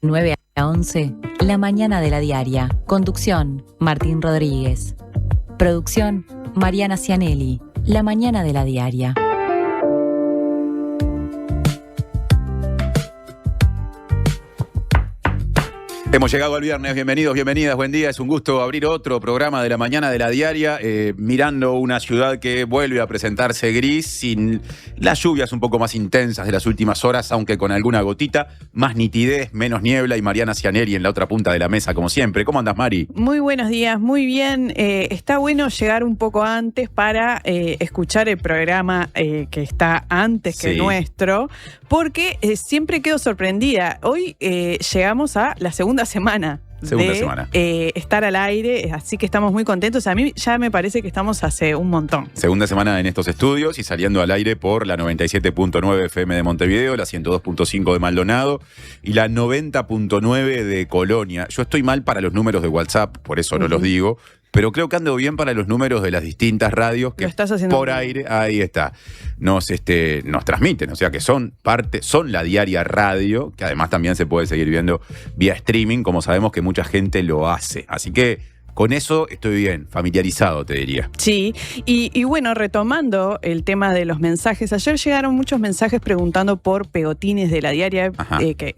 9 a 11, La Mañana de la Diaria. Conducción, Martín Rodríguez. Producción, Mariana Cianelli. La Mañana de la Diaria. Hemos llegado al viernes, bienvenidos, bienvenidas, buen día. Es un gusto abrir otro programa de La Mañana de la Diaria, mirando una ciudad que vuelve a presentarse gris, sin las lluvias un poco más intensas de las últimas horas, aunque con alguna gotita, más nitidez, menos niebla, y Mariana Cianelli en la otra punta de la mesa, como siempre. ¿Cómo andas, Mari? Muy buenos días, muy bien. Está bueno llegar un poco antes para escuchar el programa que está antes que el nuestro, porque siempre quedo sorprendida. Hoy llegamos a la segunda semana de estar al aire, así que estamos muy contentos. A mí ya me parece que estamos hace un montón. Segunda semana en estos estudios y saliendo al aire por la 97.9 FM de Montevideo, la 102.5 de Maldonado y la 90.9 de Colonia. Yo estoy mal para los números de WhatsApp, por eso no los digo, pero creo que ando bien para los números de las distintas radios que por aire, ahí está, nos transmiten, o sea que son la Diaria Radio, que además también se puede seguir viendo vía streaming, como sabemos que mucha gente lo hace. Así que con eso estoy bien, familiarizado, te diría. Sí, y bueno, retomando el tema de los mensajes, ayer llegaron muchos mensajes preguntando por pegotines de la Diaria,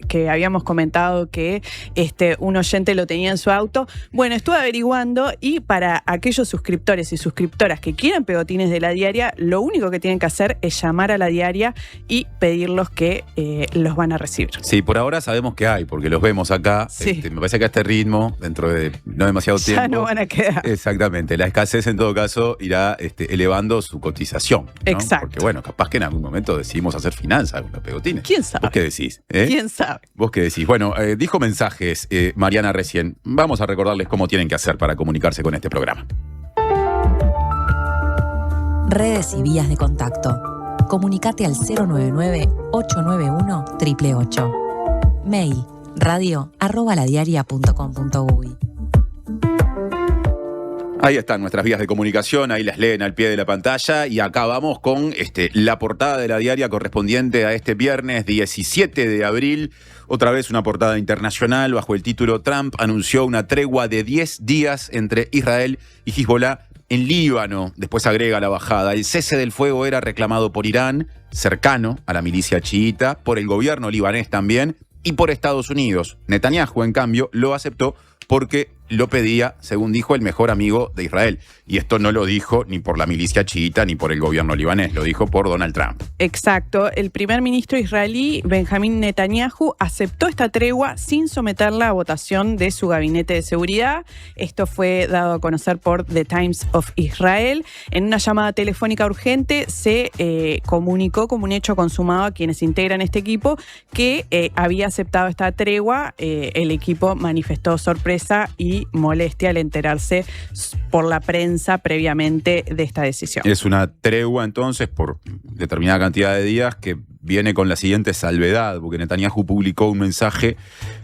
que habíamos comentado que un oyente lo tenía en su auto. Bueno, estuve averiguando y para aquellos suscriptores y suscriptoras que quieran pegotines de la Diaria, lo único que tienen que hacer es llamar a la Diaria y pedirlos que los van a recibir. Sí, por ahora sabemos que hay, porque los vemos acá. Sí. Me parece que a este ritmo, dentro de no demasiado tiempo, no van a quedar. Exactamente. La escasez, en todo caso, irá elevando su cotización, ¿no? Exacto. Porque, bueno, capaz que en algún momento decidimos hacer finanzas con los pegotines. ¿Quién sabe? ¿Vos qué decís? ¿Quién sabe? ¿Vos qué decís? Bueno, dijo mensajes Mariana recién. Vamos a recordarles cómo tienen que hacer para comunicarse con este programa. Redes y vías de contacto. Comunicate al 099-891-888. Mail radio@ladiaria.com.uy. Ahí están nuestras vías de comunicación, ahí las leen al pie de la pantalla y acá vamos con la portada de la Diaria correspondiente a este viernes 17 de abril. Otra vez una portada internacional bajo el título Trump anunció una tregua de 10 días entre Israel y Hezbollah en Líbano. Después agrega la bajada. El cese del fuego era reclamado por Irán, cercano a la milicia chiita, por el gobierno libanés también y por Estados Unidos. Netanyahu, en cambio, lo aceptó porque lo pedía, según dijo, el mejor amigo de Israel. Y esto no lo dijo ni por la milicia chiita ni por el gobierno libanés, lo dijo por Donald Trump. Exacto. El primer ministro israelí, Benjamín Netanyahu, aceptó esta tregua sin someterla a votación de su gabinete de seguridad. Esto fue dado a conocer por The Times of Israel. En una llamada telefónica urgente se comunicó como un hecho consumado a quienes integran este equipo que había aceptado esta tregua. El equipo manifestó sorpresa y molestia al enterarse por la prensa previamente de esta decisión. Es una tregua entonces por determinada cantidad de días que viene con la siguiente salvedad, porque Netanyahu publicó un mensaje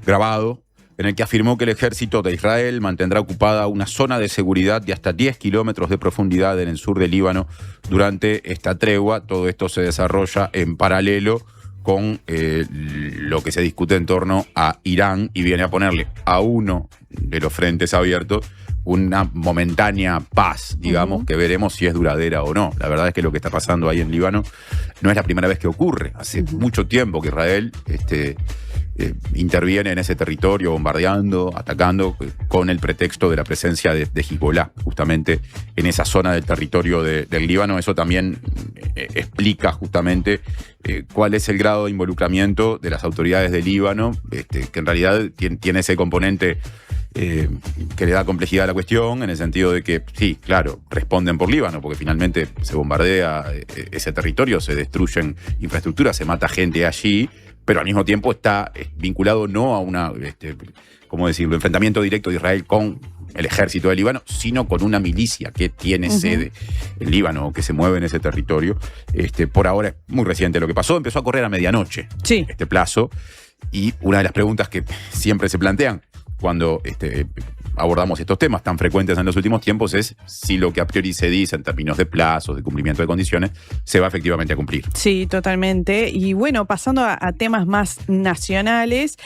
grabado en el que afirmó que el ejército de Israel mantendrá ocupada una zona de seguridad de hasta 10 kilómetros de profundidad en el sur del Líbano durante esta tregua. Todo esto se desarrolla en paralelo con lo que se discute en torno a Irán y viene a ponerle a uno de los frentes abiertos una momentánea paz, digamos, que veremos si es duradera o no. La verdad es que lo que está pasando ahí en Líbano no es la primera vez que ocurre. Hace mucho tiempo que Israel interviene en ese territorio, bombardeando, atacando, con el pretexto de la presencia de Hezbollah, justamente en esa zona del territorio del Líbano. Eso también explica justamente cuál es el grado de involucramiento de las autoridades del Líbano, que en realidad tiene ese componente que le da complejidad a la cuestión, en el sentido de que, sí, claro, responden por Líbano, porque finalmente se bombardea ese territorio, se destruyen infraestructuras, se mata gente allí, pero al mismo tiempo está vinculado no a una, ¿cómo decirlo?, enfrentamiento directo de Israel con el ejército del Líbano, sino con una milicia que tiene sede en Líbano, que se mueve en ese territorio. Por ahora es muy reciente lo que pasó, empezó a correr a medianoche este plazo, y una de las preguntas que siempre se plantean cuando abordamos estos temas tan frecuentes en los últimos tiempos es si lo que a priori se dice en términos de plazos, de cumplimiento de condiciones, se va efectivamente a cumplir. Sí, totalmente. Y bueno, pasando a temas más nacionales,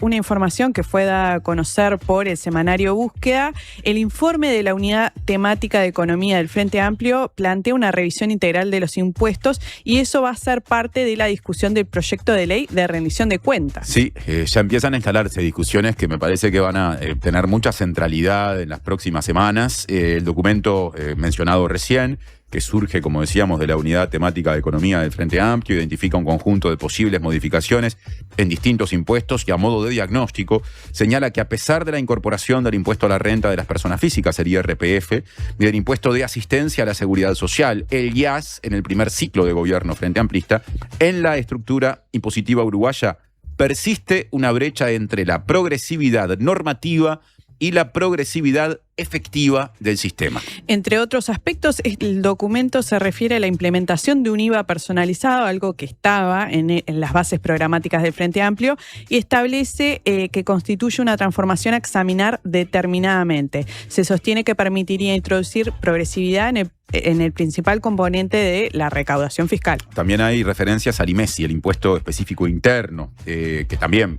una información que fue dada a conocer por el semanario Búsqueda, el informe de la Unidad Temática de Economía del Frente Amplio plantea una revisión integral de los impuestos y eso va a ser parte de la discusión del proyecto de ley de rendición de cuentas. Sí, ya empiezan a instalarse discusiones que me parece que van a tener mucha centralidad en las próximas semanas. El documento mencionado recién, que surge, como decíamos, de la Unidad Temática de Economía del Frente Amplio, identifica un conjunto de posibles modificaciones en distintos impuestos y a modo de diagnóstico señala que a pesar de la incorporación del impuesto a la renta de las personas físicas, el IRPF, y del impuesto de asistencia a la seguridad social, el IAS, en el primer ciclo de gobierno frente amplista, en la estructura impositiva uruguaya persiste una brecha entre la progresividad normativa y la progresividad efectiva del sistema. Entre otros aspectos, el documento se refiere a la implementación de un IVA personalizado, algo que estaba en las bases programáticas del Frente Amplio, y establece que constituye una transformación a examinar determinadamente. Se sostiene que permitiría introducir progresividad en el principal componente de la recaudación fiscal. También hay referencias al IMESI, el impuesto específico interno, que también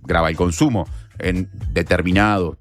grava el consumo en determinados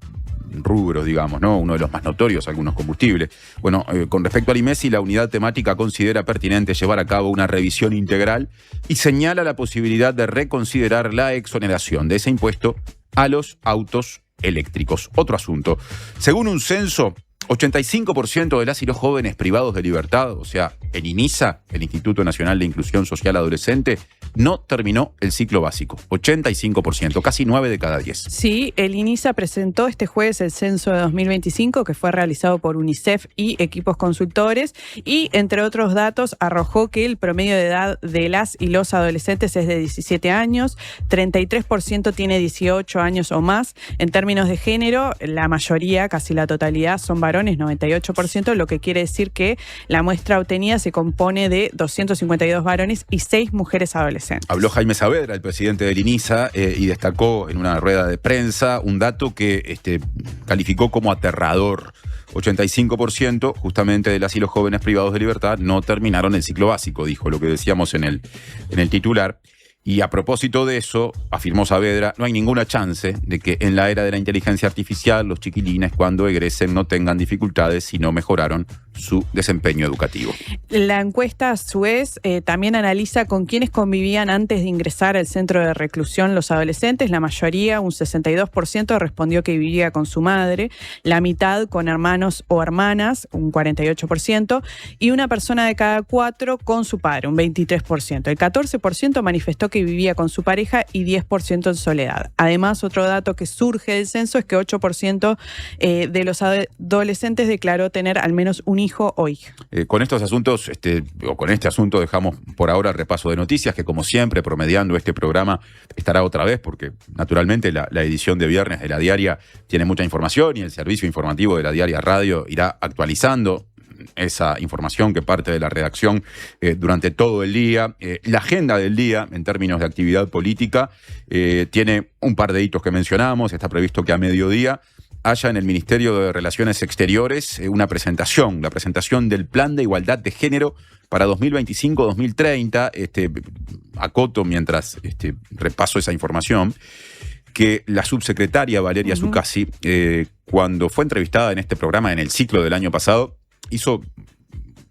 rubros, digamos, ¿no? Uno de los más notorios, algunos combustibles. Bueno, con respecto al IMESI, la unidad temática considera pertinente llevar a cabo una revisión integral y señala la posibilidad de reconsiderar la exoneración de ese impuesto a los autos eléctricos. Otro asunto. Según un censo, 85% de las y los jóvenes privados de libertad, o sea, el INISA, el Instituto Nacional de Inclusión Social Adolescente, no terminó el ciclo básico. 85%, casi 9 de cada 10. Sí, el INISA presentó este jueves el censo de 2025 que fue realizado por UNICEF y equipos consultores y, entre otros datos, arrojó que el promedio de edad de las y los adolescentes es de 17 años, 33% tiene 18 años o más. En términos de género, la mayoría, casi la totalidad, son varones, 98%, lo que quiere decir que la muestra obtenida se compone de 252 varones y 6 mujeres adolescentes. Habló Jaime Saavedra, el presidente del INISA, y destacó en una rueda de prensa un dato que calificó como aterrador. 85% justamente de las y los jóvenes privados de libertad no terminaron el ciclo básico, dijo, lo que decíamos en el titular. Y a propósito de eso, afirmó Saavedra, no hay ninguna chance de que en la era de la inteligencia artificial los chiquilines cuando egresen no tengan dificultades si no mejoraron su desempeño educativo. La encuesta, a su vez, también analiza con quiénes convivían antes de ingresar al centro de reclusión los adolescentes. La mayoría, un 62%, respondió que vivía con su madre, la mitad con hermanos o hermanas, un 48%, y una persona de cada 4 con su padre, un 23%. El 14% manifestó que vivía con su pareja y 10% en soledad. Además, otro dato que surge del censo es que 8% de los adolescentes declaró tener al menos un hijo o hija. Con estos asuntos, o con este asunto, dejamos por ahora el repaso de noticias, que como siempre, promediando este programa, estará otra vez, porque naturalmente la edición de viernes de La Diaria tiene mucha información y el servicio informativo de La Diaria Radio irá actualizando esa información que parte de la redacción durante todo el día. La agenda del día, en términos de actividad política, tiene un par de hitos que mencionamos. Está previsto que a mediodía haya en el Ministerio de Relaciones Exteriores la presentación del Plan de Igualdad de Género para 2025-2030. Acoto mientras repaso esa información, que la subsecretaria Valeria Zuccasi, cuando fue entrevistada en este programa en el ciclo del año pasado, hizo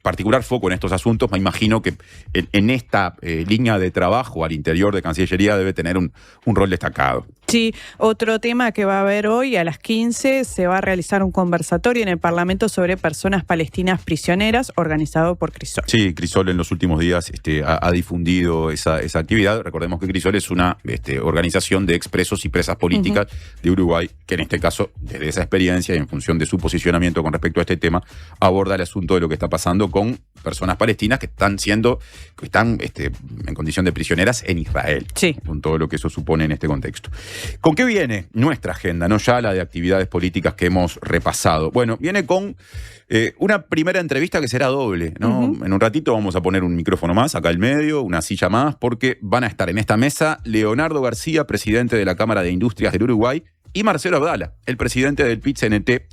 particular foco en estos asuntos. Me imagino que en esta línea de trabajo al interior de Cancillería debe tener un rol destacado. Sí, otro tema que va a haber hoy a las 15 se va a realizar un conversatorio en el Parlamento sobre personas palestinas prisioneras organizado por Crisol. Sí, Crisol en los últimos días ha difundido esa actividad. Recordemos que Crisol es una organización de expresos y presas políticas de Uruguay, que en este caso, desde esa experiencia y en función de su posicionamiento con respecto a este tema, aborda el asunto de lo que está pasando con personas palestinas que están en condición de prisioneras en Israel. Sí. Con todo lo que eso supone en este contexto. ¿Con qué viene nuestra agenda? No ya la de actividades políticas que hemos repasado. Bueno, viene con una primera entrevista que será doble, ¿no? En un ratito vamos a poner un micrófono más acá al medio, una silla más, porque van a estar en esta mesa Leonardo García, presidente de la Cámara de Industrias del Uruguay, y Marcelo Abdala, el presidente del PIT-CNT,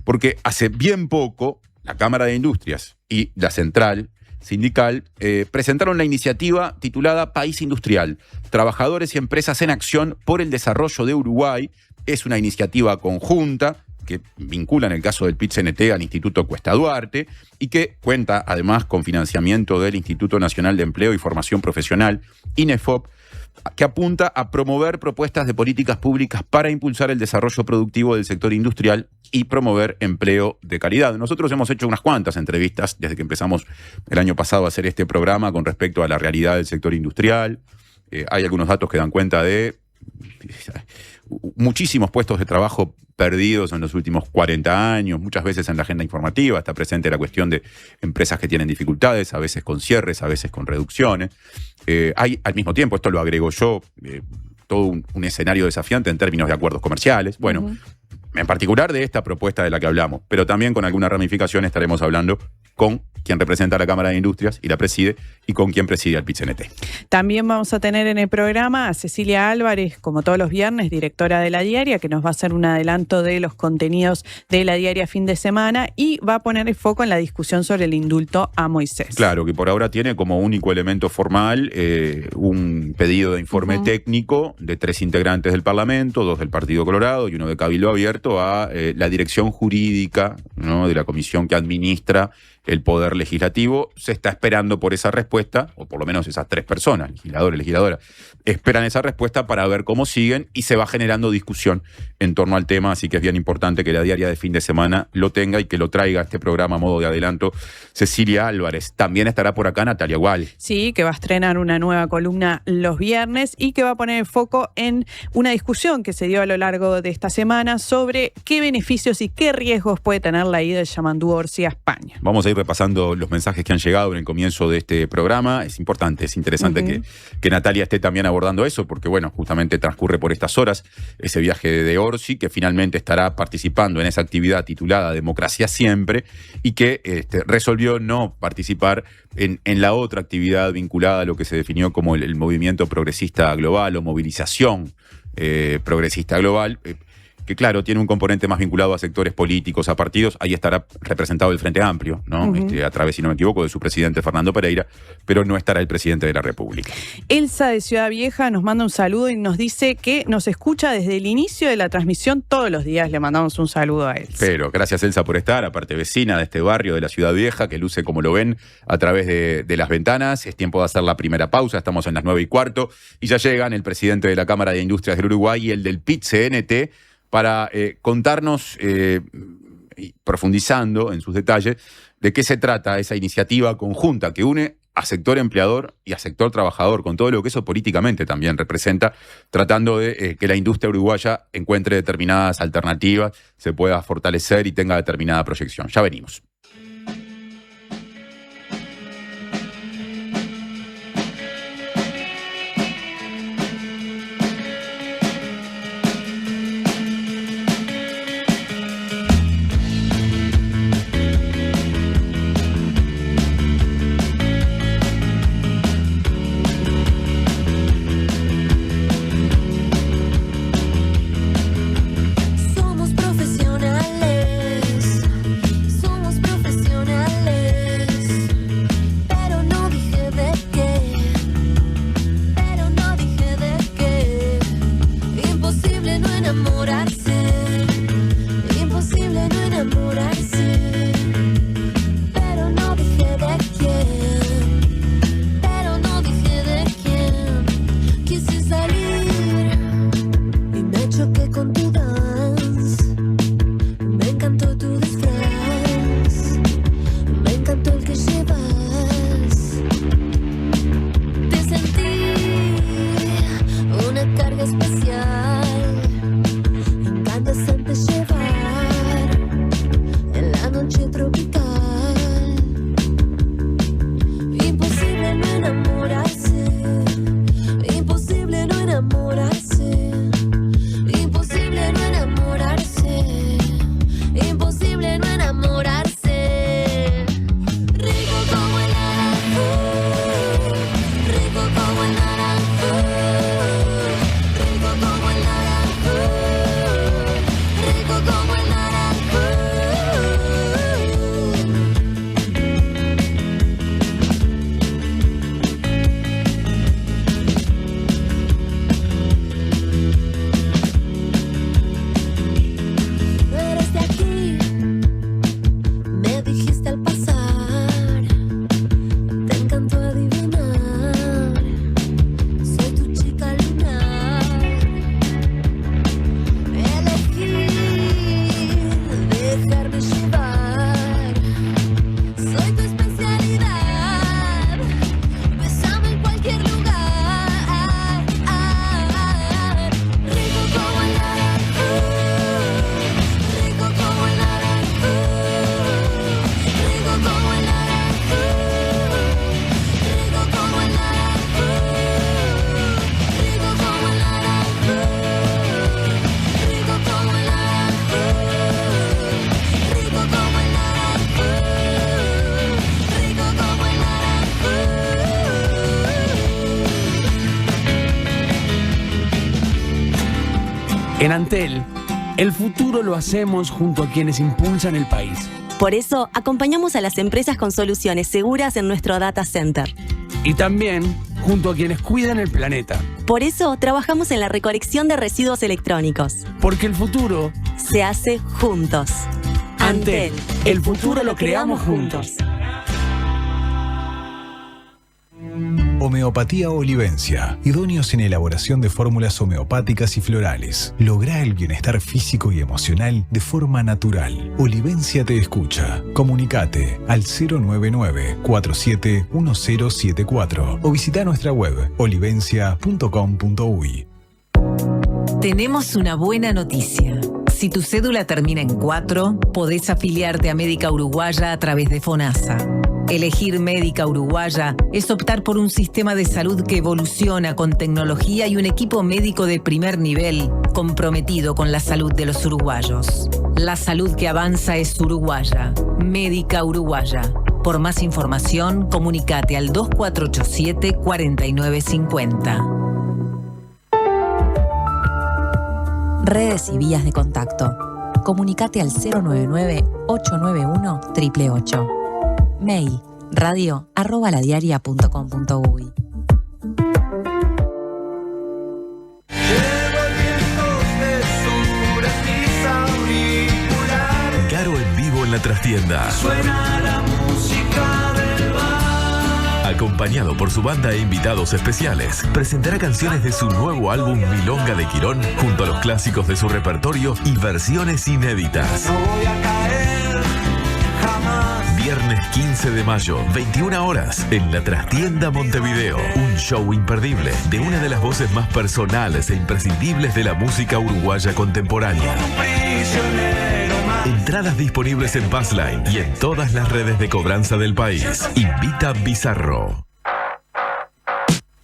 porque hace bien poco la Cámara de Industrias y la Central Sindical presentaron la iniciativa titulada País Industrial, Trabajadores y Empresas en Acción por el Desarrollo de Uruguay. Es una iniciativa conjunta que vincula en el caso del PIT-CNT al Instituto Cuesta Duarte y que cuenta además con financiamiento del Instituto Nacional de Empleo y Formación Profesional, INEFOP, que apunta a promover propuestas de políticas públicas para impulsar el desarrollo productivo del sector industrial y promover empleo de calidad. Nosotros hemos hecho unas cuantas entrevistas desde que empezamos el año pasado a hacer este programa con respecto a la realidad del sector industrial. Hay algunos datos que dan cuenta de muchísimos puestos de trabajo perdidos en los últimos 40 años, muchas veces en la agenda informativa está presente la cuestión de empresas que tienen dificultades, a veces con cierres, a veces con reducciones. Hay al mismo tiempo, esto lo agrego yo, todo un escenario desafiante en términos de acuerdos comerciales. Bueno, en particular de esta propuesta de la que hablamos, pero también con alguna ramificación estaremos hablando con quien representa a la Cámara de Industrias y la preside, y con quien preside al PIT-CNT. También vamos a tener en el programa a Cecilia Álvarez, como todos los viernes, directora de La Diaria, que nos va a hacer un adelanto de los contenidos de La Diaria fin de semana y va a poner el foco en la discusión sobre el indulto a Moisés. Claro, que por ahora tiene como único elemento formal un pedido de informe técnico de 3 integrantes del Parlamento, 2 del Partido Colorado y 1 de Cabildo Abierto, a la dirección jurídica, ¿no?, de la comisión que administra el Poder Legislativo. Se está esperando por esa respuesta, o por lo menos esas 3 personas, legisladores, legisladoras, esperan esa respuesta para ver cómo siguen y se va generando discusión en torno al tema, así que es bien importante que La Diaria de fin de semana lo tenga y que lo traiga a este programa a modo de adelanto Cecilia Álvarez. También estará por acá Natalia Gual. Sí, que va a estrenar una nueva columna los viernes y que va a poner el foco en una discusión que se dio a lo largo de esta semana sobre qué beneficios y qué riesgos puede tener la ida de Yamandú Orsi a España. Vamos a ir repasando los mensajes que han llegado en el comienzo de este programa. Es importante, es interesante que Natalia esté también abordando eso, porque bueno, justamente transcurre por estas horas ese viaje de Orsi, que finalmente estará participando en esa actividad titulada Democracia Siempre, y que resolvió no participar en la otra actividad vinculada a lo que se definió como el movimiento progresista global o movilización progresista global, que claro, tiene un componente más vinculado a sectores políticos, a partidos. Ahí estará representado el Frente Amplio, ¿no? A través, si no me equivoco, de su presidente Fernando Pereira, pero no estará el presidente de la República. Elsa de Ciudad Vieja nos manda un saludo y nos dice que nos escucha desde el inicio de la transmisión todos los días. Le mandamos un saludo a Elsa. Pero gracias, Elsa, por estar, aparte vecina de este barrio de la Ciudad Vieja, que luce como lo ven a través de las ventanas. Es tiempo de hacer la primera pausa, estamos en las 9:15 y ya llegan el presidente de la Cámara de Industrias del Uruguay y el del PIT-CNT para contarnos, profundizando en sus detalles, de qué se trata esa iniciativa conjunta que une a sector empleador y a sector trabajador, con todo lo que eso políticamente también representa, tratando de que la industria uruguaya encuentre determinadas alternativas, se pueda fortalecer y tenga determinada proyección. Ya venimos. Somos profesionales, somos En Antel, el futuro lo hacemos junto a quienes impulsan el país. Por eso, acompañamos a las empresas con soluciones seguras en nuestro data center. Y también junto a quienes cuidan el planeta. Por eso, trabajamos en la recolección de residuos electrónicos. Porque el futuro se hace juntos. Antel, el futuro lo creamos juntos. Homeopatía Olivencia, idóneos en elaboración de fórmulas homeopáticas y florales. Logra el bienestar físico y emocional de forma natural. Olivencia te escucha. Comunicate al 099-471074 o visita nuestra web olivencia.com.uy. Tenemos una buena noticia. Si tu cédula termina en 4, podés afiliarte a Médica Uruguaya a través de FONASA. Elegir Médica Uruguaya es optar por un sistema de salud que evoluciona con tecnología y un equipo médico de primer nivel comprometido con la salud de los uruguayos. La salud que avanza es uruguaya. Médica Uruguaya. Por más información, comunicate al 2487-4950. Redes y vías de contacto. Comunicate al 099-891-888. Mail radio@ladiaria.com.uy. Caro en vivo en la trastienda. Suena la música del bar. Acompañado por su banda e invitados especiales, presentará canciones de su nuevo álbum Milonga de Quirón junto a los clásicos de su repertorio y versiones inéditas. No voy a caer jamás. Viernes 15 de mayo, 21 horas, en la Trastienda Montevideo. Un show imperdible de una de las voces más personales e imprescindibles de la música uruguaya contemporánea. Entradas disponibles en Passline y en todas las redes de cobranza del país. Invita Bizarro.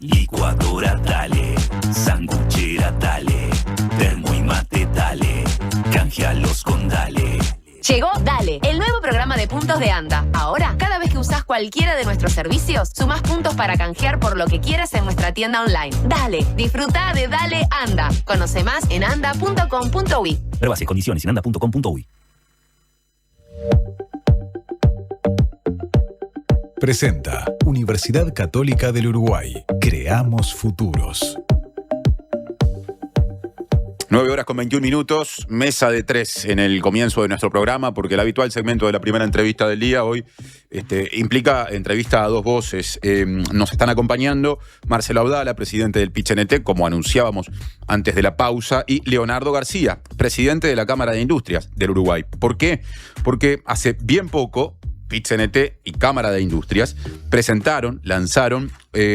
Licuadora dale, sanguchera dale, termo y mate dale, canjealos con dale. Llegó Dale, el nuevo programa de puntos de ANDA. Ahora, cada vez que usás cualquiera de nuestros servicios, sumás puntos para canjear por lo que quieras en nuestra tienda online. Dale, disfruta de Dale ANDA. Conoce más en anda.com.uy. Pruebas y condiciones en anda.com.uy. Presenta Universidad Católica del Uruguay. Creamos futuros. 9:21, mesa de 3 en el comienzo de nuestro programa, porque el habitual segmento de la primera entrevista del día hoy implica entrevista a dos voces. Nos están acompañando Marcelo Abdala, presidente del PIT-CNT, como anunciábamos antes de la pausa, y Leonardo García, presidente de la Cámara de Industrias del Uruguay. ¿Por qué? Porque hace bien poco PIT-CNT y Cámara de Industrias lanzaron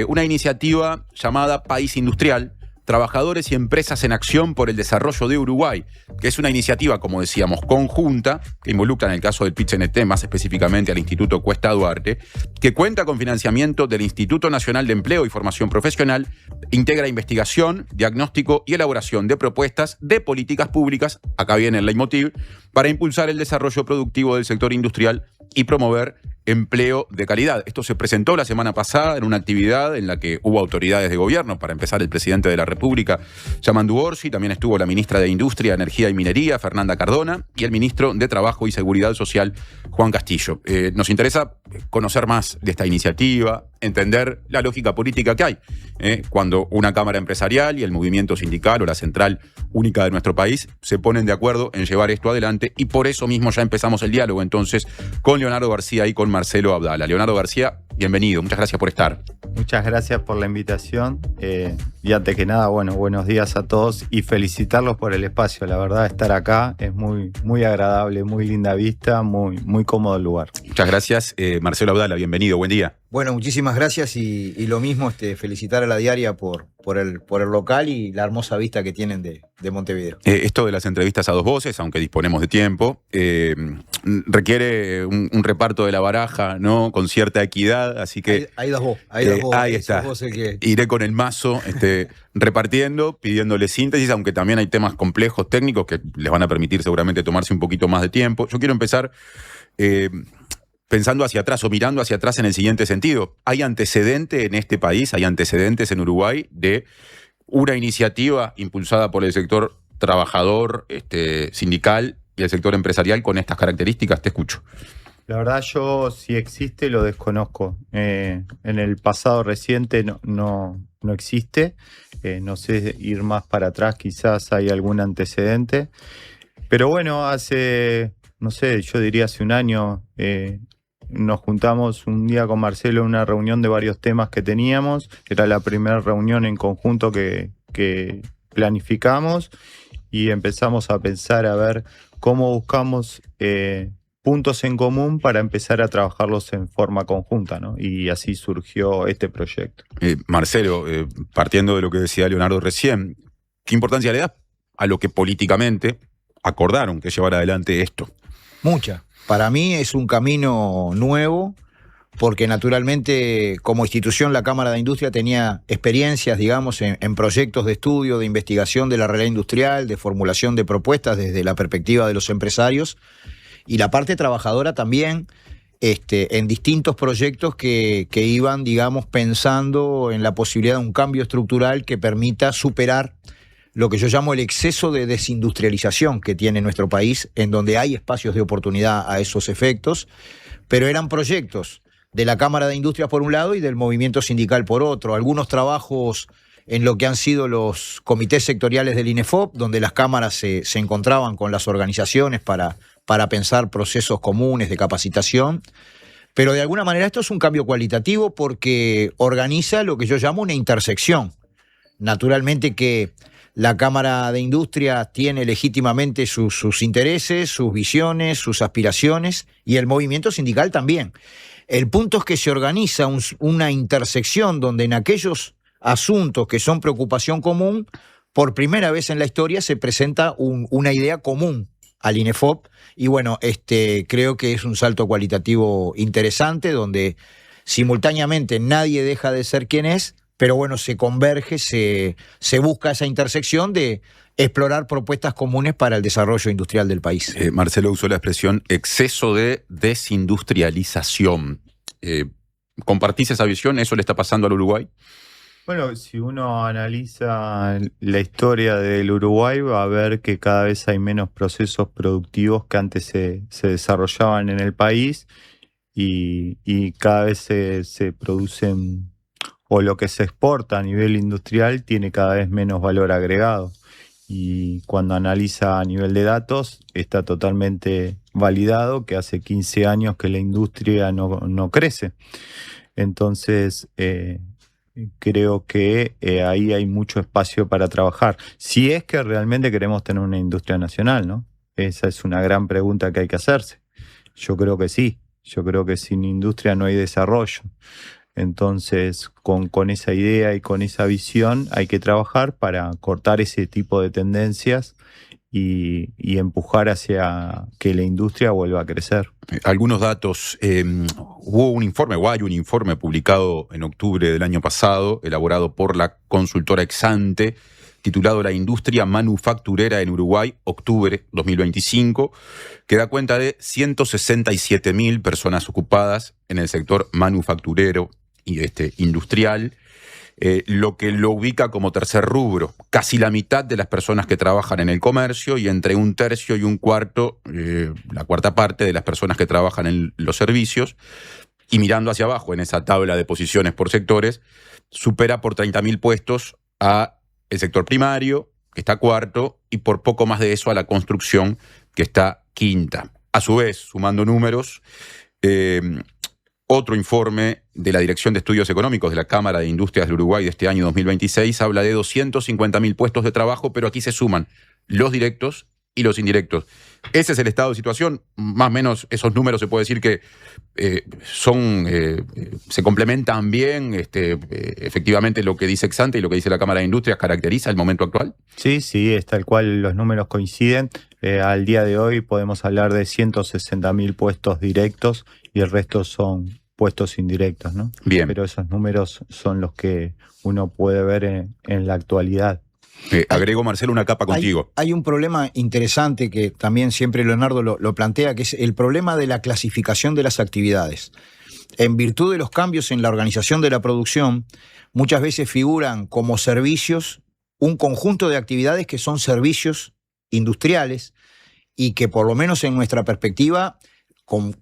una iniciativa llamada País Industrial, Trabajadores y Empresas en Acción por el Desarrollo de Uruguay, que es una iniciativa, como decíamos, conjunta, que involucra en el caso del PIT-CNT más específicamente al Instituto Cuesta Duarte, que cuenta con financiamiento del Instituto Nacional de Empleo y Formación Profesional, integra investigación, diagnóstico y elaboración de propuestas de políticas públicas, acá viene el leitmotiv, para impulsar el desarrollo productivo del sector industrial y promover empleo de calidad. Esto se presentó la semana pasada en una actividad en la que hubo autoridades de gobierno, para empezar el presidente de la República, Yamandu Orsi, también estuvo la ministra de Industria, Energía y Minería, Fernanda Cardona, y el ministro de Trabajo y Seguridad Social, Juan Castillo. Nos interesa conocer más de esta iniciativa, entender la lógica política que hay cuando una cámara empresarial y el movimiento sindical o la central única de nuestro país se ponen de acuerdo en llevar esto adelante, y por eso mismo ya empezamos el diálogo entonces con Leonardo García y con Marcelo Abdala. Leonardo García, bienvenido, muchas gracias por estar. Muchas gracias por la invitación y antes que nada, buenos días a todos y felicitarlos por el espacio. La verdad, estar acá es muy, muy agradable, muy linda vista, muy cómodo el lugar. Muchas gracias, Marcelo Abdala, bienvenido, buen día. Bueno, muchísimas gracias y lo mismo, felicitar a la diaria por el local y la hermosa vista que tienen de Montevideo. Esto de las entrevistas a dos voces, aunque disponemos de tiempo, requiere un reparto de la baraja, ¿no? Con cierta equidad, así que... Hay dos voces. Ahí está. Iré con el mazo repartiendo, pidiéndole síntesis, aunque también hay temas complejos técnicos que les van a permitir seguramente tomarse un poquito más de tiempo. Yo quiero empezar pensando hacia atrás o mirando hacia atrás en el siguiente sentido. ¿Hay antecedente en este país, hay antecedentes en Uruguay de una iniciativa impulsada por el sector trabajador, sindical y el sector empresarial con estas características? Te escucho. La verdad, yo, si existe, lo desconozco. En el pasado reciente no existe. No sé, ir más para atrás, quizás hay algún antecedente. Pero bueno, hace, no sé, yo diría hace un año, nos juntamos un día con Marcelo en una reunión de varios temas que teníamos. Era la primera reunión en conjunto que planificamos y empezamos a pensar a ver cómo buscamos puntos en común para empezar a trabajarlos en forma conjunta, ¿no? Y así surgió este proyecto. Marcelo, partiendo de lo que decía Leonardo recién, ¿qué importancia le da a lo que políticamente acordaron que llevar adelante esto? Mucha. Para mí es un camino nuevo, porque naturalmente como institución la Cámara de Industria tenía experiencias, digamos, en proyectos de estudio, de investigación de la realidad industrial, de formulación de propuestas desde la perspectiva de los empresarios, y la parte trabajadora también, en distintos proyectos que iban, digamos, pensando en la posibilidad de un cambio estructural que permita superar lo que yo llamo el exceso de desindustrialización que tiene nuestro país, en donde hay espacios de oportunidad a esos efectos, pero eran proyectos de la Cámara de Industrias por un lado y del movimiento sindical por otro. Algunos trabajos en lo que han sido los comités sectoriales del INEFOP, donde las cámaras se encontraban con las organizaciones para pensar procesos comunes de capacitación. Pero de alguna manera esto es un cambio cualitativo porque organiza lo que yo llamo una intersección. Naturalmente que la Cámara de Industria tiene legítimamente sus intereses, sus visiones, sus aspiraciones, y el movimiento sindical también. El punto es que se organiza una intersección donde en aquellos asuntos que son preocupación común, por primera vez en la historia se presenta una idea común al INEFOP, y bueno, creo que es un salto cualitativo interesante, donde simultáneamente nadie deja de ser quien es, pero bueno, se converge, se busca esa intersección de explorar propuestas comunes para el desarrollo industrial del país. Marcelo usó la expresión exceso de desindustrialización. ¿Compartís esa visión? ¿Eso le está pasando al Uruguay? Bueno, si uno analiza la historia del Uruguay, va a ver que cada vez hay menos procesos productivos que antes se desarrollaban en el país y cada vez se producen, o lo que se exporta a nivel industrial tiene cada vez menos valor agregado. Y cuando analiza a nivel de datos, está totalmente validado que hace 15 años que la industria no crece. Entonces, creo que ahí hay mucho espacio para trabajar. Si es que realmente queremos tener una industria nacional, ¿no? Esa es una gran pregunta que hay que hacerse. Yo creo que sí. Yo creo que sin industria no hay desarrollo. Entonces, con esa idea y con esa visión hay que trabajar para cortar ese tipo de tendencias y empujar hacia que la industria vuelva a crecer. Algunos datos. Hubo un informe, o hay un informe publicado en octubre del año pasado, elaborado por la consultora Exante, titulado La industria manufacturera en Uruguay, octubre 2025, que da cuenta de 167.000 personas ocupadas en el sector manufacturero y industrial, lo que lo ubica como tercer rubro. Casi la mitad de las personas que trabajan en el comercio y entre un tercio y un cuarto, la cuarta parte de las personas que trabajan en los servicios. Y mirando hacia abajo en esa tabla de posiciones por sectores, supera por 30.000 puestos a el sector primario, que está cuarto, y por poco más de eso a la construcción, que está quinta. A su vez, sumando números, otro informe de la Dirección de Estudios Económicos de la Cámara de Industrias del Uruguay de este año 2026 habla de 250.000 puestos de trabajo, pero aquí se suman los directos y los indirectos. Ese es el estado de situación. Más o menos esos números se puede decir que se complementan bien. Efectivamente, lo que dice Exante y lo que dice la Cámara de Industrias caracteriza el momento actual. Sí, es tal cual, los números coinciden. Al día de hoy podemos hablar de 160.000 puestos directos y el resto son puestos indirectos, ¿no? Bien. Pero esos números son los que uno puede ver en la actualidad. Agrego, Marcelo, una capa contigo. Hay un problema interesante que también siempre Leonardo lo plantea, que es el problema de la clasificación de las actividades. En virtud de los cambios en la organización de la producción, muchas veces figuran como servicios un conjunto de actividades que son servicios industriales y que por lo menos en nuestra perspectiva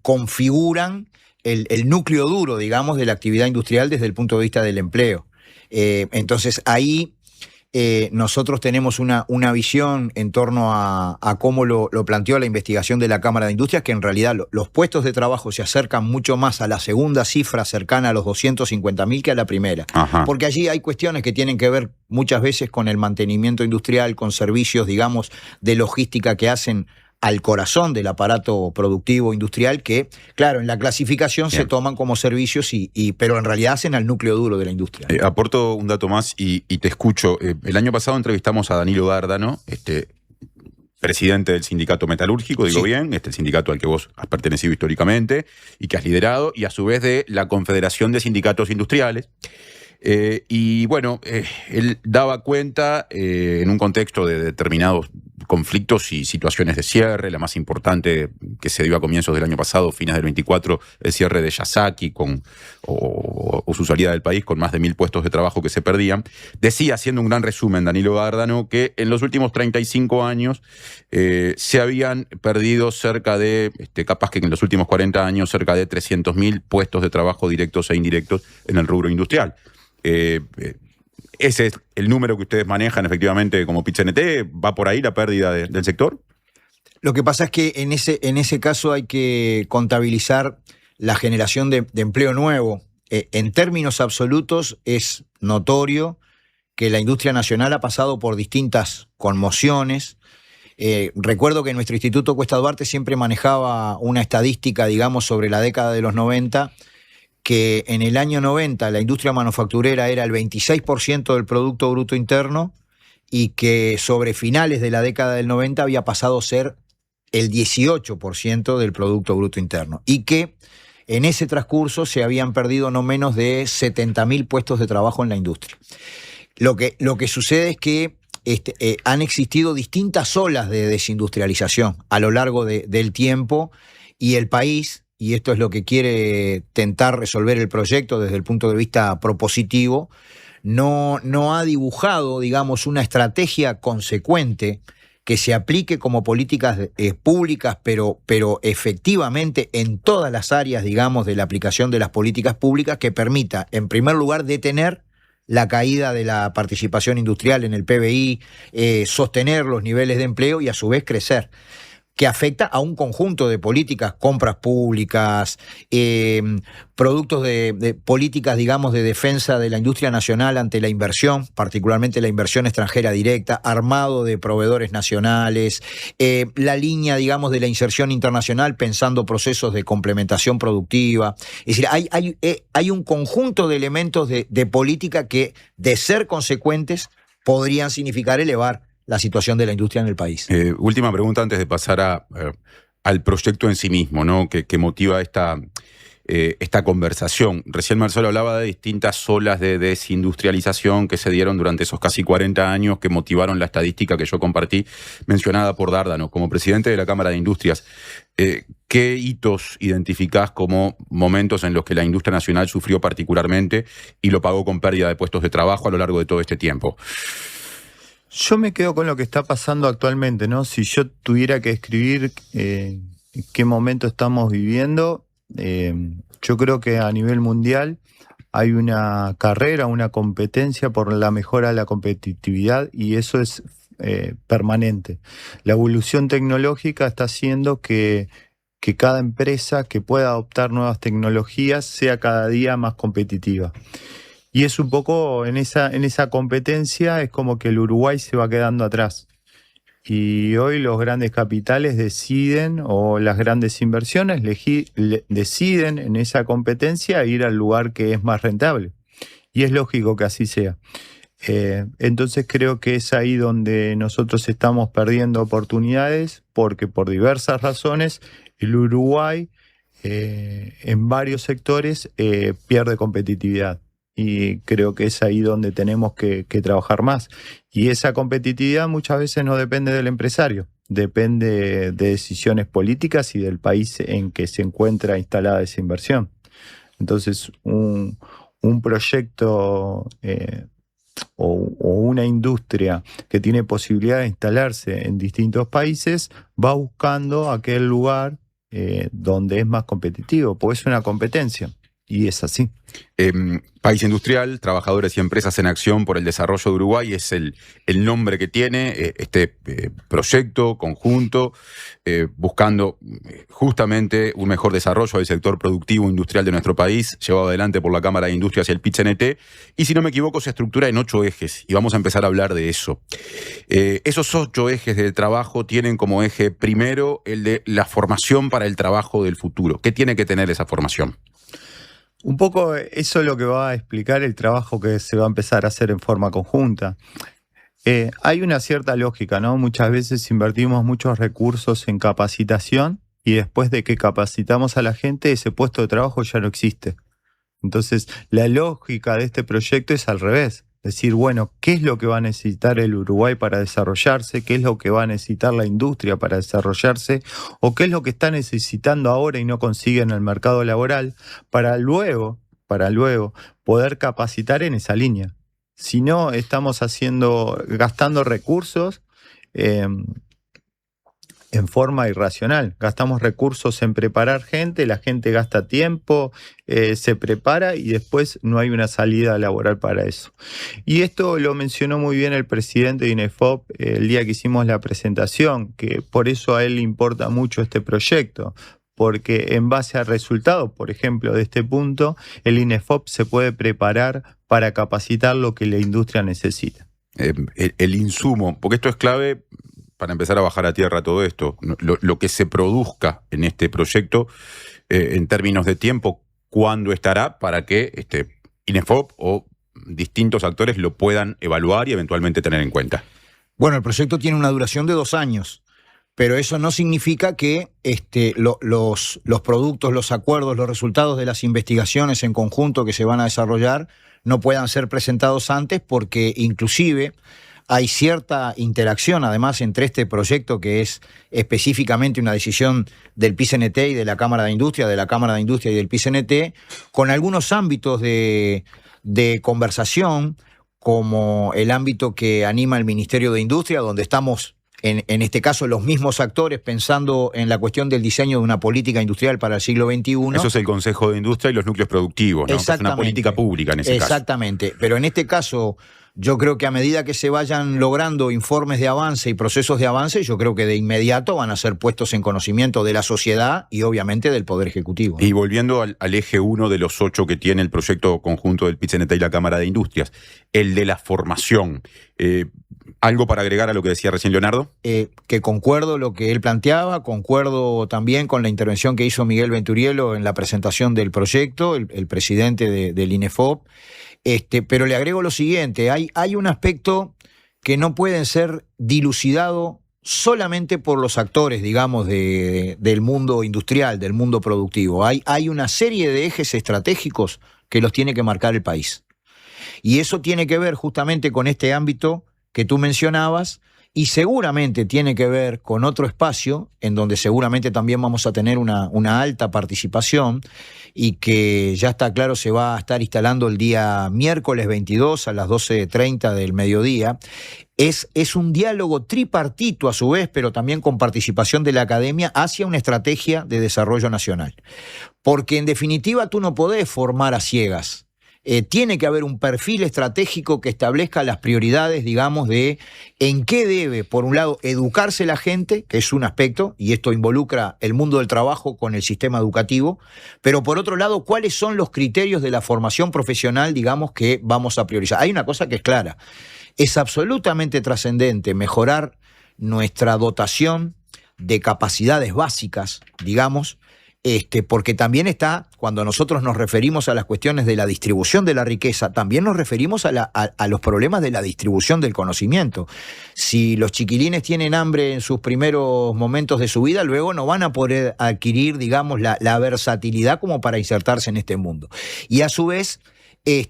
configuran el núcleo duro, digamos, de la actividad industrial desde el punto de vista del empleo. Entonces ahí nosotros tenemos una visión en torno a cómo lo planteó la investigación de la Cámara de Industrias, que en realidad los puestos de trabajo se acercan mucho más a la segunda cifra cercana a los 250.000 que a la primera. Ajá. Porque allí hay cuestiones que tienen que ver muchas veces con el mantenimiento industrial, con servicios, digamos, de logística que hacen al corazón del aparato productivo industrial que, claro, en la clasificación se toman como servicios, pero en realidad hacen al núcleo duro de la industria. Aporto un dato más y te escucho. El año pasado entrevistamos a Danilo Dárdano, presidente del sindicato metalúrgico, digo bien, el sindicato al que vos has pertenecido históricamente y que has liderado, y a su vez de la Confederación de Sindicatos Industriales. Y bueno, él daba cuenta en un contexto de determinados conflictos y situaciones de cierre, la más importante que se dio a comienzos del año pasado, fines del 24, el cierre de Yasaki o su salida del país con más de 1.000 puestos de trabajo que se perdían. Decía, haciendo un gran resumen, Danilo Dárdano, que en los últimos 35 años se habían perdido cerca de, capaz que en los últimos 40 años, cerca de 300.000 puestos de trabajo directos e indirectos en el rubro industrial. ¿Ese es el número que ustedes manejan efectivamente como PIT-CNT? ¿Va por ahí la pérdida del sector? Lo que pasa es que en ese caso hay que contabilizar la generación de empleo nuevo. En términos absolutos es notorio que la industria nacional ha pasado por distintas conmociones. Recuerdo que nuestro Instituto Cuesta Duarte siempre manejaba una estadística, digamos, sobre la década de los 90, que en el año 90 la industria manufacturera era el 26% del Producto Bruto Interno y que sobre finales de la década del 90 había pasado a ser el 18% del Producto Bruto Interno y que en ese transcurso se habían perdido no menos de 70.000 puestos de trabajo en la industria. Lo que sucede es que han existido distintas olas de desindustrialización a lo largo del tiempo y el país, y esto es lo que quiere tentar resolver el proyecto desde el punto de vista propositivo, no ha dibujado, digamos, una estrategia consecuente que se aplique como políticas públicas, pero efectivamente en todas las áreas, digamos, de la aplicación de las políticas públicas, que permita, en primer lugar, detener la caída de la participación industrial en el PBI, sostener los niveles de empleo y a su vez crecer, que afecta a un conjunto de políticas, compras públicas, productos de políticas, digamos, de defensa de la industria nacional ante la inversión, particularmente la inversión extranjera directa, armado de proveedores nacionales, la línea, digamos, de la inserción internacional, pensando procesos de complementación productiva. Es decir, hay un conjunto de elementos de política que, de ser consecuentes, podrían significar elevar la situación de la industria en el país. Última pregunta antes de pasar al proyecto en sí mismo, ¿no? que motiva esta conversación. Recién Marcelo hablaba de distintas olas de desindustrialización que se dieron durante esos casi 40 años que motivaron la estadística que yo compartí, mencionada por Dárdano. Como presidente de la Cámara de Industrias, ¿qué hitos identificás como momentos en los que la industria nacional sufrió particularmente y lo pagó con pérdida de puestos de trabajo a lo largo de todo este tiempo? Yo me quedo con lo que está pasando actualmente, ¿no? Si yo tuviera que describir qué momento estamos viviendo, yo creo que a nivel mundial hay una carrera, una competencia por la mejora de la competitividad y eso es permanente. La evolución tecnológica está haciendo que cada empresa que pueda adoptar nuevas tecnologías sea cada día más competitiva. Y es un poco en esa competencia, es como que el Uruguay se va quedando atrás. Y hoy los grandes capitales deciden, o las grandes inversiones deciden en esa competencia ir al lugar que es más rentable. Y es lógico que así sea. Entonces creo que es ahí donde nosotros estamos perdiendo oportunidades, porque por diversas razones el Uruguay en varios sectores pierde competitividad. Y creo que es ahí donde tenemos que trabajar más. Y esa competitividad muchas veces no depende del empresario, depende de decisiones políticas y del país en que se encuentra instalada esa inversión. Entonces, un proyecto o una industria que tiene posibilidad de instalarse en distintos países va buscando aquel lugar donde es más competitivo, porque es una competencia. Y es así. País Industrial, Trabajadores y Empresas en Acción por el Desarrollo de Uruguay es el nombre que tiene este proyecto conjunto, buscando justamente un mejor desarrollo del sector productivo industrial de nuestro país, llevado adelante por la Cámara de Industrias y el PIT-CNT, y si no me equivoco se estructura en 8 ejes, y vamos a empezar a hablar de eso. Esos 8 ejes del trabajo tienen como eje primero el de la formación para el trabajo del futuro. ¿Qué tiene que tener esa formación? Un poco eso es lo que va a explicar el trabajo que se va a empezar a hacer en forma conjunta. Hay una cierta lógica, ¿no? Muchas veces invertimos muchos recursos en capacitación y después de que capacitamos a la gente, ese puesto de trabajo ya no existe. Entonces, la lógica de este proyecto es al revés. Decir, bueno, ¿qué es lo que va a necesitar el Uruguay para desarrollarse? ¿Qué es lo que va a necesitar la industria para desarrollarse? ¿O qué es lo que está necesitando ahora y no consigue en el mercado laboral para luego poder capacitar en esa línea? Si no, estamos gastando recursos en forma irracional. Gastamos recursos en preparar gente, la gente gasta tiempo, se prepara y después no hay una salida laboral para eso. Y esto lo mencionó muy bien el presidente de INEFOP el día que hicimos la presentación, que por eso a él le importa mucho este proyecto, porque en base al resultado, por ejemplo, de este punto, el INEFOP se puede preparar para capacitar lo que la industria necesita. El insumo, porque esto es clave para empezar a bajar a tierra todo esto, lo que se produzca en este proyecto en términos de tiempo, ¿cuándo estará para que INEFOP o distintos actores lo puedan evaluar y eventualmente tener en cuenta? Bueno, el proyecto tiene una duración de 2 años, pero eso no significa que los productos, los acuerdos, los resultados de las investigaciones en conjunto que se van a desarrollar no puedan ser presentados antes, porque inclusive hay cierta interacción, además, entre este proyecto, que es específicamente una decisión del PIT-CNT y de la Cámara de Industria, y del PIT-CNT, con algunos ámbitos de conversación, como el ámbito que anima el Ministerio de Industria, donde estamos, en este caso, los mismos actores pensando en la cuestión del diseño de una política industrial para el siglo XXI. Eso es el Consejo de Industria y los núcleos productivos, ¿no? Es una política pública en ese caso. Exactamente, pero en este caso yo creo que a medida que se vayan logrando informes de avance y procesos de avance, yo creo que de inmediato van a ser puestos en conocimiento de la sociedad y obviamente del Poder Ejecutivo, ¿no? Y volviendo al eje 1 de los 8 que tiene el proyecto conjunto del PIT-CNT y la Cámara de Industrias, el de la formación. ¿Algo para agregar a lo que decía recién Leonardo? Que concuerdo lo que él planteaba, concuerdo también con la intervención que hizo Miguel Venturiello en la presentación del proyecto, el presidente del INEFOP. Pero le agrego lo siguiente, hay un aspecto que no puede ser dilucidado solamente por los actores, digamos, del mundo industrial, del mundo productivo. Hay una serie de ejes estratégicos que los tiene que marcar el país. Y eso tiene que ver justamente con este ámbito que tú mencionabas, y seguramente tiene que ver con otro espacio en donde seguramente también vamos a tener una alta participación, y que ya está claro se va a estar instalando el día miércoles 22 a las 12:30 del mediodía. Es un diálogo tripartito a su vez, pero también con participación de la academia hacia una estrategia de desarrollo nacional. Porque en definitiva tú no podés formar a ciegas. Tiene que haber un perfil estratégico que establezca las prioridades, digamos, de en qué debe, por un lado, educarse la gente, que es un aspecto, y esto involucra el mundo del trabajo con el sistema educativo, pero por otro lado, cuáles son los criterios de la formación profesional, digamos, que vamos a priorizar. Hay una cosa que es clara, es absolutamente trascendente mejorar nuestra dotación de capacidades básicas, digamos, porque también está, cuando nosotros nos referimos a las cuestiones de la distribución de la riqueza, también nos referimos a los problemas de la distribución del conocimiento. Si los chiquilines tienen hambre en sus primeros momentos de su vida, luego no van a poder adquirir, digamos, la versatilidad como para insertarse en este mundo. Y a su vez,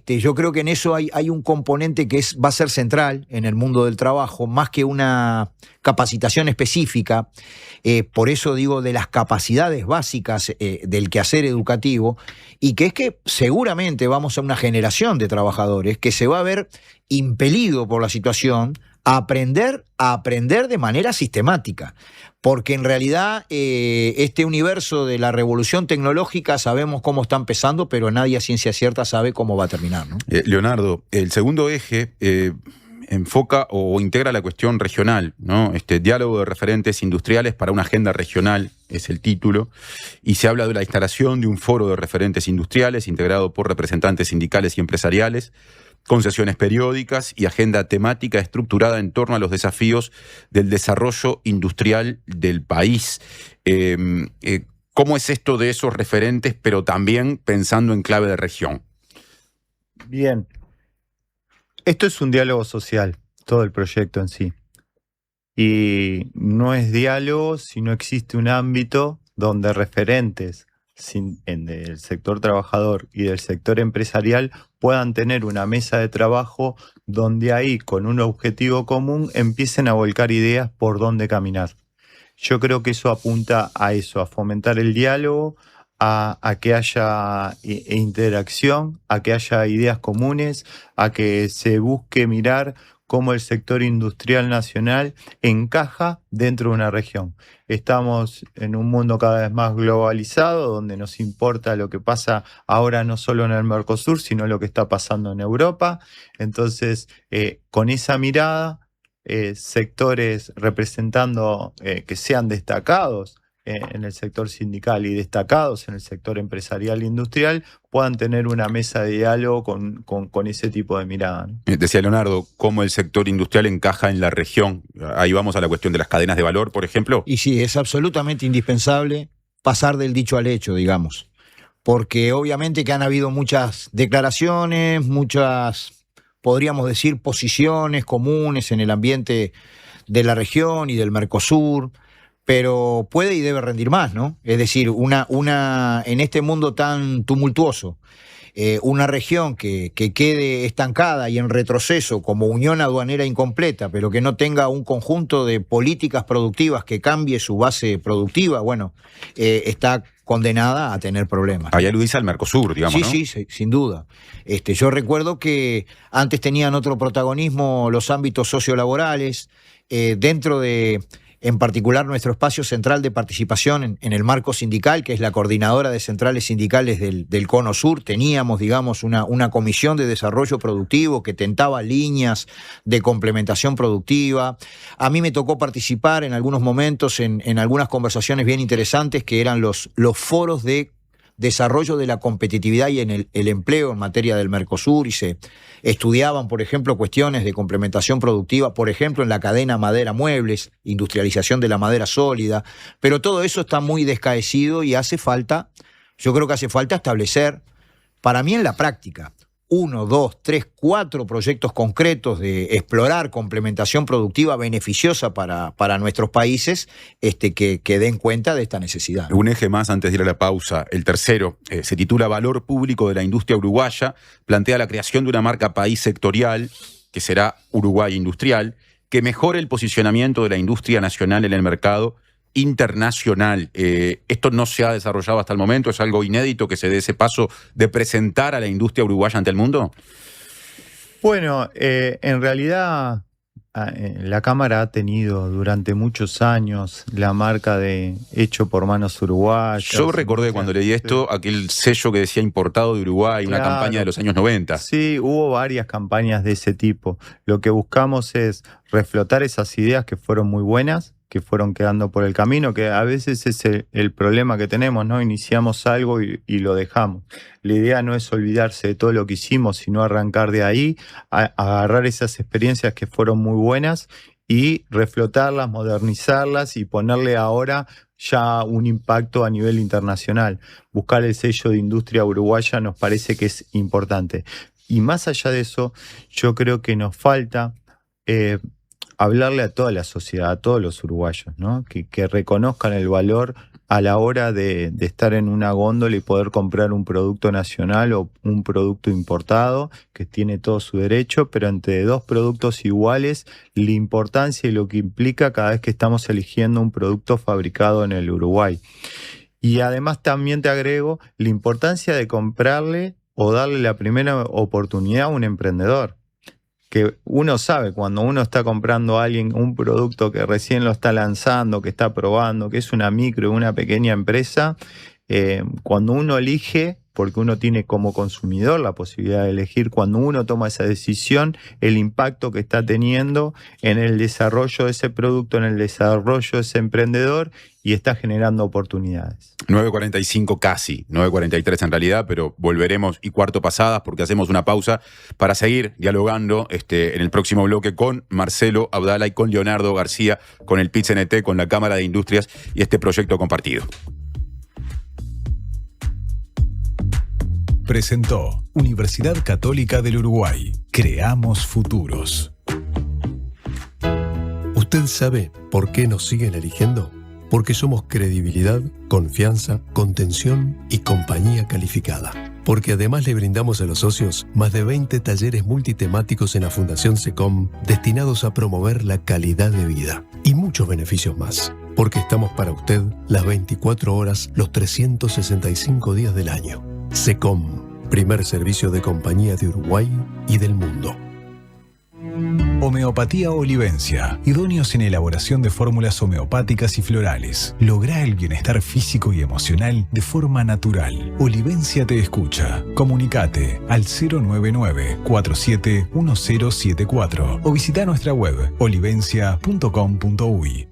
yo creo que en eso hay un componente que va a ser central en el mundo del trabajo, más que una capacitación específica, por eso digo de las capacidades básicas del quehacer educativo, y que es que seguramente vamos a una generación de trabajadores que se va a ver impelido por la situación a aprender de manera sistemática. Porque en realidad este universo de la revolución tecnológica sabemos cómo está empezando, pero nadie a ciencia cierta sabe cómo va a terminar, ¿no? Leonardo, el segundo eje enfoca o integra la cuestión regional, ¿no? Diálogo de referentes industriales para una agenda regional es el título, y se habla de la instalación de un foro de referentes industriales integrado por representantes sindicales y empresariales, con sesiones periódicas y agenda temática estructurada en torno a los desafíos del desarrollo industrial del país. ¿Cómo es esto de esos referentes, pero también pensando en clave de región? Bien. Esto es un diálogo social, todo el proyecto en sí. Y no es diálogo si no existe un ámbito donde referentes del sector trabajador y del sector empresarial puedan tener una mesa de trabajo donde ahí, con un objetivo común, empiecen a volcar ideas por dónde caminar. Yo creo que eso apunta a eso, a fomentar el diálogo, a que haya interacción, a que haya ideas comunes, a que se busque mirar cómo el sector industrial nacional encaja dentro de una región. Estamos en un mundo cada vez más globalizado, donde nos importa lo que pasa ahora no solo en el Mercosur, sino lo que está pasando en Europa. Entonces, con esa mirada, sectores representando que sean destacados en el sector sindical y destacados en el sector empresarial e industrial puedan tener una mesa de diálogo con ese tipo de mirada, ¿no? Decía Leonardo, ¿cómo el sector industrial encaja en la región? Ahí vamos a la cuestión de las cadenas de valor, por ejemplo. Y sí, es absolutamente indispensable pasar del dicho al hecho, digamos. Porque obviamente que han habido muchas declaraciones, muchas, podríamos decir, posiciones comunes en el ambiente de la región y del Mercosur, pero puede y debe rendir más, ¿no? Es decir, en este mundo tan tumultuoso, una región que quede estancada y en retroceso como unión aduanera incompleta, pero que no tenga un conjunto de políticas productivas que cambie su base productiva, bueno, está condenada a tener problemas. Ahí aludís al Mercosur, digamos, sí, ¿no? Sí, sin duda. Yo recuerdo que antes tenían otro protagonismo los ámbitos sociolaborales, dentro de, en particular, nuestro espacio central de participación en el marco sindical, que es la coordinadora de centrales sindicales del Cono Sur. Teníamos, digamos, una comisión de desarrollo productivo que tentaba líneas de complementación productiva. A mí me tocó participar en algunos momentos en algunas conversaciones bien interesantes que eran los foros de desarrollo de la competitividad y en el empleo en materia del Mercosur, y se estudiaban, por ejemplo, cuestiones de complementación productiva, por ejemplo, en la cadena madera-muebles, industrialización de la madera sólida, pero todo eso está muy descaecido y yo creo que hace falta establecer, para mí en la práctica, 1, 2, 3, 4 proyectos concretos de explorar complementación productiva beneficiosa para nuestros países, que den cuenta de esta necesidad. Un eje más antes de ir a la pausa. El tercero se titula Valor Público de la Industria Uruguaya. Plantea la creación de una marca país sectorial, que será Uruguay Industrial, que mejore el posicionamiento de la industria nacional en el mercado internacional. Esto no se ha desarrollado hasta el momento, es algo inédito que se dé ese paso de presentar a la industria uruguaya ante el mundo. Bueno, en realidad la Cámara ha tenido durante muchos años la marca de hecho por manos uruguayas. Yo recordé cuando leí esto aquel sello que decía importado de Uruguay, claro, una campaña de los años 90. Sí, hubo varias campañas de ese tipo. Lo que buscamos es reflotar esas ideas que fueron muy buenas, que fueron quedando por el camino, que a veces es el problema que tenemos, ¿no? Iniciamos algo y lo dejamos. La idea no es olvidarse de todo lo que hicimos, sino arrancar de ahí, agarrar esas experiencias que fueron muy buenas y reflotarlas, modernizarlas y ponerle ahora ya un impacto a nivel internacional. Buscar el sello de industria uruguaya nos parece que es importante. Y más allá de eso, yo creo que nos falta hablarle a toda la sociedad, a todos los uruguayos, ¿no? Que reconozcan el valor a la hora de estar en una góndola y poder comprar un producto nacional o un producto importado, que tiene todo su derecho, pero entre dos productos iguales, la importancia y lo que implica cada vez que estamos eligiendo un producto fabricado en el Uruguay. Y además también te agrego la importancia de comprarle o darle la primera oportunidad a un emprendedor. que uno sabe cuando uno está comprando a alguien un producto que recién lo está lanzando, que está probando, que es una micro, una pequeña empresa, cuando uno elige, porque uno tiene como consumidor la posibilidad de elegir, cuando uno toma esa decisión, el impacto que está teniendo en el desarrollo de ese producto, en el desarrollo de ese emprendedor, y está generando oportunidades. 9:45 casi, 9:43 en realidad, pero volveremos y cuarto pasadas porque hacemos una pausa para seguir dialogando en el próximo bloque con Marcelo Abdala y con Leonardo García, con el PIT-CNT, con la Cámara de Industrias y este proyecto compartido. Presentó Universidad Católica del Uruguay. Creamos futuros. ¿Usted sabe por qué nos siguen eligiendo? Porque somos credibilidad, confianza, contención y compañía calificada. Porque además le brindamos a los socios más de 20 talleres multitemáticos en la Fundación SECOM destinados a promover la calidad de vida y muchos beneficios más. Porque estamos para usted las 24 horas, los 365 días del año. SECOM, primer servicio de compañía de Uruguay y del mundo. Homeopatía Olivencia. Idóneos en elaboración de fórmulas homeopáticas y florales. Logra el bienestar físico y emocional de forma natural. Olivencia te escucha. Comunicate al 099-471074 o visita nuestra web olivencia.com.uy.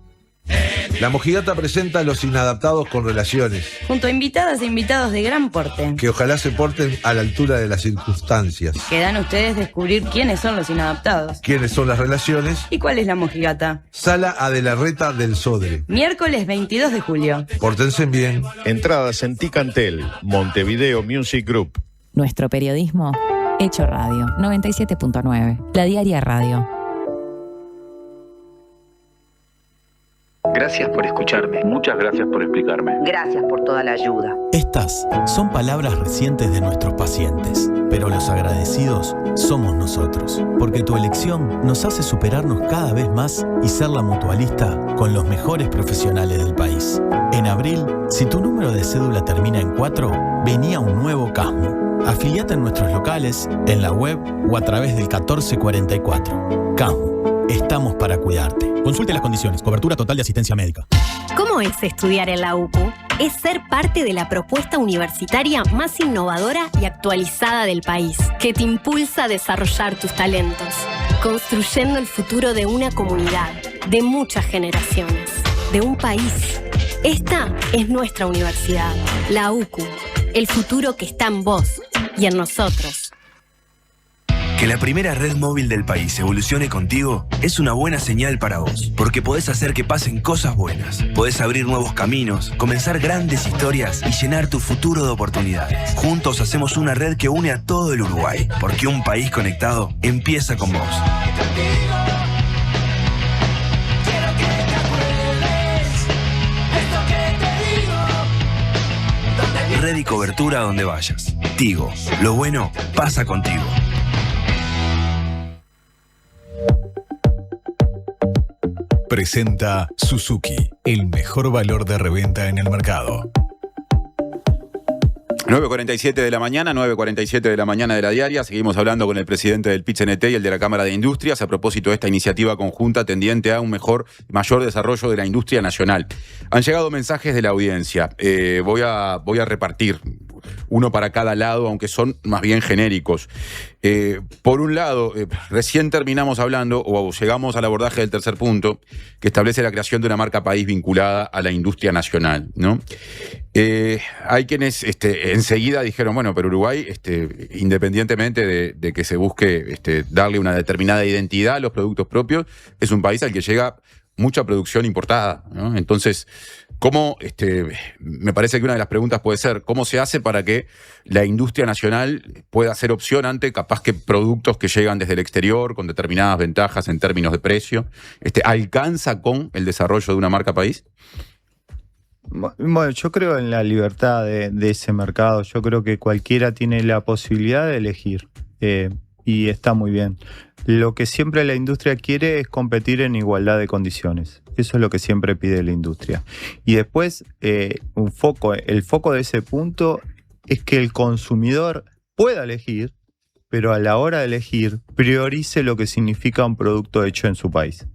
La Mojigata presenta a Los Inadaptados con Relaciones, junto a invitadas e invitados de gran porte, que ojalá se porten a la altura de las circunstancias. Quedan ustedes descubrir quiénes son los inadaptados, quiénes son las relaciones y cuál es la mojigata. Sala Adelarreta del Sodre, miércoles 22 de julio. Pórtense bien. Entradas en Ticantel, Montevideo Music Group. Nuestro periodismo hecho radio. 97.9. La Diaria Radio. Gracias por escucharme. Muchas gracias por explicarme. Gracias por toda la ayuda. Estas son palabras recientes de nuestros pacientes, pero los agradecidos somos nosotros, porque tu elección nos hace superarnos cada vez más y ser la mutualista con los mejores profesionales del país. En abril, si tu número de cédula termina en 4, venía un nuevo CASMU. Afiliate en nuestros locales, en la web o a través del 1444. CASMU, estamos para cuidarte. Consulte las condiciones. Cobertura total de asistencia médica. ¿Cómo es estudiar en la UPU? Es ser parte de la propuesta universitaria más innovadora y actualizada del país, que te impulsa a desarrollar tus talentos, construyendo el futuro de una comunidad, de muchas generaciones, de un país. Esta es nuestra universidad, la UCU, el futuro que está en vos y en nosotros. Que la primera red móvil del país evolucione contigo es una buena señal para vos, porque podés hacer que pasen cosas buenas, podés abrir nuevos caminos, comenzar grandes historias y llenar tu futuro de oportunidades. Juntos hacemos una red que une a todo el Uruguay, porque un país conectado empieza con vos. Red y cobertura donde vayas. Tigo, lo bueno pasa contigo. Presenta Suzuki, el mejor valor de reventa en el mercado. 9:47 de la mañana, 9:47 de la mañana de la diaria. Seguimos hablando con el presidente del PIT-CNT y el de la Cámara de Industrias a propósito de esta iniciativa conjunta tendiente a un mayor desarrollo de la industria nacional. Han llegado mensajes de la audiencia. Voy a repartir uno para cada lado, aunque son más bien genéricos. Por un lado, recién terminamos hablando, o llegamos al abordaje del tercer punto, que establece la creación de una marca país vinculada a la industria nacional, ¿no? Hay quienes enseguida dijeron, bueno, pero Uruguay, independientemente de que se busque darle una determinada identidad a los productos propios, es un país al que llega mucha producción importada, ¿no? Entonces, ¿cómo, me parece que una de las preguntas puede ser, ¿cómo se hace para que la industria nacional pueda ser opción ante capaz que productos que llegan desde el exterior con determinadas ventajas en términos de precio? ¿Alcanza con el desarrollo de una marca país? Bueno, yo creo en la libertad de ese mercado. Yo creo que cualquiera tiene la posibilidad de elegir y está muy bien. Lo que siempre la industria quiere es competir en igualdad de condiciones. Eso es lo que siempre pide la industria. Y después, el foco de ese punto es que el consumidor pueda elegir pero a la hora de elegir, priorice lo que significa un producto hecho en su país.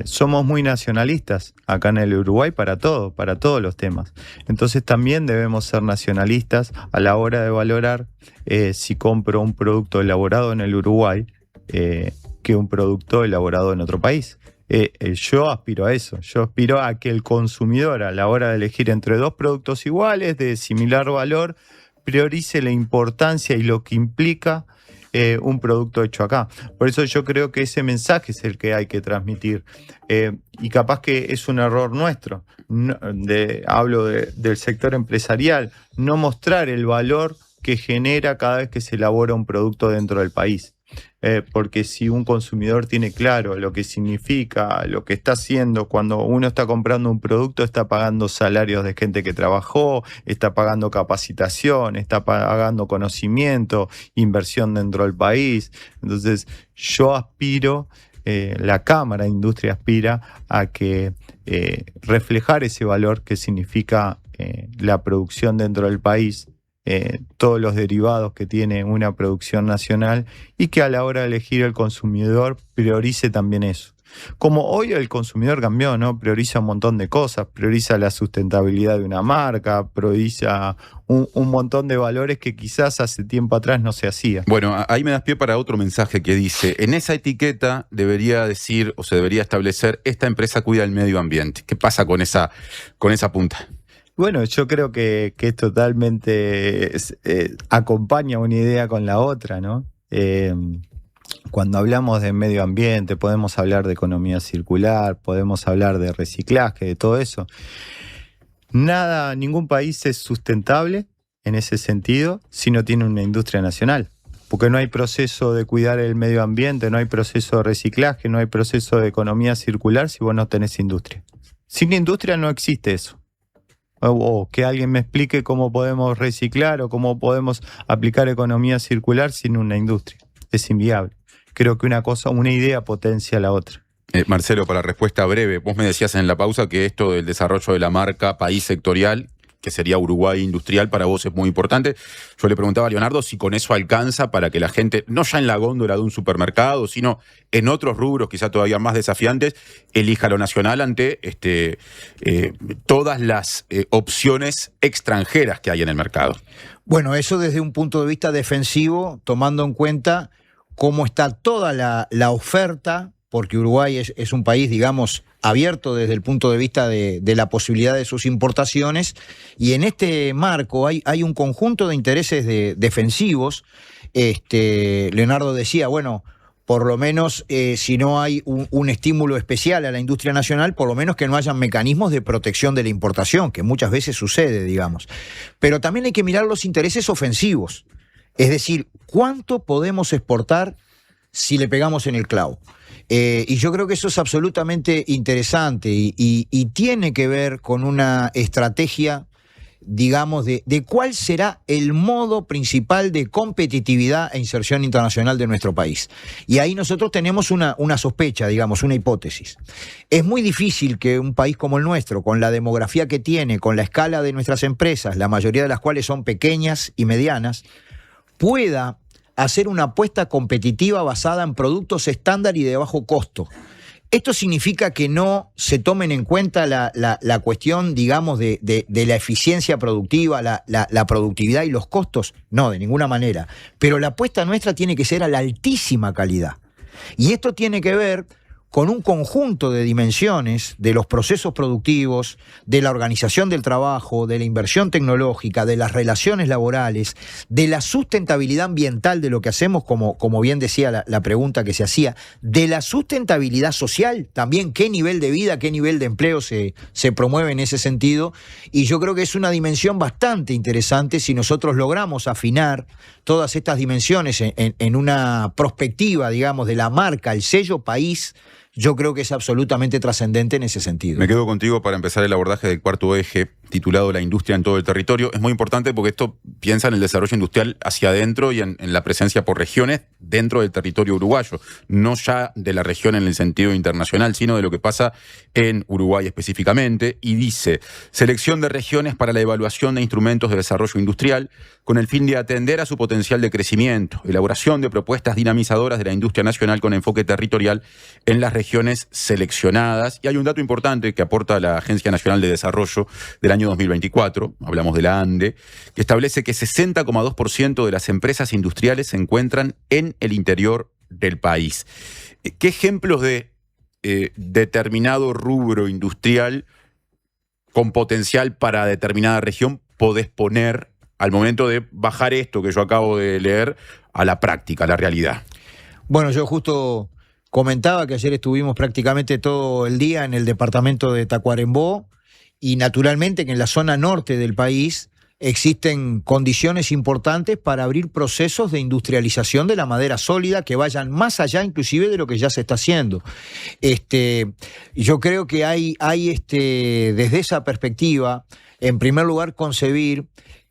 Somos muy nacionalistas acá en el Uruguay para todos los temas. Entonces también debemos ser nacionalistas a la hora de valorar si compro un producto elaborado en el Uruguay que un producto elaborado en otro país. Yo aspiro a eso, yo aspiro a que el consumidor a la hora de elegir entre dos productos iguales, de similar valor, priorice la importancia y lo que implica un producto hecho acá. Por eso yo creo que ese mensaje es el que hay que transmitir. Y capaz que es un error nuestro, hablo del sector empresarial, no mostrar el valor que genera cada vez que se elabora un producto dentro del país. Porque si un consumidor tiene claro lo que significa, lo que está haciendo, cuando uno está comprando un producto, está pagando salarios de gente que trabajó, está pagando capacitación, está pagando conocimiento, inversión dentro del país. Entonces yo aspiro, la Cámara de Industria aspira a que reflejar ese valor que significa la producción dentro del país, todos los derivados que tiene una producción nacional, y que a la hora de elegir el consumidor priorice también eso. Como hoy el consumidor cambió, ¿no? Prioriza un montón de cosas, prioriza la sustentabilidad de una marca, prioriza un montón de valores que quizás hace tiempo atrás no se hacía. Bueno, ahí me das pie para otro mensaje que dice, en esa etiqueta debería decir o se debería establecer, esta empresa cuida el medio ambiente. ¿Qué pasa con esa punta? Bueno, yo creo que totalmente acompaña una idea con la otra, ¿no? Cuando hablamos de medio ambiente, podemos hablar de economía circular, podemos hablar de reciclaje, de todo eso. Ningún país es sustentable en ese sentido si no tiene una industria nacional. Porque no hay proceso de cuidar el medio ambiente, no hay proceso de reciclaje, no hay proceso de economía circular si vos no tenés industria. Sin industria no existe eso. O que alguien me explique cómo podemos reciclar o cómo podemos aplicar economía circular sin una industria. Es inviable. Creo que una idea potencia a la otra. Marcelo, para respuesta breve, vos me decías en la pausa que esto del desarrollo de la marca país sectorial, que sería Uruguay industrial, para vos es muy importante. Yo le preguntaba a Leonardo si con eso alcanza para que la gente, no ya en la góndola de un supermercado, sino en otros rubros quizá todavía más desafiantes, elija lo nacional ante todas las opciones extranjeras que hay en el mercado. Bueno, eso desde un punto de vista defensivo, tomando en cuenta cómo está toda la oferta, porque Uruguay es un país, digamos, abierto desde el punto de vista de la posibilidad de sus importaciones, y en este marco hay un conjunto de intereses defensivos. Leonardo decía, bueno, por lo menos si no hay un estímulo especial a la industria nacional, por lo menos que no hayan mecanismos de protección de la importación, que muchas veces sucede, digamos. Pero también hay que mirar los intereses ofensivos, es decir, ¿cuánto podemos exportar si le pegamos en el clavo? Y yo creo que eso es absolutamente interesante y tiene que ver con una estrategia, digamos, de cuál será el modo principal de competitividad e inserción internacional de nuestro país. Y ahí nosotros tenemos una sospecha, digamos, una hipótesis. Es muy difícil que un país como el nuestro, con la demografía que tiene, con la escala de nuestras empresas, la mayoría de las cuales son pequeñas y medianas, pueda hacer una apuesta competitiva basada en productos estándar y de bajo costo. ¿Esto significa que no se tomen en cuenta la cuestión, digamos, de la eficiencia productiva, la productividad y los costos? No, de ninguna manera. Pero la apuesta nuestra tiene que ser a la altísima calidad. Y esto tiene que ver con un conjunto de dimensiones de los procesos productivos, de la organización del trabajo, de la inversión tecnológica, de las relaciones laborales, de la sustentabilidad ambiental de lo que hacemos, como bien decía la pregunta que se hacía, de la sustentabilidad social, también qué nivel de vida, qué nivel de empleo se promueve en ese sentido. Y yo creo que es una dimensión bastante interesante si nosotros logramos afinar todas estas dimensiones en una perspectiva, digamos, de la marca, el sello país. Yo creo que es absolutamente trascendente en ese sentido. Me quedo contigo para empezar el abordaje del cuarto eje, titulado La industria en todo el territorio. Es muy importante porque esto piensa en el desarrollo industrial hacia adentro y en la presencia por regiones dentro del territorio uruguayo. No ya de la región en el sentido internacional, sino de lo que pasa en Uruguay específicamente. Y dice, selección de regiones para la evaluación de instrumentos de desarrollo industrial con el fin de atender a su potencial de crecimiento, elaboración de propuestas dinamizadoras de la industria nacional con enfoque territorial en las regiones seleccionadas. Y hay un dato importante que aporta la Agencia Nacional de Desarrollo del año 2024, hablamos de la ANDE, que establece que 60,2% de las empresas industriales se encuentran en el interior del país. ¿Qué ejemplos de determinado rubro industrial con potencial para determinada región podés poner al momento de bajar esto que yo acabo de leer a la práctica, a la realidad? Bueno, yo justo comentaba que ayer estuvimos prácticamente todo el día en el departamento de Tacuarembó y naturalmente que en la zona norte del país existen condiciones importantes para abrir procesos de industrialización de la madera sólida que vayan más allá inclusive de lo que ya se está haciendo. Yo creo que hay desde esa perspectiva, en primer lugar, concebir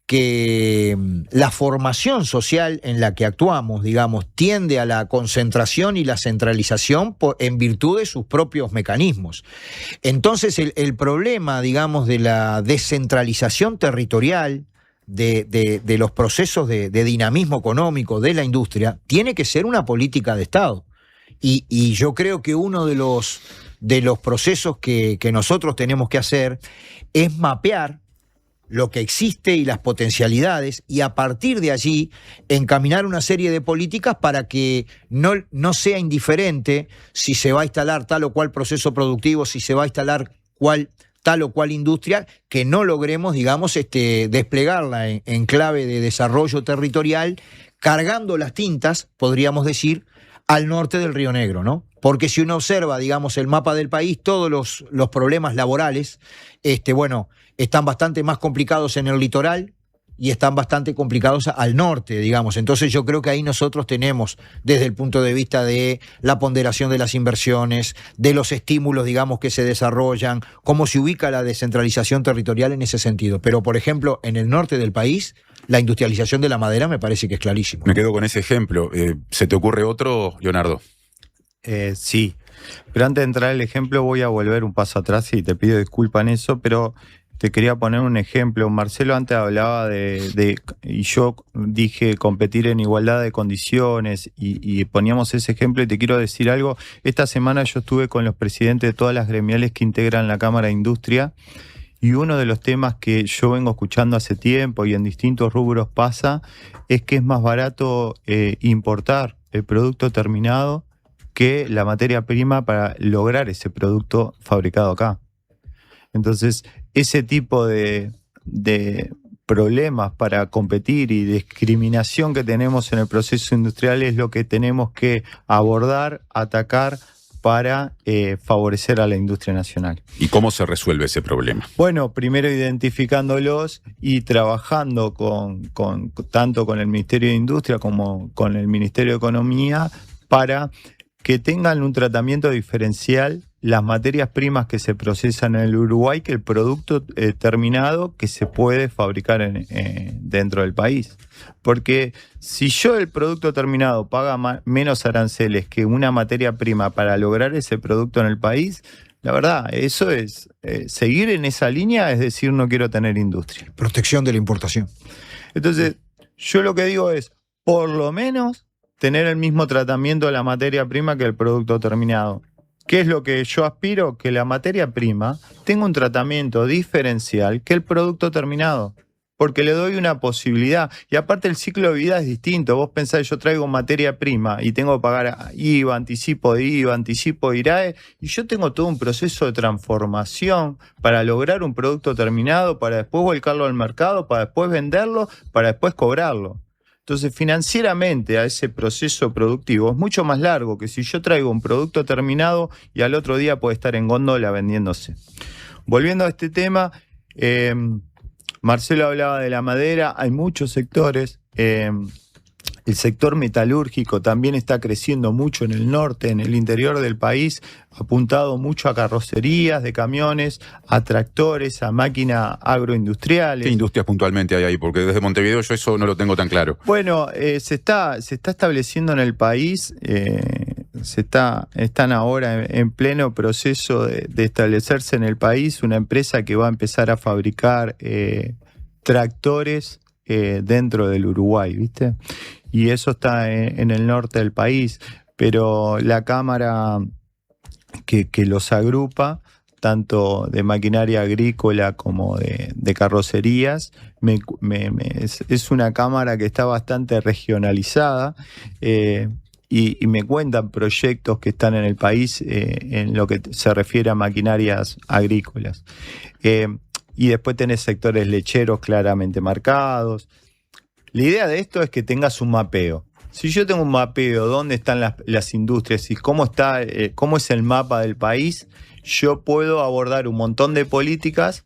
que la formación social en la que actuamos, digamos, tiende a la concentración y la centralización en virtud de sus propios mecanismos. Entonces, el problema, digamos, de la descentralización territorial de los procesos de dinamismo económico de la industria tiene que ser una política de Estado. Y yo creo que uno de los procesos que nosotros tenemos que hacer es mapear lo que existe y las potencialidades, y a partir de allí encaminar una serie de políticas para que no sea indiferente si se va a instalar tal o cual proceso productivo, si se va a instalar tal o cual industria, que no logremos, digamos, desplegarla en clave de desarrollo territorial, cargando las tintas, podríamos decir, al norte del Río Negro, ¿no? Porque si uno observa, digamos, el mapa del país, todos los problemas laborales, están bastante más complicados en el litoral y están bastante complicados al norte, digamos. Entonces yo creo que ahí nosotros tenemos, desde el punto de vista de la ponderación de las inversiones, de los estímulos, digamos, que se desarrollan, cómo se ubica la descentralización territorial en ese sentido. Pero, por ejemplo, en el norte del país, la industrialización de la madera me parece que es clarísimo. Me quedo con ese ejemplo. ¿Se te ocurre otro, Leonardo? Sí, pero antes de entrar al ejemplo voy a volver un paso atrás y te pido disculpas en eso, pero te quería poner un ejemplo. Marcelo antes hablaba y yo dije competir en igualdad de condiciones y poníamos ese ejemplo y te quiero decir algo. Esta semana yo estuve con los presidentes de todas las gremiales que integran la Cámara de Industria y uno de los temas que yo vengo escuchando hace tiempo y en distintos rubros pasa es que es más barato importar el producto terminado que la materia prima para lograr ese producto fabricado acá. Entonces, ese tipo de problemas para competir y discriminación que tenemos en el proceso industrial es lo que tenemos que abordar, atacar para favorecer a la industria nacional. ¿Y cómo se resuelve ese problema? Bueno, primero identificándolos y trabajando tanto con el Ministerio de Industria como con el Ministerio de Economía para que tengan un tratamiento diferencial las materias primas que se procesan en el Uruguay que el producto terminado que se puede fabricar dentro del país. Porque si yo el producto terminado paga menos aranceles que una materia prima para lograr ese producto en el país, la verdad, eso es seguir en esa línea, es decir, no quiero tener industria. Protección de la importación. Entonces, yo lo que digo es, por lo menos, tener el mismo tratamiento de la materia prima que el producto terminado. ¿Qué es lo que yo aspiro? Que la materia prima tenga un tratamiento diferencial que el producto terminado. Porque le doy una posibilidad. Y aparte el ciclo de vida es distinto. Vos pensás, yo traigo materia prima y tengo que pagar IVA, anticipo de IVA, anticipo de IRAE, y yo tengo todo un proceso de transformación para lograr un producto terminado, para después volcarlo al mercado, para después venderlo, para después cobrarlo. Entonces, financieramente a ese proceso productivo es mucho más largo que si yo traigo un producto terminado y al otro día puede estar en góndola vendiéndose. Volviendo a este tema, Marcelo hablaba de la madera, hay muchos sectores. El sector metalúrgico también está creciendo mucho en el norte, en el interior del país, apuntado mucho a carrocerías de camiones, a tractores, a máquinas agroindustriales. ¿Qué industrias puntualmente hay ahí? Porque desde Montevideo yo eso no lo tengo tan claro. Bueno, se está estableciendo en el país, están ahora en pleno proceso de establecerse en el país una empresa que va a empezar a fabricar tractores dentro del Uruguay, ¿viste? Y eso está en el norte del país, pero la Cámara que los agrupa, tanto de maquinaria agrícola como de carrocerías, es una Cámara que está bastante regionalizada y me cuentan proyectos que están en el país en lo que se refiere a maquinarias agrícolas. Y después tenés sectores lecheros claramente marcados. La idea de esto es que tengas un mapeo. Si yo tengo un mapeo de dónde están las industrias y cómo es el mapa del país, yo puedo abordar un montón de políticas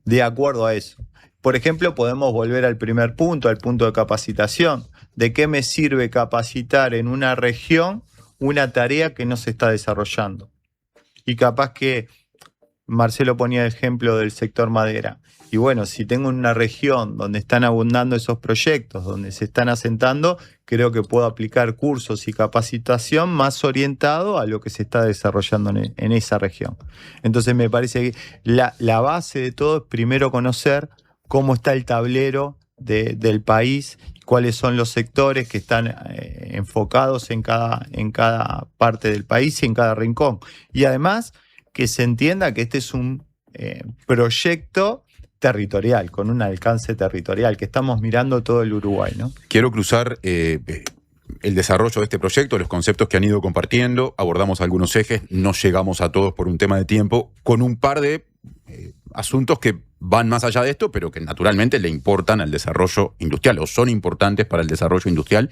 de acuerdo a eso. Por ejemplo, podemos volver al primer punto, al punto de capacitación. ¿De qué me sirve capacitar en una región una tarea que no se está desarrollando? Y capaz que Marcelo ponía el ejemplo del sector madera. Y bueno, si tengo una región donde están abundando esos proyectos, donde se están asentando, creo que puedo aplicar cursos y capacitación más orientado a lo que se está desarrollando en esa región. Entonces me parece que la base de todo es primero conocer cómo está el tablero del país, cuáles son los sectores que están enfocados en cada parte del país y en cada rincón. Y además que se entienda que este es un proyecto territorial, con un alcance territorial, que estamos mirando todo el Uruguay, ¿no? Quiero cruzar el desarrollo de este proyecto, los conceptos que han ido compartiendo, abordamos algunos ejes, no llegamos a todos por un tema de tiempo, con un par de asuntos que van más allá de esto, pero que naturalmente le importan al desarrollo industrial, o son importantes para el desarrollo industrial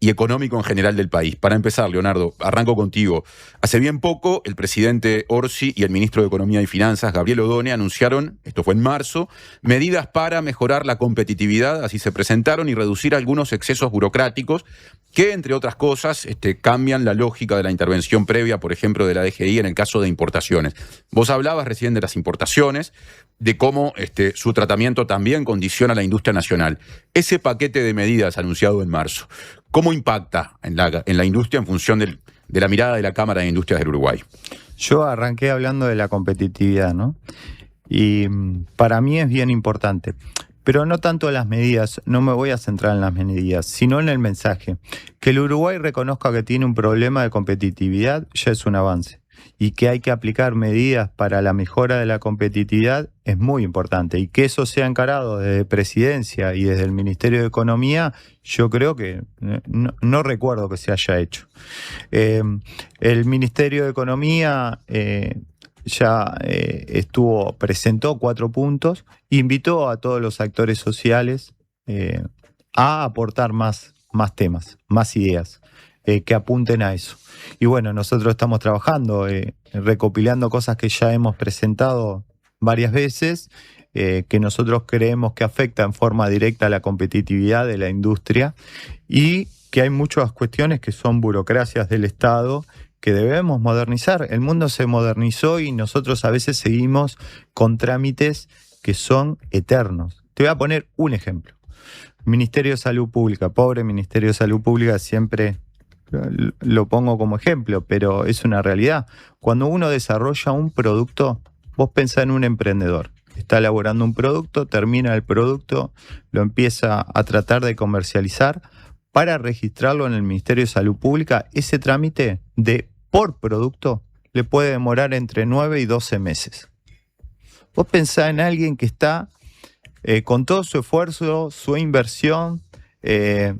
y económico en general del país. Para empezar, Leonardo, arranco contigo. Hace bien poco, el presidente Orsi y el ministro de Economía y Finanzas, Gabriel Odone, anunciaron, esto fue en marzo, medidas para mejorar la competitividad, así se presentaron, y reducir algunos excesos burocráticos que, entre otras cosas, cambian la lógica de la intervención previa, por ejemplo, de la DGI en el caso de importaciones. Vos hablabas recién de las importaciones, de cómo su tratamiento también condiciona a la industria nacional. Ese paquete de medidas anunciado en marzo, ¿cómo impacta en la industria en función de la mirada de la Cámara de Industrias del Uruguay? Yo arranqué hablando de la competitividad, ¿no? Y para mí es bien importante. Pero no tanto las medidas, no me voy a centrar en las medidas, sino en el mensaje. Que el Uruguay reconozca que tiene un problema de competitividad ya es un avance. Y que hay que aplicar medidas para la mejora de la competitividad es muy importante. Y que eso sea encarado desde Presidencia y desde el Ministerio de Economía, yo creo que no recuerdo que se haya hecho. El Ministerio de Economía ya presentó 4 puntos, invitó a todos los actores sociales a aportar más temas, más ideas que apunten a eso. Y bueno, nosotros estamos trabajando, recopilando cosas que ya hemos presentado varias veces, que nosotros creemos que afecta en forma directa a la competitividad de la industria y que hay muchas cuestiones que son burocracias del Estado que debemos modernizar. El mundo se modernizó y nosotros a veces seguimos con trámites que son eternos. Te voy a poner un ejemplo. Ministerio de Salud Pública, pobre Ministerio de Salud Pública, siempre lo pongo como ejemplo, pero es una realidad. Cuando uno desarrolla un producto, vos pensás en un emprendedor. Está elaborando un producto, termina el producto, lo empieza a tratar de comercializar. Para registrarlo en el Ministerio de Salud Pública, ese trámite por producto le puede demorar entre 9 y 12 meses. Vos pensás en alguien que está con todo su esfuerzo, su inversión,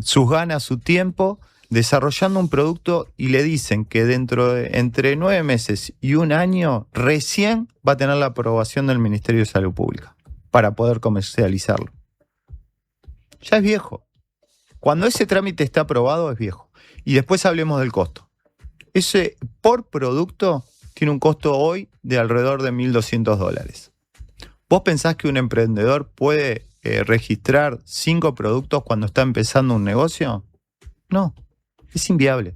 sus ganas, su tiempo, desarrollando un producto y le dicen que entre 9 meses y 1 año recién va a tener la aprobación del Ministerio de Salud Pública para poder comercializarlo. Ya es viejo. Cuando ese trámite está aprobado es viejo. Y después hablemos del costo. Ese por producto tiene un costo hoy de alrededor de $1.200. ¿Vos pensás que un emprendedor puede registrar 5 productos cuando está empezando un negocio? No, es inviable.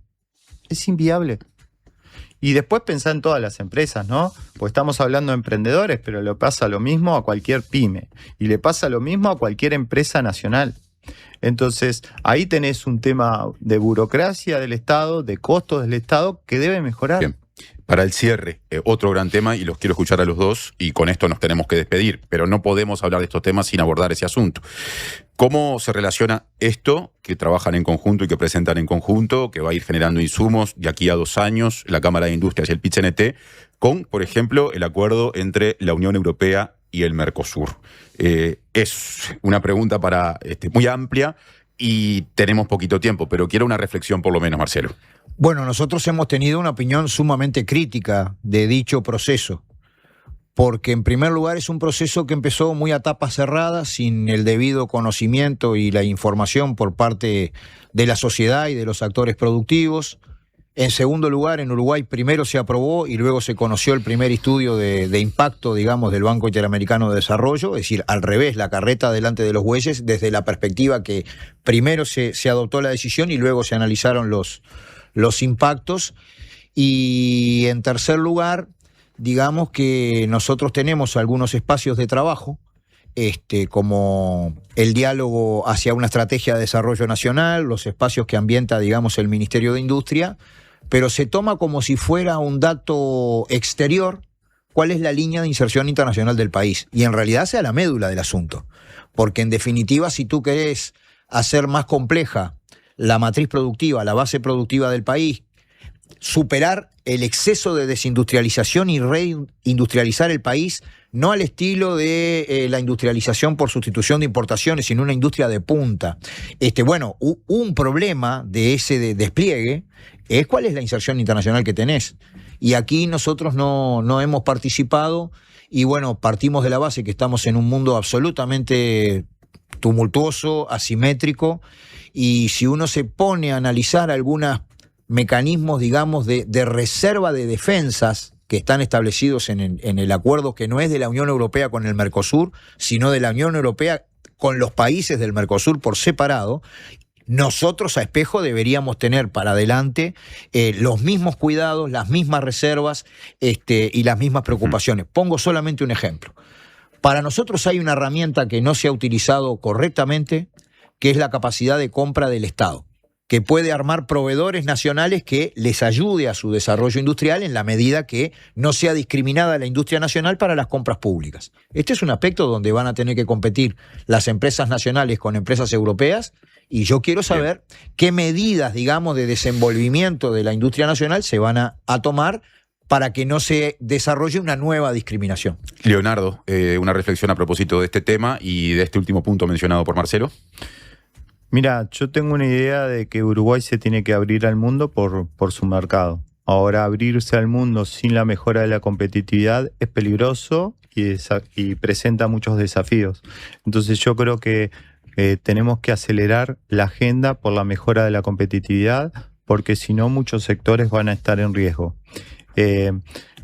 Es inviable. Y después pensar en todas las empresas, ¿no? Pues estamos hablando de emprendedores, pero le pasa lo mismo a cualquier pyme. Y le pasa lo mismo a cualquier empresa nacional. Entonces, ahí tenés un tema de burocracia del Estado, de costos del Estado, que debe mejorar. Bien. Para el cierre, otro gran tema, y los quiero escuchar a los dos, y con esto nos tenemos que despedir, pero no podemos hablar de estos temas sin abordar ese asunto. ¿Cómo se relaciona esto, que trabajan en conjunto y que presentan en conjunto, que va a ir generando insumos de aquí a 2 años, la Cámara de Industrias y el PIT-CNT, con, por ejemplo, el acuerdo entre la Unión Europea y el Mercosur? Es una pregunta muy amplia y tenemos poquito tiempo, pero quiero una reflexión por lo menos, Marcelo. Bueno, nosotros hemos tenido una opinión sumamente crítica de dicho proceso, porque en primer lugar es un proceso que empezó muy a tapas cerradas, sin el debido conocimiento y la información por parte de la sociedad y de los actores productivos. En segundo lugar, en Uruguay primero se aprobó y luego se conoció el primer estudio de impacto, digamos, del Banco Interamericano de Desarrollo, es decir, al revés, la carreta delante de los bueyes, desde la perspectiva que primero se adoptó la decisión y luego se analizaron los impactos. Y en tercer lugar, digamos que nosotros tenemos algunos espacios de trabajo, como el diálogo hacia una estrategia de desarrollo nacional, los espacios que ambienta, digamos, el Ministerio de Industria, pero se toma como si fuera un dato exterior cuál es la línea de inserción internacional del país, y en realidad sea la médula del asunto, porque en definitiva, si tú querés hacer más compleja la matriz productiva, la base productiva del país, superar el exceso de desindustrialización y reindustrializar el país, no al estilo de la industrialización por sustitución de importaciones, sino una industria de punta. Un problema de ese despliegue es cuál es la inserción internacional que tenés. Y aquí nosotros no hemos participado, y bueno, partimos de la base que estamos en un mundo absolutamente tumultuoso, asimétrico, y si uno se pone a analizar algunos mecanismos, digamos, de reserva de defensas que están establecidos en el acuerdo, que no es de la Unión Europea con el Mercosur, sino de la Unión Europea con los países del Mercosur por separado, nosotros a espejo deberíamos tener para adelante los mismos cuidados, las mismas reservas y las mismas preocupaciones. Pongo solamente un ejemplo. Para nosotros hay una herramienta que no se ha utilizado correctamente, que es la capacidad de compra del Estado, que puede armar proveedores nacionales que les ayude a su desarrollo industrial en la medida que no sea discriminada la industria nacional para las compras públicas. Este es un aspecto donde van a tener que competir las empresas nacionales con empresas europeas, y yo quiero saber qué medidas, digamos, de desenvolvimiento de la industria nacional se van a tomar para que no se desarrolle una nueva discriminación. Leonardo, una reflexión a propósito de este tema y de este último punto mencionado por Marcelo. Mira, yo tengo una idea de que Uruguay se tiene que abrir al mundo por su mercado. Ahora, abrirse al mundo sin la mejora de la competitividad es peligroso y presenta muchos desafíos. Entonces yo creo que tenemos que acelerar la agenda por la mejora de la competitividad, porque si no muchos sectores van a estar en riesgo.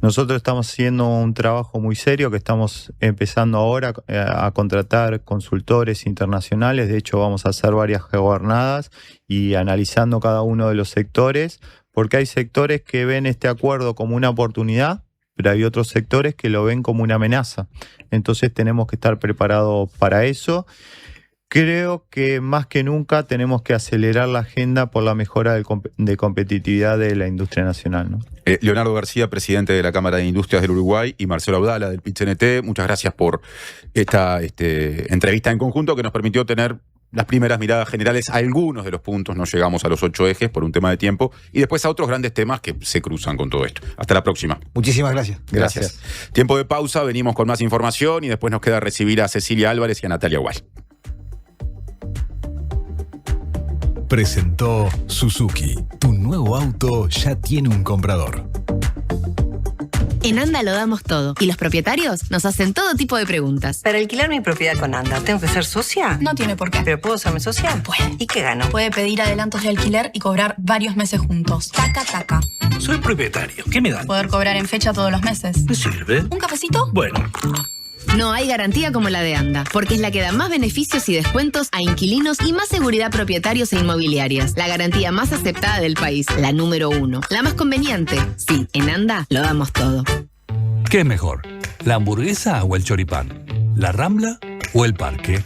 Nosotros estamos haciendo un trabajo muy serio, que estamos empezando ahora a contratar consultores internacionales. De hecho, vamos a hacer varias jornadas y analizando cada uno de los sectores, porque hay sectores que ven este acuerdo como una oportunidad, pero hay otros sectores que lo ven como una amenaza. Entonces tenemos que estar preparados para eso. Creo que más que nunca tenemos que acelerar la agenda por la mejora de competitividad de la industria nacional, ¿no? Leonardo García, presidente de la Cámara de Industrias del Uruguay, y Marcelo Abdala, del PIT-CNT, muchas gracias por esta entrevista en conjunto que nos permitió tener las primeras miradas generales a algunos de los puntos. No llegamos a los 8 ejes por un tema de tiempo, y después a otros grandes temas que se cruzan con todo esto. Hasta la próxima. Muchísimas gracias. Gracias. Tiempo de pausa, venimos con más información y después nos queda recibir a Cecilia Álvarez y a Natalia Gual. Presentó Suzuki. Tu nuevo auto ya tiene un comprador. En Anda lo damos todo y los propietarios nos hacen todo tipo de preguntas. Para alquilar mi propiedad con Anda, ¿tengo que ser socia? No tiene por qué. ¿Pero puedo hacerme socia? Puede. ¿Y qué gano? Puede pedir adelantos de alquiler y cobrar varios meses juntos. Taca, taca. Soy propietario. ¿Qué me dan? Poder cobrar en fecha todos los meses. ¿Me sirve? ¿Un cafecito? Bueno. No hay garantía como la de ANDA, porque es la que da más beneficios y descuentos a inquilinos y más seguridad a propietarios e inmobiliarias. La garantía más aceptada del país, la número 1. La más conveniente. Sí, en ANDA lo damos todo. ¿Qué es mejor? ¿La hamburguesa o el choripán? ¿La Rambla o el parque?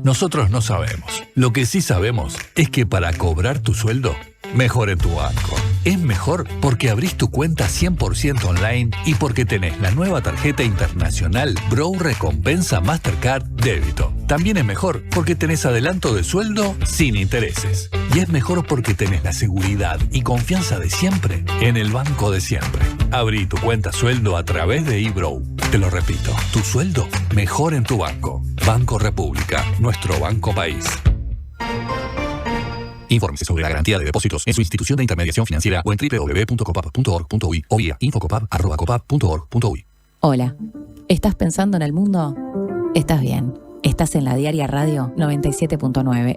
Nosotros no sabemos. Lo que sí sabemos es que para cobrar tu sueldo, mejor en tu banco. Es mejor porque abrís tu cuenta 100% online y porque tenés la nueva tarjeta internacional Bro Recompensa Mastercard Débito. También es mejor porque tenés adelanto de sueldo sin intereses. Y es mejor porque tenés la seguridad y confianza de siempre en el banco de siempre. Abrí tu cuenta sueldo a través de eBrow. Te lo repito, tu sueldo mejor en tu banco. Banco República, nuestro banco país. Infórmese sobre la garantía de depósitos en su institución de intermediación financiera o en www.copap.org.uy o vía infocopap@copap.org.uy. Hola, ¿estás pensando en el mundo? Estás bien. Estás en la Diaria Radio 97.9.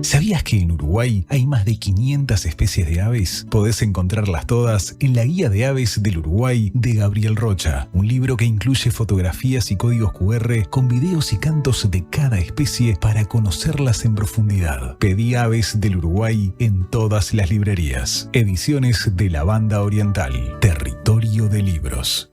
¿Sabías que en Uruguay hay más de 500 especies de aves? Podés encontrarlas todas en la Guía de Aves del Uruguay de Gabriel Rocha, un libro que incluye fotografías y códigos QR con videos y cantos de cada especie para conocerlas en profundidad. Pedí Aves del Uruguay en todas las librerías. Ediciones de la Banda Oriental, Territorio de Libros.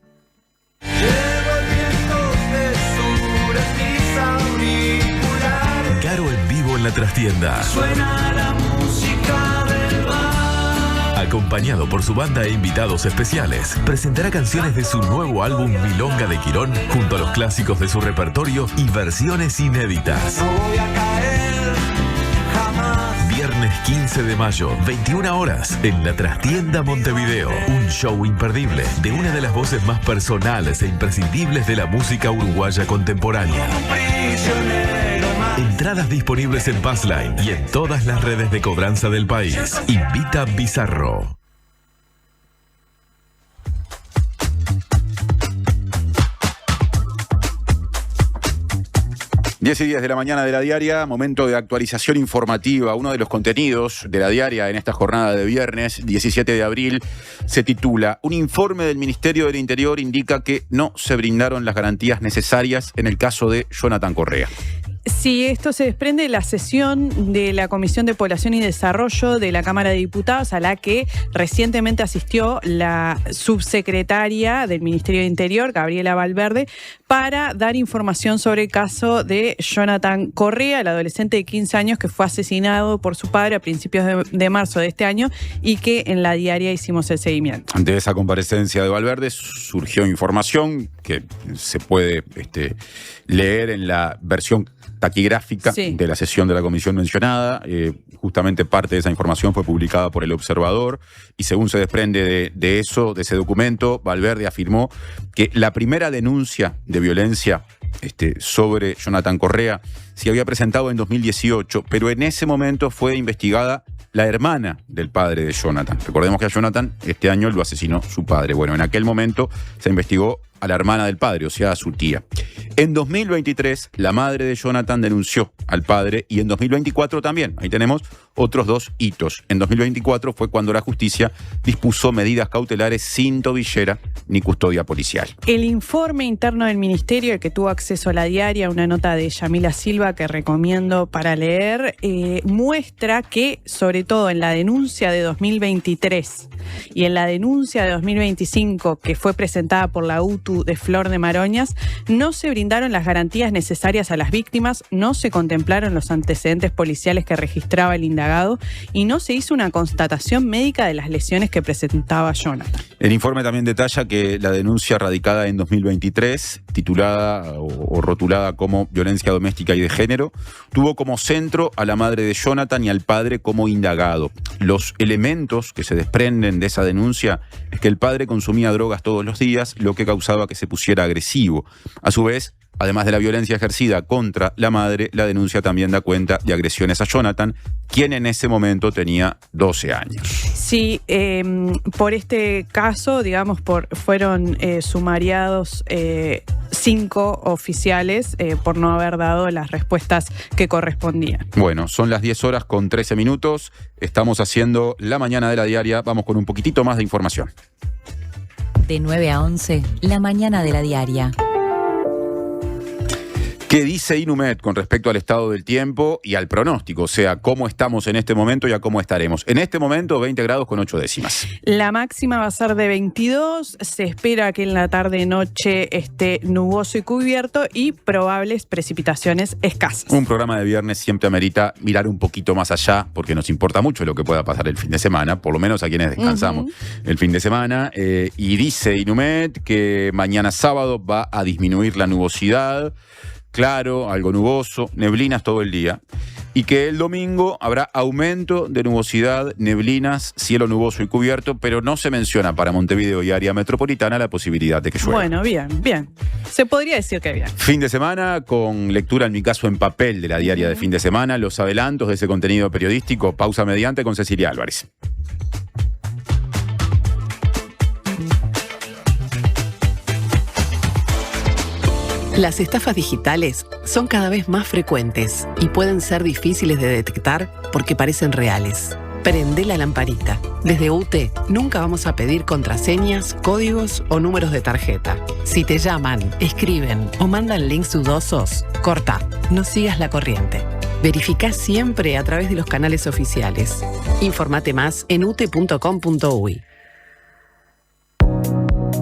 Caro en vivo en la trastienda. Suena la música del bar. Acompañado por su banda e invitados especiales, presentará canciones de su nuevo álbum Milonga de Quirón, junto a los clásicos de su repertorio y versiones inéditas. No voy a caer jamás. Viernes 15 de mayo, 21 horas, en la Trastienda Montevideo. Un show imperdible de una de las voces más personales e imprescindibles de la música uruguaya contemporánea. Entradas disponibles en Passline y en todas las redes de cobranza del país. Invita Bizarro. Diez y 10 de la mañana de la diaria, momento de actualización informativa. Uno de los contenidos de la diaria en esta jornada de viernes, 17 de abril, se titula: Un informe del Ministerio del Interior indica que no se brindaron las garantías necesarias en el caso de Jonathan Correa. Sí, esto se desprende de la sesión de la Comisión de Población y Desarrollo de la Cámara de Diputados, a la que recientemente asistió la subsecretaria del Ministerio de Interior, Gabriela Valverde, para dar información sobre el caso de Jonathan Correa, el adolescente de 15 años que fue asesinado por su padre a principios de marzo de este año y que en la diaria hicimos el seguimiento. Ante esa comparecencia de Valverde surgió información que se puede leer en la versión taquigráfica de la sesión de la comisión mencionada. Justamente parte de esa información fue publicada por El Observador y según se desprende de ese documento, Valverde afirmó que la primera denuncia de violencia sobre Jonathan Correa se había presentado en 2018, pero en ese momento fue investigada la hermana del padre de Jonathan. Recordemos que a Jonathan este año lo asesinó su padre. Bueno, en aquel momento se investigó a la hermana del padre, o sea, a su tía. En 2023, la madre de Jonathan denunció al padre y en 2024 también. Ahí tenemos otros dos hitos. En 2024 fue cuando la justicia dispuso medidas cautelares sin tobillera ni custodia policial. El informe interno del Ministerio, el que tuvo acceso a la diaria, una nota de Yamila Silva que recomiendo para leer, muestra que, sobre todo en la denuncia de 2023 y en la denuncia de 2025, que fue presentada por la UTU de Flor de Maroñas, no se brindaron las garantías necesarias a las víctimas, no se contemplaron los antecedentes policiales que registraba el indagado y no se hizo una constatación médica de las lesiones que presentaba Jonathan. El informe también detalla que la denuncia radicada en 2023, titulada o rotulada como violencia doméstica y de género, tuvo como centro a la madre de Jonathan y al padre como indagado. Los elementos que se desprenden de esa denuncia es que el padre consumía drogas todos los días, lo que causaba que se pusiera agresivo. A su vez, Además de la violencia ejercida contra la madre, la denuncia también da cuenta de agresiones a Jonathan, quien en ese momento tenía 12 años. Sí, por este caso, digamos, fueron sumariados 5 oficiales por no haber dado las respuestas que correspondían. Bueno, son las 10:13. Estamos haciendo la mañana de la diaria. Vamos con un poquitito más de información. De 9 a 11, la mañana de la diaria. ¿Qué dice Inumet con respecto al estado del tiempo y al pronóstico? O sea, cómo estamos en este momento y a cómo estaremos. En este momento, 20 grados con 8 décimas. La máxima va a ser de 22. Se espera que en la tarde-noche esté nuboso y cubierto y probables precipitaciones escasas. Un programa de viernes siempre amerita mirar un poquito más allá, porque nos importa mucho lo que pueda pasar el fin de semana, por lo menos a quienes descansamos el fin de semana. Y dice Inumet que mañana sábado va a disminuir la nubosidad. Claro, algo nuboso, neblinas todo el día. Y que el domingo habrá aumento de nubosidad, neblinas, cielo nuboso y cubierto, pero no se menciona para Montevideo y área metropolitana la posibilidad de que llueva. Bueno, bien. Se podría decir que bien. Fin de semana con lectura, en mi caso, en papel de la diaria de fin de semana, los adelantos de ese contenido periodístico, pausa mediante con Cecilia Álvarez. Las estafas digitales son cada vez más frecuentes y pueden ser difíciles de detectar porque parecen reales. Prende la lamparita. Desde UTE nunca vamos a pedir contraseñas, códigos o números de tarjeta. Si te llaman, escriben o mandan links dudosos, corta, no sigas la corriente. Verificá siempre a través de los canales oficiales. Informate más en ute.com.uy.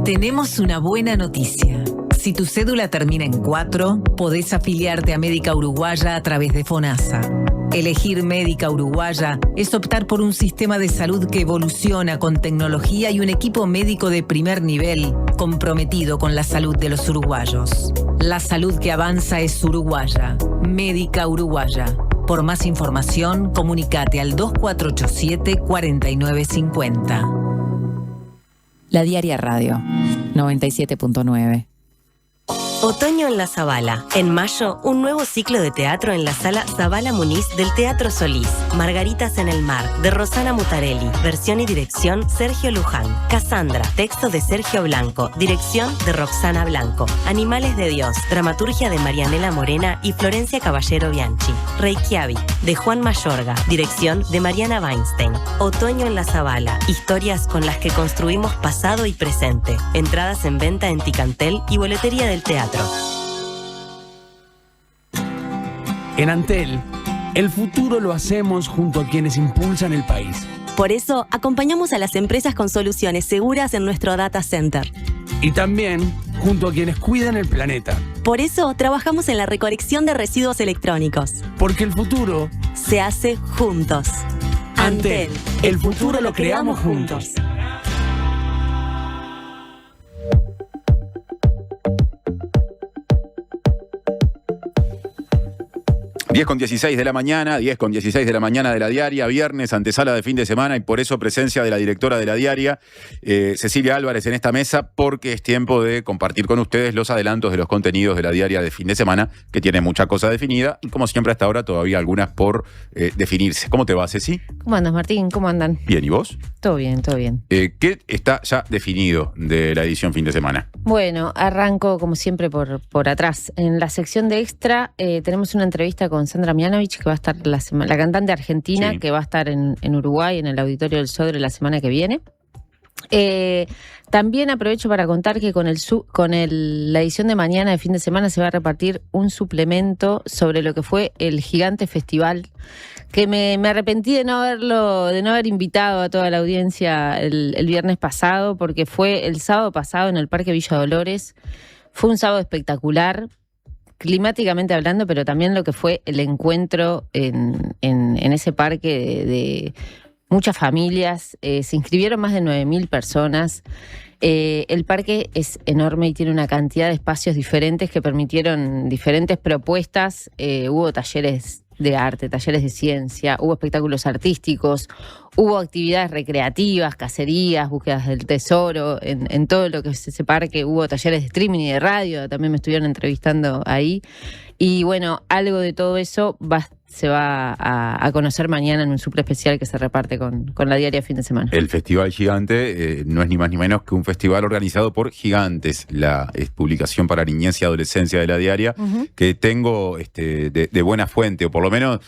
Tenemos una buena noticia. Si tu cédula termina en 4, podés afiliarte a Médica Uruguaya a través de FONASA. Elegir Médica Uruguaya es optar por un sistema de salud que evoluciona con tecnología y un equipo médico de primer nivel comprometido con la salud de los uruguayos. La salud que avanza es uruguaya. Médica Uruguaya. Por más información, comunicate al 2487-4950. La Diaria Radio, 97.9. Otoño en la Zabala. En mayo, un nuevo ciclo de teatro en la sala Zabala Muniz del Teatro Solís. Margaritas en el mar, de Rosana Mutarelli. Versión y dirección, Sergio Luján. Cassandra, texto de Sergio Blanco. Dirección de Roxana Blanco. Animales de Dios, dramaturgia de Marianela Morena y Florencia Caballero Bianchi. Reykjavik, de Juan Mayorga. Dirección de Mariana Weinstein. Otoño en la Zabala. Historias con las que construimos pasado y presente. Entradas en venta en Ticantel y boletería del teatro. En Antel, el futuro lo hacemos junto a quienes impulsan el país. Por eso, acompañamos a las empresas con soluciones seguras en nuestro data center. Y también junto a quienes cuidan el planeta. Por eso, trabajamos en la recolección de residuos electrónicos. Porque el futuro se hace juntos. Antel, el futuro lo creamos juntos. 10:16 de la mañana, 10:16 de la mañana de la diaria, viernes, antesala de fin de semana, y por eso presencia de la directora de la diaria, Cecilia Álvarez, en esta mesa, porque es tiempo de compartir con ustedes los adelantos de los contenidos de la diaria de fin de semana, que tiene mucha cosa definida, y como siempre hasta ahora todavía algunas por definirse. ¿Cómo te va, Ceci? ¿Cómo andas, Martín? ¿Cómo andan? Bien, ¿y vos? Todo bien, todo bien. ¿Qué está ya definido de la edición fin de semana? Bueno, arranco como siempre por atrás. En la sección de extra tenemos una entrevista con Sandra Mianovich, que va a estar la cantante argentina, sí, que va a estar en Uruguay, en el Auditorio del Sodre la semana que viene. También aprovecho para contar que con la edición de mañana de fin de semana se va a repartir un suplemento sobre lo que fue el Gigante Festival, que me arrepentí de no haber invitado a toda la audiencia el viernes pasado, porque fue el sábado pasado en el Parque Villa Dolores. Fue un sábado espectacular, climáticamente hablando, pero también lo que fue el encuentro en ese parque de muchas familias. Se inscribieron más de 9.000 personas. El parque es enorme y tiene una cantidad de espacios diferentes que permitieron diferentes propuestas. Hubo talleres de arte, talleres de ciencia, hubo espectáculos artísticos, hubo actividades recreativas, cacerías, búsquedas del tesoro, en todo lo que es ese parque, hubo talleres de streaming y de radio, también me estuvieron entrevistando ahí. Y bueno, algo de todo eso se va a conocer mañana en un super especial que se reparte con la diaria fin de semana. El Festival Gigante no es ni más ni menos que un festival organizado por Gigantes, la publicación para niñez y adolescencia de la diaria, que tengo de buena fuente, o por lo menos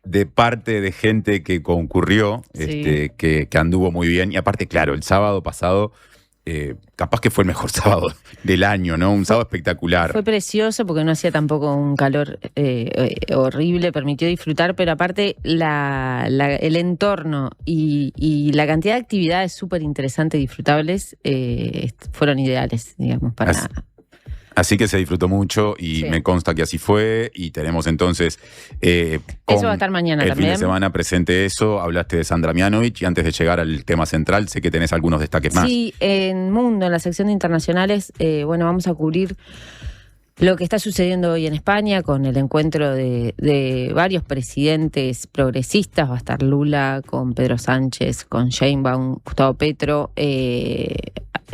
de parte de gente que concurrió, Sí. que anduvo muy bien. Y aparte, claro, el sábado pasado, capaz que fue el mejor sábado del año, ¿no? Un sábado espectacular. Fue precioso porque no hacía tampoco un calor horrible, permitió disfrutar, pero aparte el entorno y la cantidad de actividades súper interesantes y disfrutables fueron ideales, digamos, para... Así que se disfrutó mucho y Sí. me consta que así fue. Y tenemos entonces Eso va a estar mañana el también. fin de semana presente eso. Hablaste de Sandra Mianovich y antes de llegar al tema central, sé que tenés algunos destaques más. Sí, en Mundo, en la sección de internacionales, vamos a cubrir lo que está sucediendo hoy en España con el encuentro de varios presidentes progresistas. Va a estar Lula con Pedro Sánchez, con Sheinbaum, Gustavo Petro.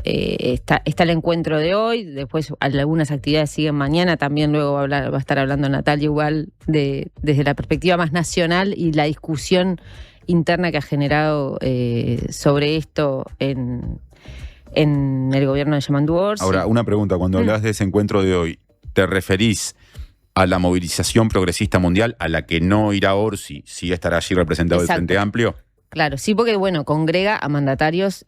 Está el encuentro de hoy, después algunas actividades siguen mañana, también luego va a estar hablando Natalia igual desde la perspectiva más nacional y la discusión interna que ha generado sobre esto en el gobierno de Yamandu Orsi. Ahora, una pregunta, cuando hablas de ese encuentro de hoy, ¿te referís a la movilización progresista mundial a la que no irá Orsi, sí estará allí representado Exacto. el Frente Amplio? Claro, sí, porque congrega a mandatarios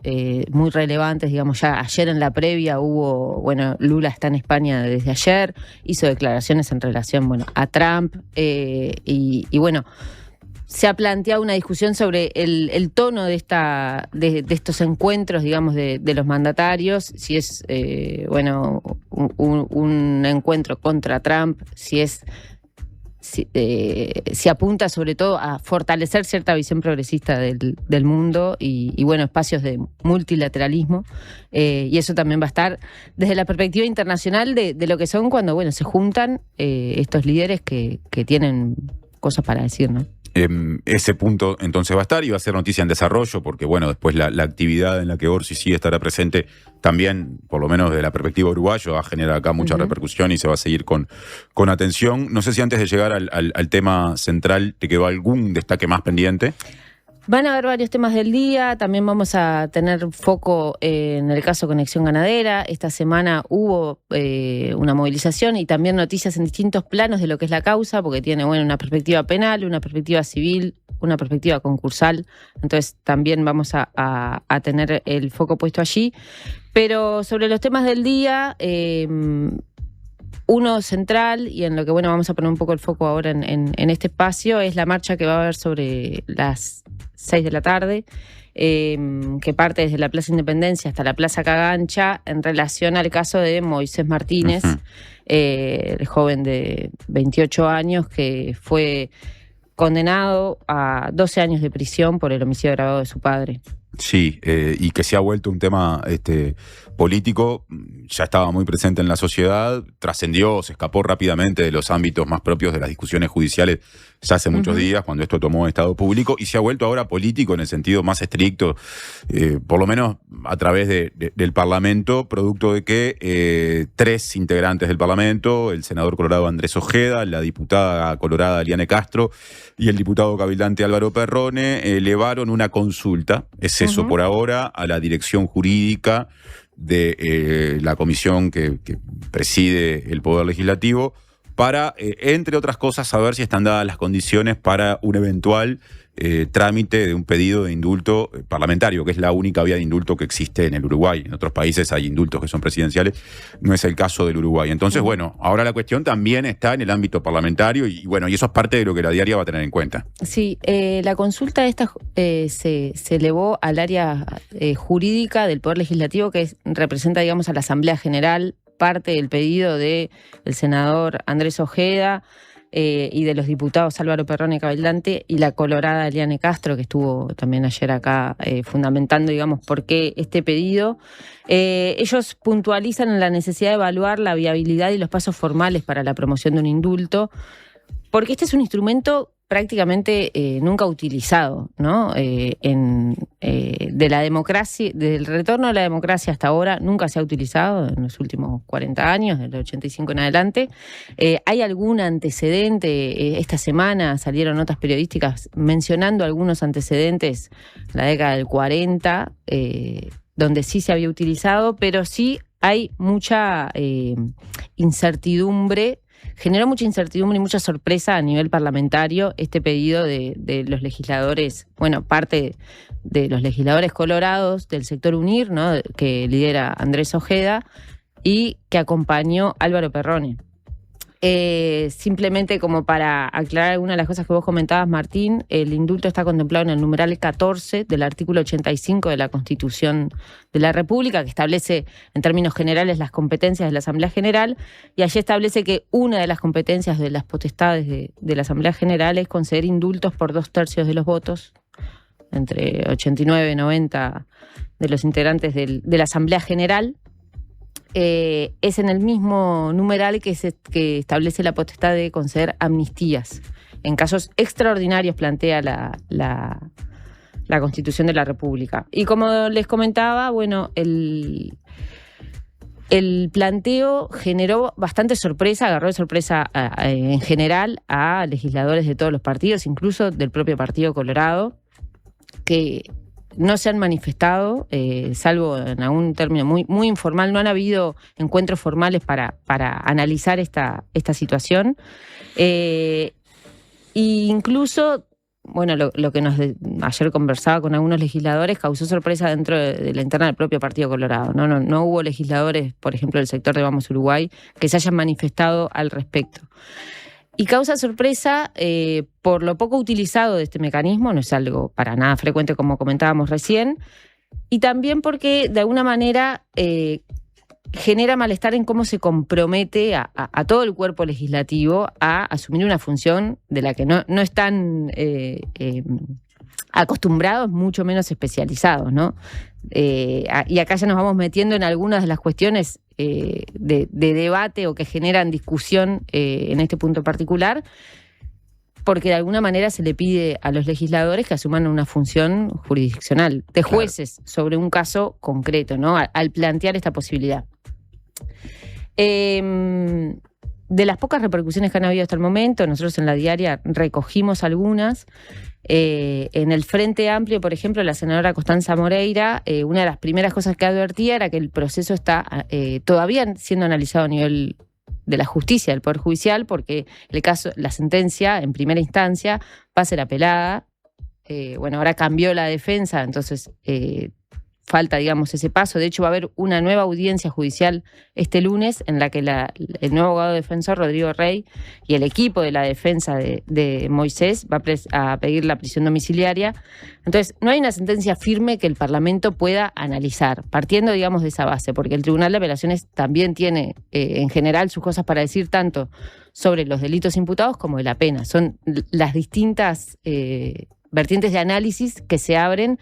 muy relevantes, digamos, ya ayer en la previa Lula está en España desde ayer, hizo declaraciones en relación, a Trump, y se ha planteado una discusión sobre el tono de estos encuentros, digamos, de los mandatarios, si es, un encuentro contra Trump, si apunta sobre todo a fortalecer cierta visión progresista del mundo y espacios de multilateralismo, y eso también va a estar desde la perspectiva internacional de lo que son cuando se juntan estos líderes que tienen cosas para decir, ¿no? Ese punto entonces va a estar y va a ser noticia en desarrollo porque después la actividad en la que Orsi sí estará presente también, por lo menos desde la perspectiva uruguaya, va a generar acá mucha repercusión y se va a seguir con atención. No sé si antes de llegar al tema central te quedó algún destaque más pendiente. Van a haber varios temas del día, también vamos a tener foco en el caso Conexión Ganadera. Esta semana hubo una movilización y también noticias en distintos planos de lo que es la causa, porque tiene una perspectiva penal, una perspectiva civil, una perspectiva concursal, entonces también vamos a tener el foco puesto allí. Pero sobre los temas del día, uno central, y en lo que vamos a poner un poco el foco ahora en este espacio, es la marcha que va a haber sobre las 6 de la tarde, que parte desde la Plaza Independencia hasta la Plaza Cagancha, en relación al caso de Moisés Martínez, el joven de 28 años que fue condenado a 12 años de prisión por el homicidio agravado de su padre. Sí, y que se ha vuelto un tema político, ya estaba muy presente en la sociedad, trascendió, se escapó rápidamente de los ámbitos más propios de las discusiones judiciales ya hace muchos días, cuando esto tomó estado público, y se ha vuelto ahora político en el sentido más estricto, por lo menos a través del Parlamento, producto de que 3 integrantes del Parlamento, el senador colorado Andrés Ojeda, la diputada colorada Eliane Castro y el diputado cabildante Álvaro Perrone, elevaron una consulta, es eso por ahora, a la dirección jurídica de la comisión que preside el Poder Legislativo para, entre otras cosas, saber si están dadas las condiciones para un eventual trámite de un pedido de indulto parlamentario, que es la única vía de indulto que existe en el Uruguay. En otros países hay indultos que son presidenciales, no es el caso del Uruguay. Entonces, ahora la cuestión también está en el ámbito parlamentario y eso es parte de lo que la diaria va a tener en cuenta. Sí, la consulta esta se elevó al área jurídica del Poder Legislativo, que representa, digamos, a la Asamblea General, parte del pedido del senador Andrés Ojeda, y de los diputados Álvaro Perrone cabildante y la colorada Eliane Castro, que estuvo también ayer acá fundamentando, digamos, por qué este pedido. Ellos puntualizan la necesidad de evaluar la viabilidad y los pasos formales para la promoción de un indulto, porque este es un instrumento prácticamente nunca utilizado, ¿no? De la democracia, del retorno a la democracia hasta ahora, nunca se ha utilizado en los últimos 40 años, del 85 en adelante. ¿Hay algún antecedente? Esta semana salieron notas periodísticas mencionando algunos antecedentes en la década del 40, donde sí se había utilizado, pero sí hay mucha incertidumbre. Generó mucha incertidumbre y mucha sorpresa a nivel parlamentario este pedido de los legisladores, bueno, parte de los legisladores colorados del sector UNIR, ¿no? Que lidera Andrés Ojeda y que acompañó Álvaro Perrone. Simplemente como para aclarar algunas de las cosas que vos comentabas, Martín, el indulto está contemplado en el numeral 14 del artículo 85 de la Constitución de la República, que establece en términos generales las competencias de la Asamblea General, y allí establece que una de las competencias de las potestades de la Asamblea General es conceder indultos por 2/3 de los votos, entre 89 y 90 de los integrantes de la Asamblea General. Es en el mismo numeral que establece la potestad de conceder amnistías. En casos extraordinarios plantea la Constitución de la República. Y como les comentaba, bueno, el planteo generó bastante sorpresa, agarró de sorpresa en general a legisladores de todos los partidos, incluso del propio Partido Colorado, que no se han manifestado, salvo en algún término muy, muy informal. No han habido encuentros formales para analizar esta situación. E incluso, bueno, lo que ayer conversaba con algunos legisladores causó sorpresa dentro de la interna del propio Partido Colorado. No hubo legisladores, por ejemplo, del sector de Vamos Uruguay, que se hayan manifestado al respecto. Y causa sorpresa por lo poco utilizado de este mecanismo, no es algo para nada frecuente como comentábamos recién, y también porque de alguna manera genera malestar en cómo se compromete a todo el cuerpo legislativo a asumir una función de la que no están acostumbrados, mucho menos especializados, ¿no? Y acá ya nos vamos metiendo en algunas de las cuestiones de debate o que generan discusión en este punto particular, porque de alguna manera se le pide a los legisladores que asuman una función jurisdiccional de jueces sobre un caso concreto, ¿no? Al plantear esta posibilidad. De las pocas repercusiones que han habido hasta el momento, nosotros en la diaria recogimos algunas. En el Frente Amplio, por ejemplo, la senadora Constanza Moreira, una de las primeras cosas que advertía era que el proceso está todavía siendo analizado a nivel de la justicia, del Poder Judicial, porque la sentencia en primera instancia va a ser apelada. Bueno, ahora cambió la defensa, entonces falta, digamos, ese paso. De hecho, va a haber una nueva audiencia judicial este lunes en la que el nuevo abogado defensor, Rodrigo Rey, y el equipo de la defensa de Moisés va a pedir la prisión domiciliaria. Entonces, no hay una sentencia firme que el Parlamento pueda analizar, partiendo, digamos, de esa base, porque el Tribunal de Apelaciones también tiene, en general, sus cosas para decir tanto sobre los delitos imputados como de la pena. Son las distintas vertientes de análisis que se abren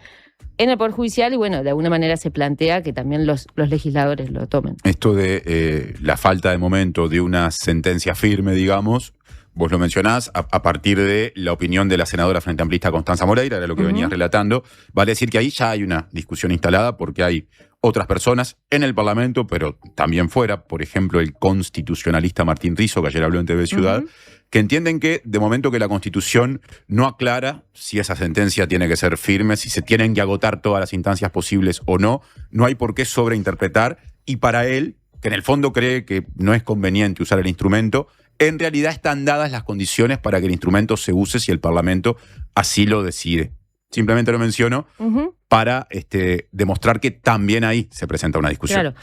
en el Poder Judicial y, bueno, de alguna manera se plantea que también los legisladores lo tomen. Esto de la falta de momento de una sentencia firme, digamos, vos lo mencionás, a partir de la opinión de la senadora frente amplista Constanza Moreira, era lo que venías relatando, vale decir que ahí ya hay una discusión instalada porque hay otras personas en el Parlamento, pero también fuera, por ejemplo, el constitucionalista Martín Rizzo, que ayer habló en TV Ciudad, que entienden que de momento que la Constitución no aclara si esa sentencia tiene que ser firme, si se tienen que agotar todas las instancias posibles o no, no hay por qué sobreinterpretar, y para él, que en el fondo cree que no es conveniente usar el instrumento, en realidad están dadas las condiciones para que el instrumento se use si el Parlamento así lo decide. Simplemente lo menciono para demostrar que también ahí se presenta una discusión. Claro.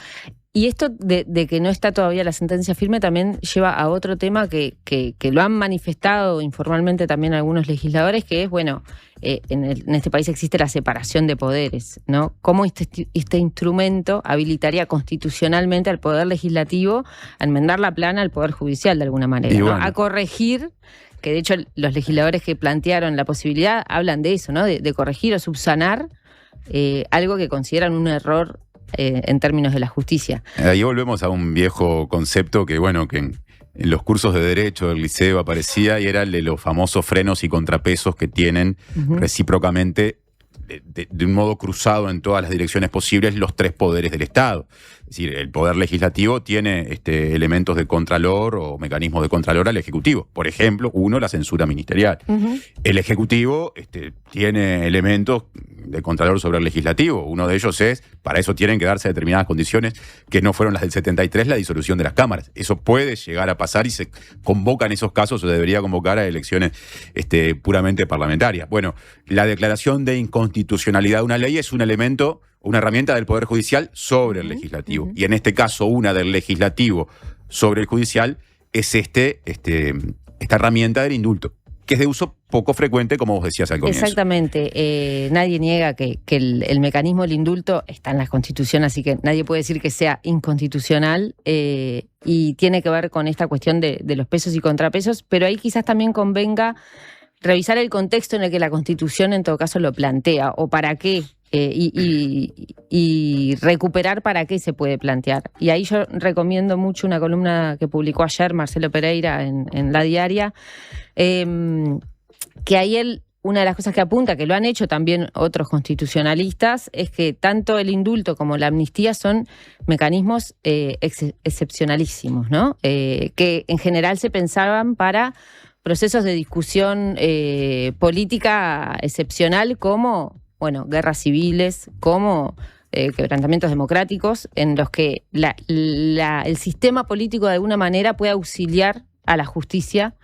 Y esto de que no está todavía la sentencia firme también lleva a otro tema que lo han manifestado informalmente también algunos legisladores, que es, bueno, en este país existe la separación de poderes, ¿no? ¿Cómo este instrumento habilitaría constitucionalmente al Poder Legislativo a enmendar la plana al Poder Judicial de alguna manera, ¿no? A corregir, que de hecho los legisladores que plantearon la posibilidad hablan de eso, ¿no? De corregir o subsanar algo que consideran un error en términos de la justicia. Ahí volvemos a un viejo concepto que, bueno, que en los cursos de Derecho del liceo aparecía, y era el de los famosos frenos y contrapesos que tienen recíprocamente, de un modo cruzado en todas las direcciones posibles, los tres poderes del Estado. Es decir, el poder legislativo tiene elementos de contralor o mecanismos de contralor al Ejecutivo. Por ejemplo, uno, la censura ministerial. El Ejecutivo tiene elementos de contralor sobre el Legislativo. Uno de ellos es, para eso tienen que darse determinadas condiciones que no fueron las del 73, la disolución de las cámaras. Eso puede llegar a pasar y se convoca en esos casos, o debería convocar a elecciones puramente parlamentarias. Bueno, la declaración de inconstitucionalidad de una ley es un elemento, una herramienta del Poder Judicial sobre el Legislativo. Y en este caso, una del Legislativo sobre el Judicial es esta herramienta del indulto, que es de uso poco frecuente, como vos decías al comienzo. Exactamente. Nadie niega que el mecanismo del indulto está en la Constitución, así que nadie puede decir que sea inconstitucional, y tiene que ver con esta cuestión de los pesos y contrapesos, pero ahí quizás también convenga revisar el contexto en el que la Constitución en todo caso lo plantea, o para qué, y recuperar para qué se puede plantear. Y ahí yo recomiendo mucho una columna que publicó ayer Marcelo Pereira en La Diaria, que ahí una de las cosas que apunta, que lo han hecho también otros constitucionalistas, es que tanto el indulto como la amnistía son mecanismos excepcionalísimos, ¿no? Que en general se pensaban para procesos de discusión política excepcional, como guerras civiles, como quebrantamientos democráticos, en los que el sistema político de alguna manera puede auxiliar a la justicia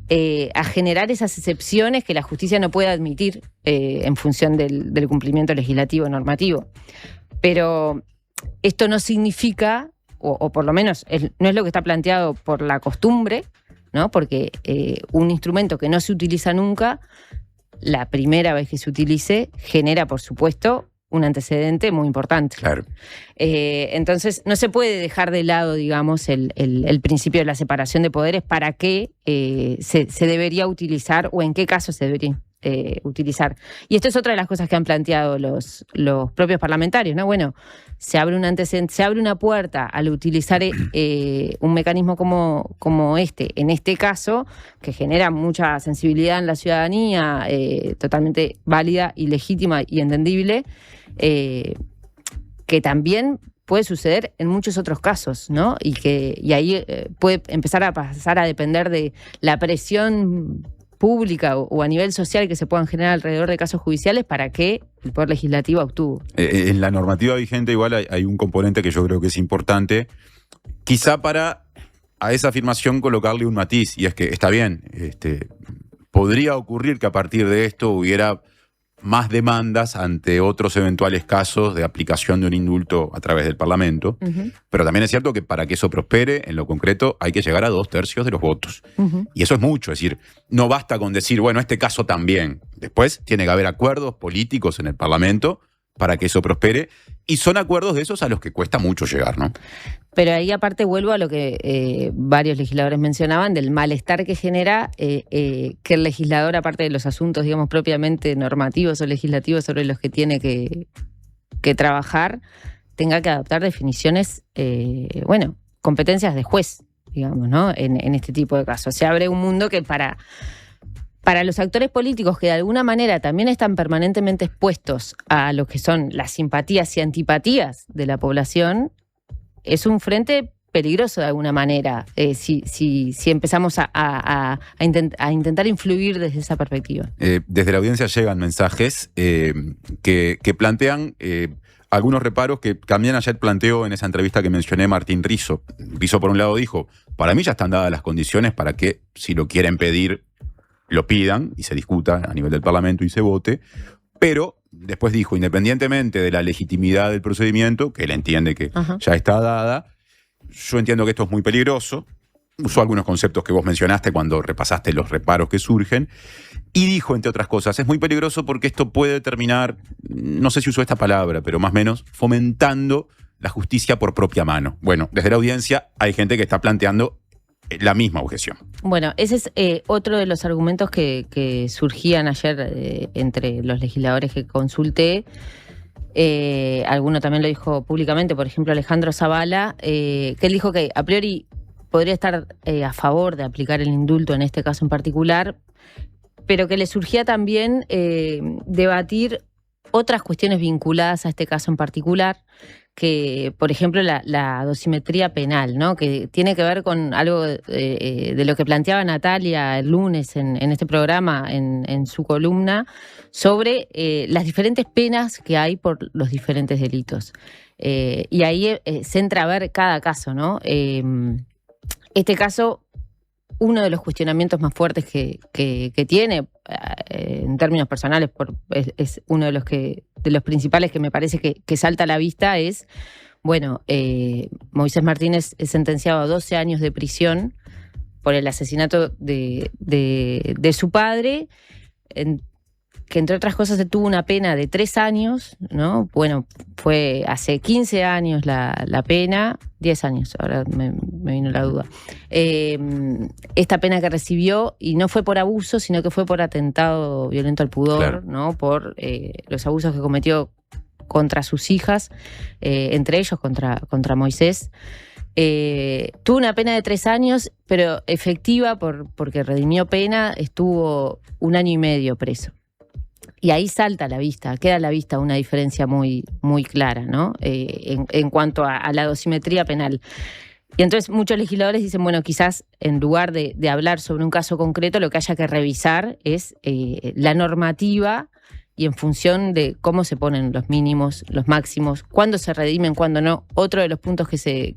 a generar esas excepciones que la justicia no puede admitir en función del cumplimiento legislativo normativo. Pero esto no significa, o por lo menos no es lo que está planteado por la costumbre, ¿no? Porque un instrumento que no se utiliza nunca, la primera vez que se utilice, genera, por supuesto, un antecedente muy importante. Claro. Entonces, no se puede dejar de lado, digamos, el principio de la separación de poderes para qué se debería utilizar, o en qué caso se debería utilizar. Y esto es otra de las cosas que han planteado los propios parlamentarios, ¿no? Bueno, se abre un antecedente, se abre una puerta al utilizar un mecanismo como en este caso, que genera mucha sensibilidad en la ciudadanía, totalmente válida y legítima y entendible, que también puede suceder en muchos otros casos, ¿no? Y ahí puede empezar a pasar a depender de la presión pública o a nivel social que se puedan generar alrededor de casos judiciales para que el Poder Legislativo actúe. En la normativa vigente igual hay un componente que yo creo que es importante, quizá para a esa afirmación colocarle un matiz, y es que está bien, podría ocurrir que a partir de esto hubiera más demandas ante otros eventuales casos de aplicación de un indulto a través del Parlamento, pero también es cierto que para que eso prospere, en lo concreto, hay que llegar a 2/3 de los votos. Y eso es mucho, es decir, no basta con decir, bueno, este caso también. Después tiene que haber acuerdos políticos en el Parlamento para que eso prospere, y son acuerdos de esos a los que cuesta mucho llegar, ¿no? Pero ahí aparte vuelvo a lo que varios legisladores mencionaban, del malestar que genera que el legislador, aparte de los asuntos, digamos, propiamente normativos o legislativos sobre los que tiene que trabajar, tenga que adaptar definiciones, competencias de juez, digamos, ¿no? En este tipo de casos. Se abre un mundo que para los actores políticos, que de alguna manera también están permanentemente expuestos a lo que son las simpatías y antipatías de la población, es un frente peligroso de alguna manera, si empezamos a intentar influir desde esa perspectiva. Desde la audiencia llegan mensajes que plantean algunos reparos que también ayer planteó en esa entrevista que mencioné Martín Rizzo. Rizzo, por un lado, dijo, para mí ya están dadas las condiciones para que, si lo quieren pedir, lo pidan y se discuta a nivel del Parlamento y se vote, pero después dijo, independientemente de la legitimidad del procedimiento, que él entiende que ya está dada, yo entiendo que esto es muy peligroso. Usó algunos conceptos que vos mencionaste cuando repasaste los reparos que surgen, y dijo, entre otras cosas, es muy peligroso porque esto puede terminar, no sé si usó esta palabra, pero más o menos, fomentando la justicia por propia mano. Bueno, desde la audiencia hay gente que está planteando la misma objeción. Bueno, ese es otro de los argumentos que surgían ayer entre los legisladores que consulté. Alguno también lo dijo públicamente, por ejemplo Alejandro Zavala, que él dijo que a priori podría estar a favor de aplicar el indulto en este caso en particular, pero que le surgía también debatir otras cuestiones vinculadas a este caso en particular, que, por ejemplo, la dosimetría penal, ¿no? Que tiene que ver con algo de lo que planteaba Natalia el lunes en este programa, en su columna, sobre las diferentes penas que hay por los diferentes delitos. Y ahí se entra a ver cada caso, ¿no? Este caso, uno de los cuestionamientos más fuertes que tiene, en términos personales, es uno de los principales que me parece que salta a la vista, es, bueno, Moisés Martínez es sentenciado a 12 años de prisión por el asesinato de su padre, que entre otras cosas se tuvo una pena de 3 años, ¿no? Bueno, fue hace 15 años la pena, 10 años, ahora me vino la duda. Esta pena que recibió, y no fue por abuso, sino que fue por atentado violento al pudor, claro, ¿no? Por los abusos que cometió contra sus hijas, entre ellos contra Moisés. Tuvo una pena de 3 años, pero efectiva porque redimió pena, estuvo 1 año y medio preso. Y ahí salta a la vista, queda a la vista una diferencia muy, muy clara, ¿no? En cuanto a la dosimetría penal. Y entonces muchos legisladores dicen, bueno, quizás en lugar de hablar sobre un caso concreto, lo que haya que revisar es la normativa y en función de cómo se ponen los mínimos, los máximos, cuándo se redimen, cuándo no. Otro de los puntos que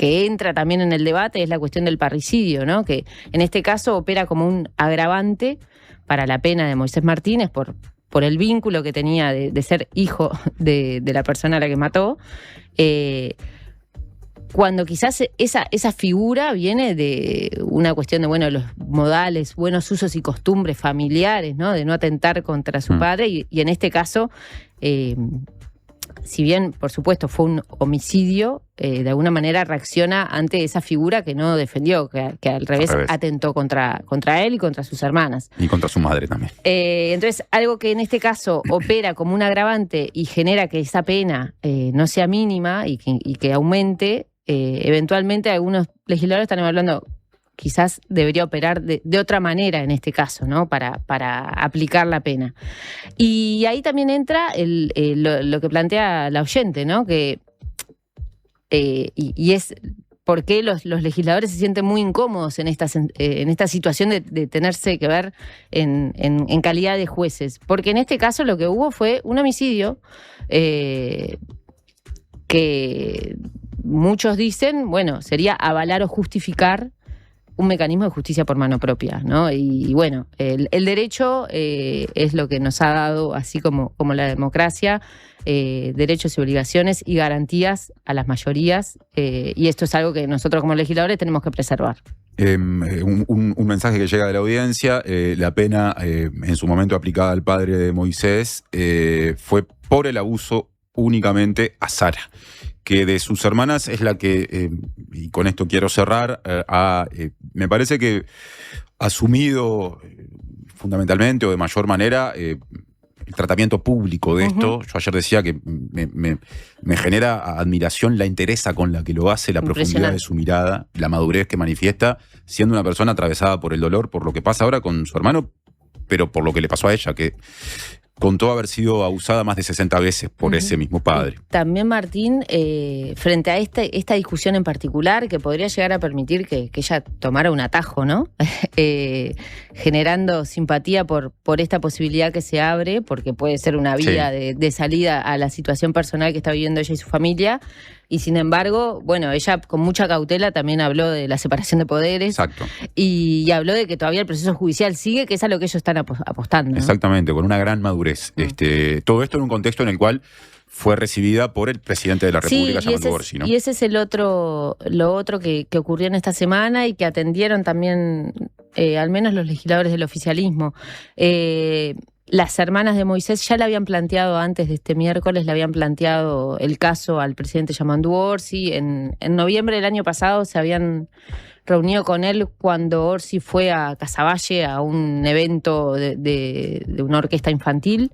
entra también en el debate es la cuestión del parricidio, ¿no? Que en este caso opera como un agravante para la pena de Moisés Martínez por el vínculo que tenía de ser hijo de la persona a la que mató, cuando quizás esa figura viene de una cuestión de, bueno, los modales, buenos usos y costumbres familiares, ¿no? De no atentar contra su padre, y en este caso, si bien, por supuesto, fue un homicidio, de alguna manera reacciona ante esa figura que no defendió, que al revés atentó contra él y contra sus hermanas. Y contra su madre también. Entonces, algo que en este caso opera como un agravante y genera que esa pena no sea mínima y que aumente, eventualmente algunos legisladores están hablando, quizás debería operar de otra manera en este caso, ¿no? Para aplicar la pena. Y ahí también entra lo que plantea la oyente, ¿no? Que, y es por qué los legisladores se sienten muy incómodos en esta situación de tenerse que ver en calidad de jueces. Porque en este caso lo que hubo fue un homicidio que muchos dicen, bueno, sería avalar o justificar un mecanismo de justicia por mano propia, ¿no? Y bueno, el derecho es lo que nos ha dado, así como la democracia, derechos y obligaciones y garantías a las mayorías, y esto es algo que nosotros como legisladores tenemos que preservar. Un mensaje que llega de la audiencia, la pena en su momento aplicada al padre de Moisés fue por el abuso únicamente a Sara, que de sus hermanas es la que, y con esto quiero cerrar, me parece que ha asumido fundamentalmente o de mayor manera el tratamiento público de esto. Yo ayer decía que me genera admiración la entereza con la que lo hace, la profundidad de su mirada, la madurez que manifiesta, siendo una persona atravesada por el dolor, por lo que pasa ahora con su hermano, pero por lo que le pasó a ella, que contó haber sido abusada más de 60 veces por ese mismo padre. También, Martín, frente a esta discusión en particular, que podría llegar a permitir que ella tomara un atajo, ¿no? Generando simpatía por esta posibilidad que se abre, porque puede ser una vía de salida a la situación personal que está viviendo ella y su familia. Y sin embargo, bueno, ella con mucha cautela también habló de la separación de poderes. Exacto. Y habló de que todavía el proceso judicial sigue, que es a lo que ellos están apostando, ¿no? Exactamente, con una gran madurez. Todo esto en un contexto en el cual fue recibida por el presidente de la República, llamando Orsi, ¿no? Y ese es lo otro que ocurrió en esta semana y que atendieron también, al menos los legisladores del oficialismo. Las hermanas de Moisés ya le habían planteado antes de este miércoles, le habían planteado el caso al presidente Yamandu Orsi. En noviembre del año pasado se habían reunido con él cuando Orsi fue a Casaballe a un evento de una orquesta infantil.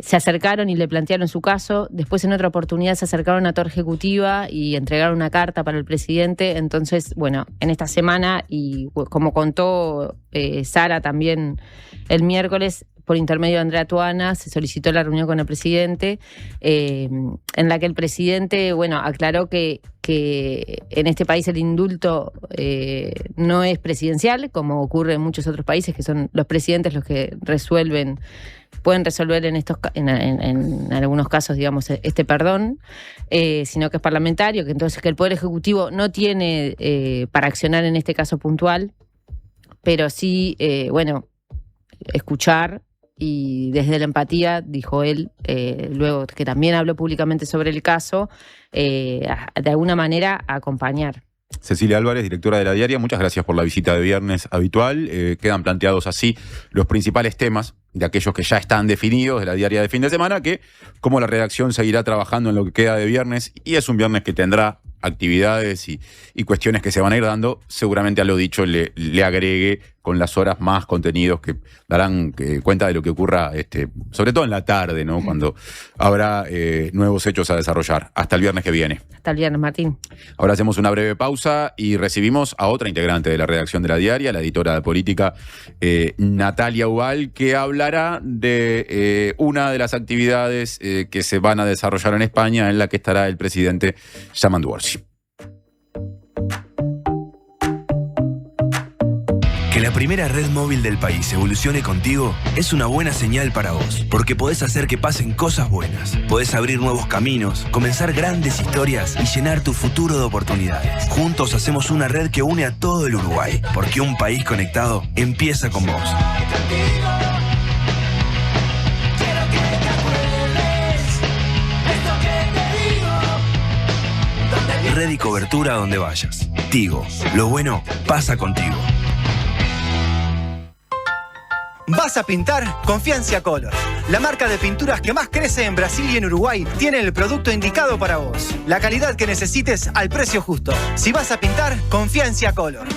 se acercaron y le plantearon su caso. Después, en otra oportunidad, se acercaron a Torre Ejecutiva y entregaron una carta para el presidente. Entonces, bueno, en esta semana, y como contó Sara también el miércoles, por intermedio de Andrea Tuana, se solicitó la reunión con el presidente, en la que el presidente, bueno, aclaró que en este país el indulto no es presidencial, como ocurre en muchos otros países, que son los presidentes los que pueden resolver en algunos casos, digamos, este perdón, sino que es parlamentario, que entonces que el Poder Ejecutivo no tiene para accionar en este caso puntual, pero sí, escuchar. Y desde la empatía, dijo él, luego que también habló públicamente sobre el caso, de alguna manera acompañar. Cecilia Álvarez, directora de La Diaria, muchas gracias por la visita de viernes habitual. Quedan planteados así los principales temas de aquellos que ya están definidos de La Diaria de fin de semana, que como la redacción seguirá trabajando en lo que queda de viernes, y es un viernes que tendrá actividades y cuestiones que se van a ir dando, seguramente a lo dicho le agregue con las horas más contenidos que darán cuenta de lo que ocurra, sobre todo en la tarde, ¿no? Cuando habrá nuevos hechos a desarrollar. Hasta el viernes que viene. Hasta el viernes, Martín. Ahora hacemos una breve pausa y recibimos a otra integrante de la redacción de La Diaria, la editora de política Natalia Ubal, que hablará de una de las actividades que se van a desarrollar en España, en la que estará el presidente Yamandu Orsi. Que la primera red móvil del país evolucione contigo es una buena señal para vos, porque podés hacer que pasen cosas buenas, podés abrir nuevos caminos, comenzar grandes historias y llenar tu futuro de oportunidades. Juntos hacemos una red que une a todo el Uruguay, porque un país conectado empieza con vos. Red y cobertura donde vayas. Tigo, lo bueno pasa contigo. ¿Vas a pintar? Confía en Ciacolor. La marca de pinturas que más crece en Brasil y en Uruguay tiene el producto indicado para vos. La calidad que necesites al precio justo. Si vas a pintar, confía en Ciacolor.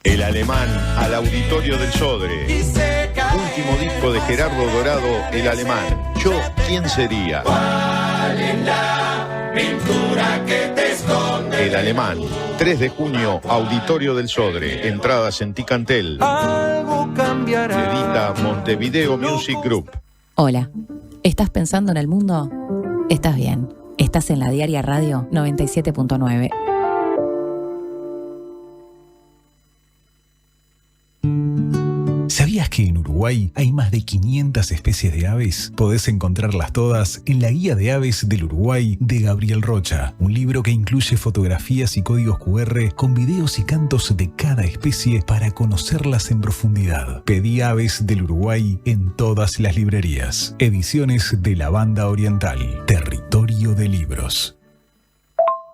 El Alemán al Auditorio del Sodre. Último disco de Gerardo Dorado, El Alemán. Yo, ¿quién sería? ¿Cuál es la pintura que te esconde? El Alemán. 3 de junio, Auditorio del Sodre. Entradas en Ticantel. Algo cambiará. Edita Montevideo Music Group. Hola, ¿estás pensando en el mundo? Estás bien. Estás en La Diaria Radio 97.9. ¿Sabías que en Uruguay hay más de 500 especies de aves? Podés encontrarlas todas en la Guía de Aves del Uruguay de Gabriel Rocha, un libro que incluye fotografías y códigos QR con videos y cantos de cada especie para conocerlas en profundidad. Pedí Aves del Uruguay en todas las librerías. Ediciones de la Banda Oriental, Territorio de Libros.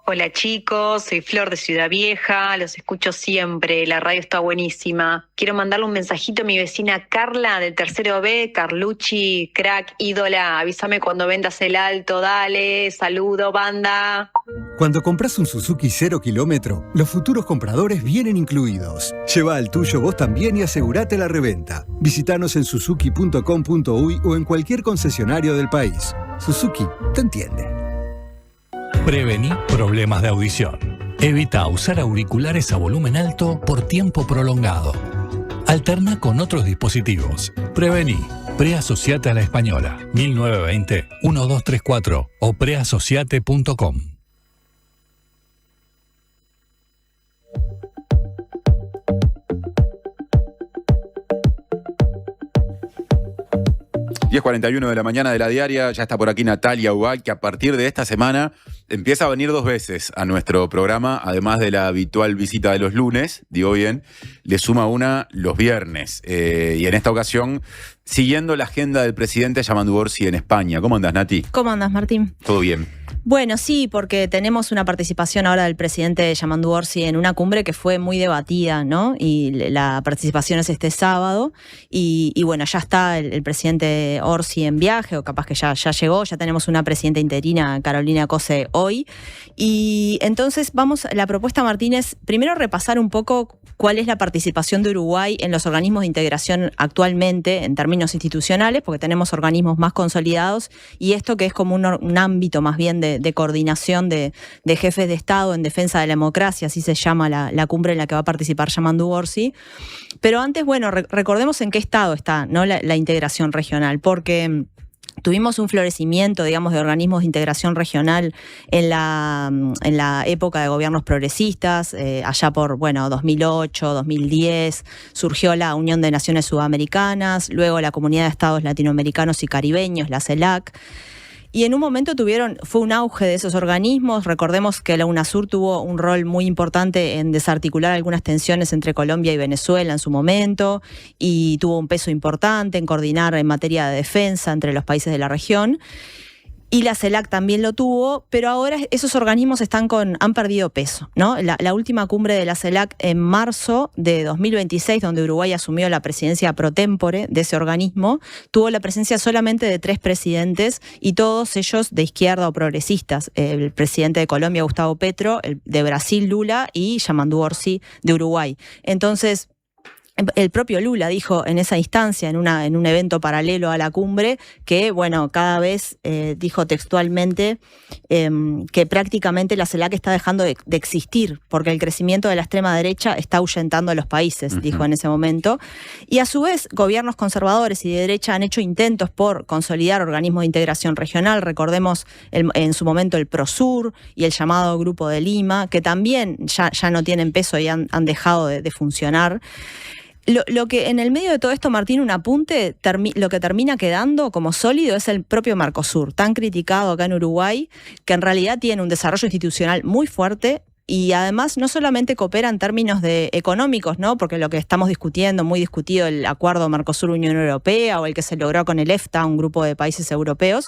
Hola chicos, soy Flor de Ciudad Vieja, los escucho siempre, la radio está buenísima. Quiero mandarle un mensajito a mi vecina Carla del tercero B, Carlucci, crack, ídola, avísame cuando vendas el alto, dale, saludo banda. Cuando compras un Suzuki 0 kilómetro, los futuros compradores vienen incluidos. Lleva al tuyo vos también y asegurate la reventa. Visítanos en suzuki.com.uy o en cualquier concesionario del país. Suzuki te entiende. Prevení problemas de audición. Evita usar auriculares a volumen alto por tiempo prolongado. Alterna con otros dispositivos. Prevení. Preasociate a la Española. 1920-1234 o preasociate.com. ...10:41 de la mañana de La Diaria, ya está por aquí Natalia Ubal, que a partir de esta semana empieza a venir 2 veces a nuestro programa, además de la habitual visita de los lunes, digo bien, le suma una los viernes. Y en esta ocasión, siguiendo la agenda del presidente Yamandu Orsi en España. ¿Cómo andás, Nati? ¿Cómo andás, Martín? Todo bien. Bueno, sí, porque tenemos una participación ahora del presidente Yamandu Orsi en una cumbre que fue muy debatida, ¿no? Y la participación es este sábado. Y bueno, ya está el presidente Orsi en viaje, o capaz que ya llegó. Ya tenemos una presidenta interina, Carolina Cose, hoy. Y entonces la propuesta, Martín, es primero repasar un poco cuál es la participación de Uruguay en los organismos de integración actualmente, en términos términos institucionales, porque tenemos organismos más consolidados, y esto que es como un ámbito más bien de coordinación de jefes de Estado en defensa de la democracia, así se llama la cumbre en la que va a participar Yamandu Orsi. Pero antes, bueno, recordemos en qué estado está, ¿no? la integración regional, porque tuvimos un florecimiento, digamos, de organismos de integración regional en la época de gobiernos progresistas, allá por, 2008, 2010, surgió la Unión de Naciones Sudamericanas, luego la Comunidad de Estados Latinoamericanos y Caribeños, la CELAC. Y en un momento fue un auge de esos organismos. Recordemos que la UNASUR tuvo un rol muy importante en desarticular algunas tensiones entre Colombia y Venezuela en su momento, y tuvo un peso importante en coordinar en materia de defensa entre los países de la región. Y la CELAC también lo tuvo, pero ahora esos organismos han perdido peso, ¿no? La última cumbre de la CELAC en marzo de 2026, donde Uruguay asumió la presidencia pro tempore de ese organismo, tuvo la presencia solamente de 3 presidentes, y todos ellos de izquierda o progresistas. El presidente de Colombia, Gustavo Petro, el de Brasil, Lula, y Yamandu Orsi de Uruguay. Entonces, el propio Lula dijo en esa instancia, en un evento paralelo a la cumbre, que cada vez dijo textualmente que prácticamente la CELAC está dejando de existir, porque el crecimiento de la extrema derecha está ahuyentando a los países, dijo en ese momento. Y a su vez, gobiernos conservadores y de derecha han hecho intentos por consolidar organismos de integración regional. Recordemos en su momento el PROSUR y el llamado Grupo de Lima, que también ya no tienen peso y han dejado de funcionar. Lo que en el medio de todo esto, Martín, un apunte, lo que termina quedando como sólido es el propio Mercosur, tan criticado acá en Uruguay, que en realidad tiene un desarrollo institucional muy fuerte. Y además no solamente coopera en términos económicos, ¿no? Porque lo que estamos discutiendo, muy discutido, el acuerdo Mercosur-Unión Europea o el que se logró con el EFTA, un grupo de países europeos,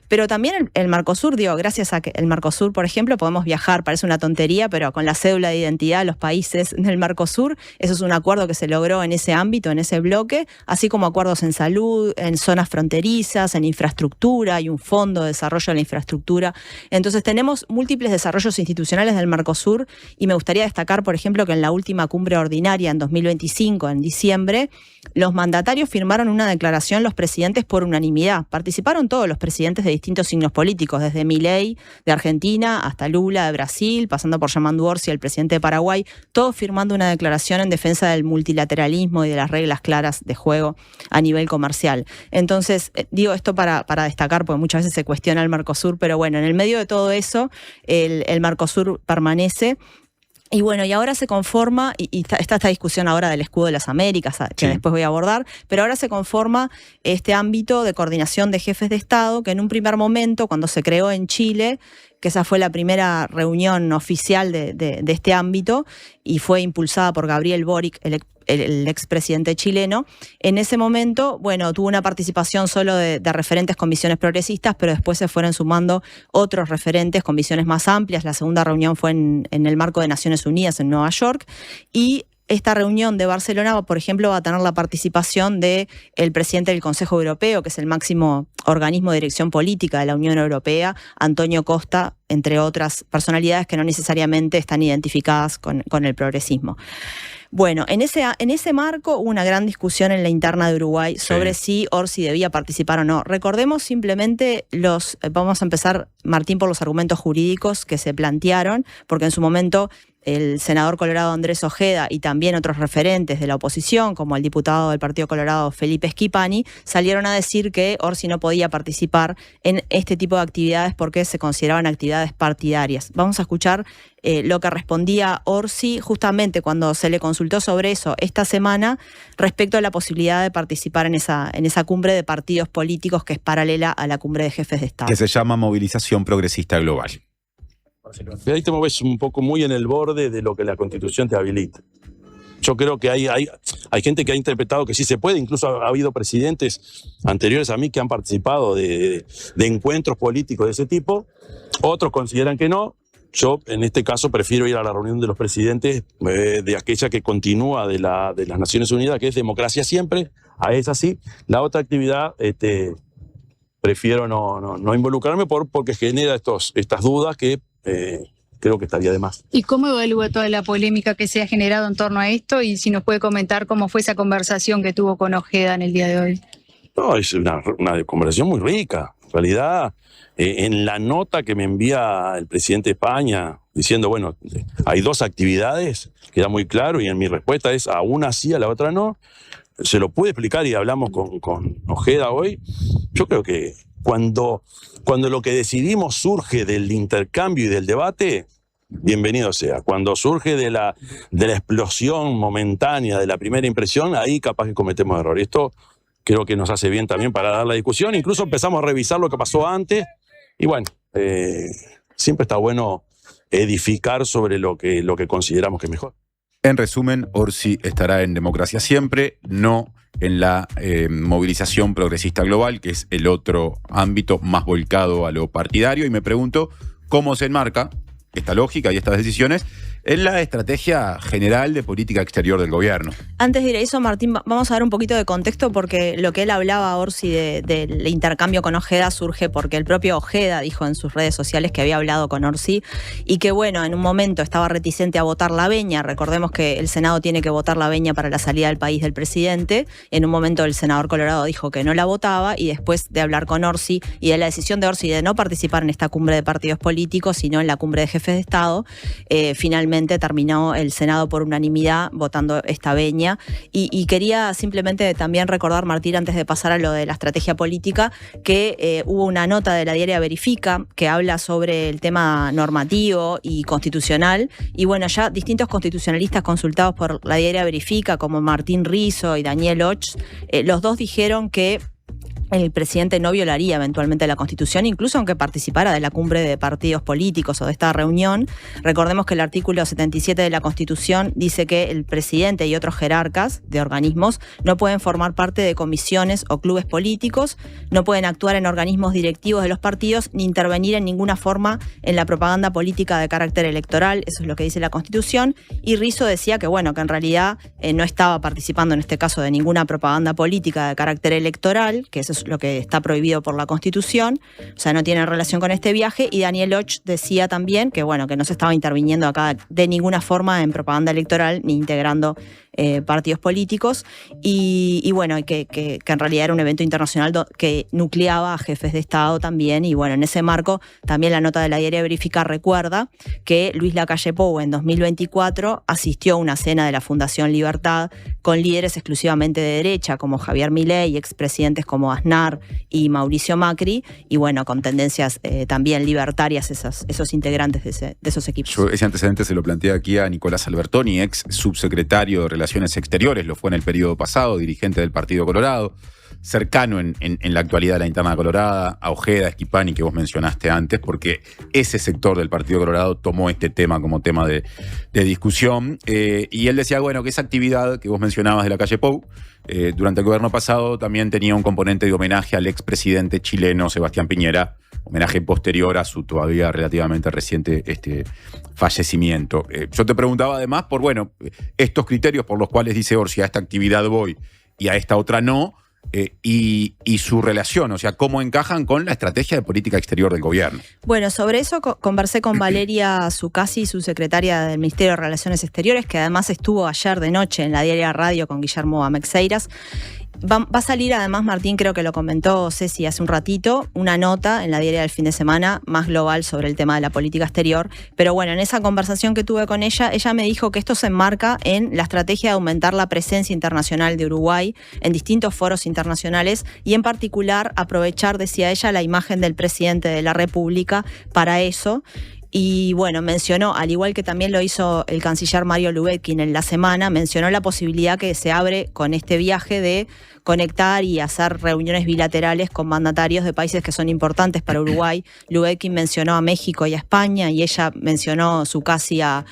pero también el Mercosur, gracias a que el Mercosur, por ejemplo, podemos viajar, parece una tontería, pero con la cédula de identidad los países del Mercosur, eso es un acuerdo que se logró en ese ámbito, en ese bloque, así como acuerdos en salud, en zonas fronterizas, en infraestructura, hay un fondo de desarrollo de la infraestructura. Entonces tenemos múltiples desarrollos institucionales del Mercosur, y me gustaría destacar, por ejemplo, que en la última cumbre ordinaria en 2025, en diciembre, los mandatarios firmaron una declaración, los presidentes, por unanimidad. Participaron todos los presidentes de distintos signos políticos, desde Milei de Argentina hasta Lula de Brasil, pasando por Yamandu Orsi, el presidente de Paraguay, todos firmando una declaración en defensa del multilateralismo y de las reglas claras de juego a nivel comercial. Entonces, digo esto para destacar, porque muchas veces se cuestiona el Mercosur, pero en el medio de todo eso, el Mercosur permanece. Y ahora se conforma, y está esta discusión ahora del escudo de las Américas, que después voy a abordar, pero ahora se conforma este ámbito de coordinación de jefes de Estado, que en un primer momento, cuando se creó en Chile, que esa fue la primera reunión oficial de este ámbito, y fue impulsada por Gabriel Boric, el expresidente chileno. En ese momento, tuvo una participación solo de referentes con visiones progresistas, pero después se fueron sumando otros referentes con visiones más amplias. La segunda reunión fue en el marco de Naciones Unidas en Nueva York, y esta reunión de Barcelona, por ejemplo, va a tener la participación del presidente del Consejo Europeo, que es el máximo organismo de dirección política de la Unión Europea, Antonio Costa, entre otras personalidades que no necesariamente están identificadas con el progresismo. En ese marco hubo una gran discusión en la interna de Uruguay sobre si Orsi debía participar o no. Recordemos simplemente vamos a empezar, Martín, por los argumentos jurídicos que se plantearon, porque en su momento el senador colorado Andrés Ojeda y también otros referentes de la oposición, como el diputado del Partido Colorado Felipe Schipani, salieron a decir que Orsi no podía participar en este tipo de actividades porque se consideraban actividades partidarias. Vamos a escuchar lo que respondía Orsi justamente cuando se le consultó sobre eso esta semana respecto a la posibilidad de participar en esa cumbre de partidos políticos que es paralela a la cumbre de jefes de Estado. Que se llama Movilización Progresista Global. Ahí te mueves un poco muy en el borde de lo que la Constitución te habilita. Yo creo que hay gente que ha interpretado que sí se puede, incluso ha habido presidentes anteriores a mí que han participado de encuentros políticos de ese tipo, otros consideran que no. Yo, en este caso, prefiero ir a la reunión de los presidentes de aquella que continúa de las Naciones Unidas, que es democracia siempre, a esa sí. La otra actividad, prefiero no involucrarme porque genera estas dudas que creo que estaría de más. ¿Y cómo evalúa toda la polémica que se ha generado en torno a esto? Y si nos puede comentar cómo fue esa conversación que tuvo con Ojeda en el día de hoy. No, es una conversación muy rica. En realidad, en la nota que me envía el presidente de España, diciendo, bueno, hay 2 actividades, queda muy claro, y en mi respuesta es a una sí, a la otra no. Se lo pude explicar y hablamos con Ojeda hoy. Yo creo que cuando lo que decidimos surge del intercambio y del debate, bienvenido sea. Cuando surge de la explosión momentánea de la primera impresión, ahí capaz que cometemos error. Esto creo que nos hace bien también para dar la discusión. Incluso empezamos a revisar lo que pasó antes. Y bueno, siempre está bueno edificar sobre lo que consideramos que es mejor. En resumen, Orsi estará en Democracia Siempre, no en la movilización progresista global, que es el otro ámbito más volcado a lo partidario. Y me pregunto cómo se enmarca esta lógica y estas decisiones en la estrategia general de política exterior del gobierno. Antes de ir a eso, Martín, vamos a dar un poquito de contexto porque lo que él hablaba, Orsi, del intercambio con Ojeda surge porque el propio Ojeda dijo en sus redes sociales que había hablado con Orsi y que, bueno, en un momento estaba reticente a votar la veña. Recordemos que el Senado tiene que votar la veña para la salida del país del presidente. En un momento el senador Colorado dijo que no la votaba y después de hablar con Orsi y de la decisión de Orsi de no participar en esta cumbre de partidos políticos, sino en la cumbre de jefes de Estado, finalmente terminó el Senado por unanimidad votando esta veña. Y quería simplemente también recordar, Martín, antes de pasar a lo de la estrategia política, que hubo una nota de la diaria Verifica que habla sobre el tema normativo y constitucional. Y bueno, ya distintos constitucionalistas consultados por la diaria Verifica, como Martín Rizzo y Daniel Och, los dos dijeron que el presidente no violaría eventualmente la Constitución, incluso aunque participara de la cumbre de partidos políticos o de esta reunión. Recordemos que el artículo 77 de la Constitución dice que el presidente y otros jerarcas de organismos no pueden formar parte de comisiones o clubes políticos, no pueden actuar en organismos directivos de los partidos, ni intervenir en ninguna forma en la propaganda política de carácter electoral. Eso es lo que dice la Constitución. Y Rizzo decía que, bueno, que en realidad no estaba participando en este caso de ninguna propaganda política de carácter electoral, que eso es lo que está prohibido por la Constitución, o sea, no tiene relación con este viaje. Y Daniel Och decía también que, bueno, que no se estaba interviniendo acá de ninguna forma en propaganda electoral ni integrando partidos políticos y bueno, que en realidad era un evento internacional que nucleaba a jefes de Estado también. Y bueno, en ese marco también la nota de la diaria Verifica recuerda que Luis Lacalle Pou en 2024 asistió a una cena de la Fundación Libertad con líderes exclusivamente de derecha como Javier Milei y expresidentes como Aznar y Mauricio Macri, y bueno, con tendencias también libertarias esos integrantes de esos equipos. Yo ese antecedente se lo planteé aquí a Nicolás Albertoni, ex subsecretario de Relaciones Exteriores, lo fue en el periodo pasado, dirigente del Partido Colorado, cercano en la actualidad de la interna colorada, a Ojeda, a Schipani, que vos mencionaste antes, porque ese sector del Partido Colorado tomó este tema como tema de discusión. Y él decía, bueno, que esa actividad que vos mencionabas de Lacalle Pou, durante el gobierno pasado también tenía un componente de homenaje al expresidente chileno Sebastián Piñera, homenaje posterior a su todavía relativamente reciente fallecimiento. Yo te preguntaba además por, bueno, estos criterios por los cuales dice Orsi, a esta actividad voy y a esta otra no, y su relación, o sea, cómo encajan con la estrategia de política exterior del gobierno. Bueno, sobre eso conversé con Valeria Zuccasi, su secretaria del Ministerio de Relaciones Exteriores, que además estuvo ayer de noche en la diaria Radio con Guillermo Amexeiras. Va a salir además, Martín, creo que lo comentó Ceci hace un ratito, una nota en la diaria del fin de semana más global sobre el tema de la política exterior. Pero bueno, en esa conversación que tuve con ella me dijo que esto se enmarca en la estrategia de aumentar la presencia internacional de Uruguay en distintos foros internacionales y en particular aprovechar, decía ella, la imagen del presidente de la República para eso. Y bueno, mencionó, al igual que también lo hizo el canciller Mario Lubetkin en la semana, mencionó la posibilidad que se abre con este viaje de conectar y hacer reuniones bilaterales con mandatarios de países que son importantes para Uruguay. Lubetkin mencionó a México y a España, y ella mencionó Zuccasi a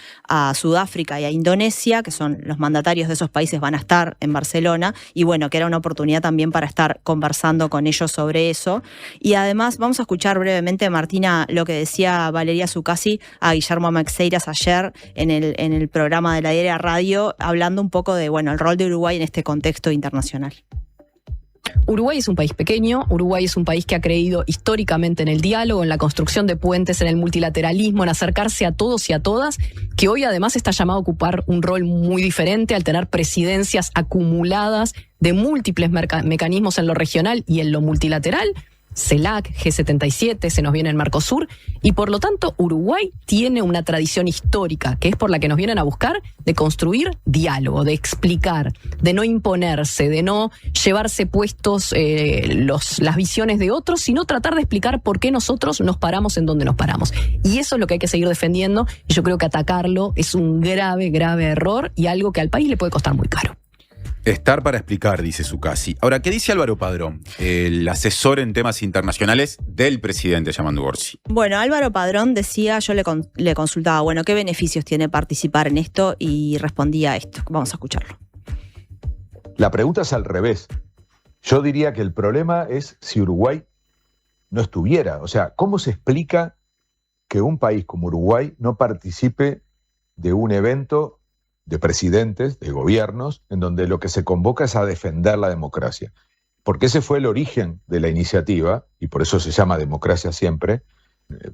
Sudáfrica y a Indonesia, que son los mandatarios de esos países, van a estar en Barcelona, y bueno, que era una oportunidad también para estar conversando con ellos sobre eso. Y además vamos a escuchar brevemente, Martina, lo que decía Valeria Zuccasi a Guillermo Amexeiras ayer en el programa de la diaria Radio, hablando un poco de, bueno, el rol de Uruguay en este contexto internacional. Uruguay es un país pequeño, Uruguay es un país que ha creído históricamente en el diálogo, en la construcción de puentes, en el multilateralismo, en acercarse a todos y a todas, que hoy además está llamado a ocupar un rol muy diferente al tener presidencias acumuladas de múltiples mecanismos en lo regional y en lo multilateral. CELAC, G77, se nos viene el Mercosur, y por lo tanto Uruguay tiene una tradición histórica, que es por la que nos vienen a buscar, de construir diálogo, de explicar, de no imponerse, de no llevarse puestos las visiones de otros, sino tratar de explicar por qué nosotros nos paramos en donde nos paramos. Y eso es lo que hay que seguir defendiendo, y yo creo que atacarlo es un grave, grave error y algo que al país le puede costar muy caro. Estar para explicar, dice Zuccasi. Ahora, ¿qué dice Álvaro Padrón, el asesor en temas internacionales del presidente Yamandu Orsi? Bueno, Álvaro Padrón decía, yo le consultaba, bueno, ¿qué beneficios tiene participar en esto? Y respondía esto. Vamos a escucharlo. La pregunta es al revés. Yo diría que el problema es si Uruguay no estuviera. O sea, ¿cómo se explica que un país como Uruguay no participe de un evento de presidentes, de gobiernos, en donde lo que se convoca es a defender la democracia? Porque ese fue el origen de la iniciativa, y por eso se llama democracia siempre.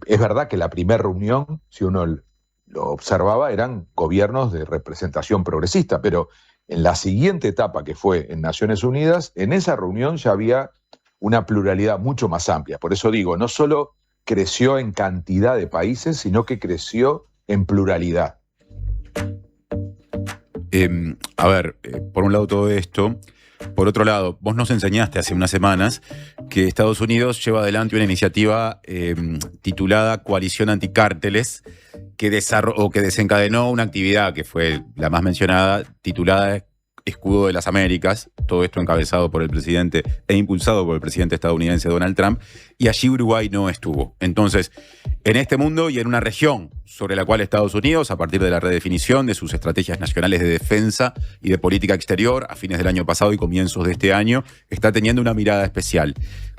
Es verdad que la primera reunión, si uno lo observaba, eran gobiernos de representación progresista, pero en la siguiente etapa, que fue en Naciones Unidas, en esa reunión ya había una pluralidad mucho más amplia. Por eso digo, no solo creció en cantidad de países, sino que creció en pluralidad. Por un lado todo esto, por otro lado, vos nos enseñaste hace unas semanas que Estados Unidos lleva adelante una iniciativa titulada Coalición Anticárteles, que desencadenó una actividad que fue la más mencionada, titulada Escudo de las Américas, todo esto encabezado por el presidente e impulsado por el presidente estadounidense Donald Trump, y allí Uruguay no estuvo. Entonces, en este mundo y en una región sobre la cual Estados Unidos, a partir de la redefinición de sus estrategias nacionales de defensa y de política exterior a fines del año pasado y comienzos de este año, está teniendo una mirada especial.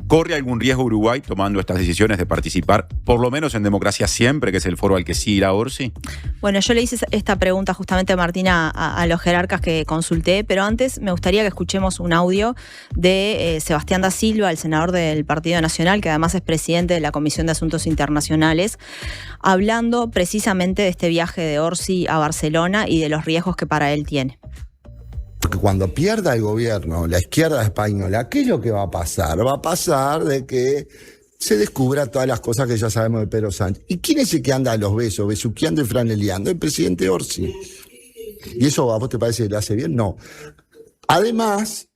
¿Corre algún riesgo Uruguay tomando estas decisiones de participar, por lo menos en Democracia Siempre, que es el foro al que sí irá Orsi? Bueno, yo le hice esta pregunta justamente a Martina, a los jerarcas que consulté, pero antes me gustaría que escuchemos un audio de Sebastián da Silva, el senador del Partido Nacional, que además es presidente de la Comisión de Asuntos Internacionales, hablando precisamente de este viaje de Orsi a Barcelona y de los riesgos que para él tiene. Porque cuando pierda el gobierno, la izquierda española, ¿qué es lo que va a pasar? Va a pasar de que se descubra todas las cosas que ya sabemos de Pedro Sánchez. ¿Y quién es el que anda a los besos, besuqueando y franeleando? El presidente Orsi. ¿Y eso a vos te parece que le hace bien? No. Además,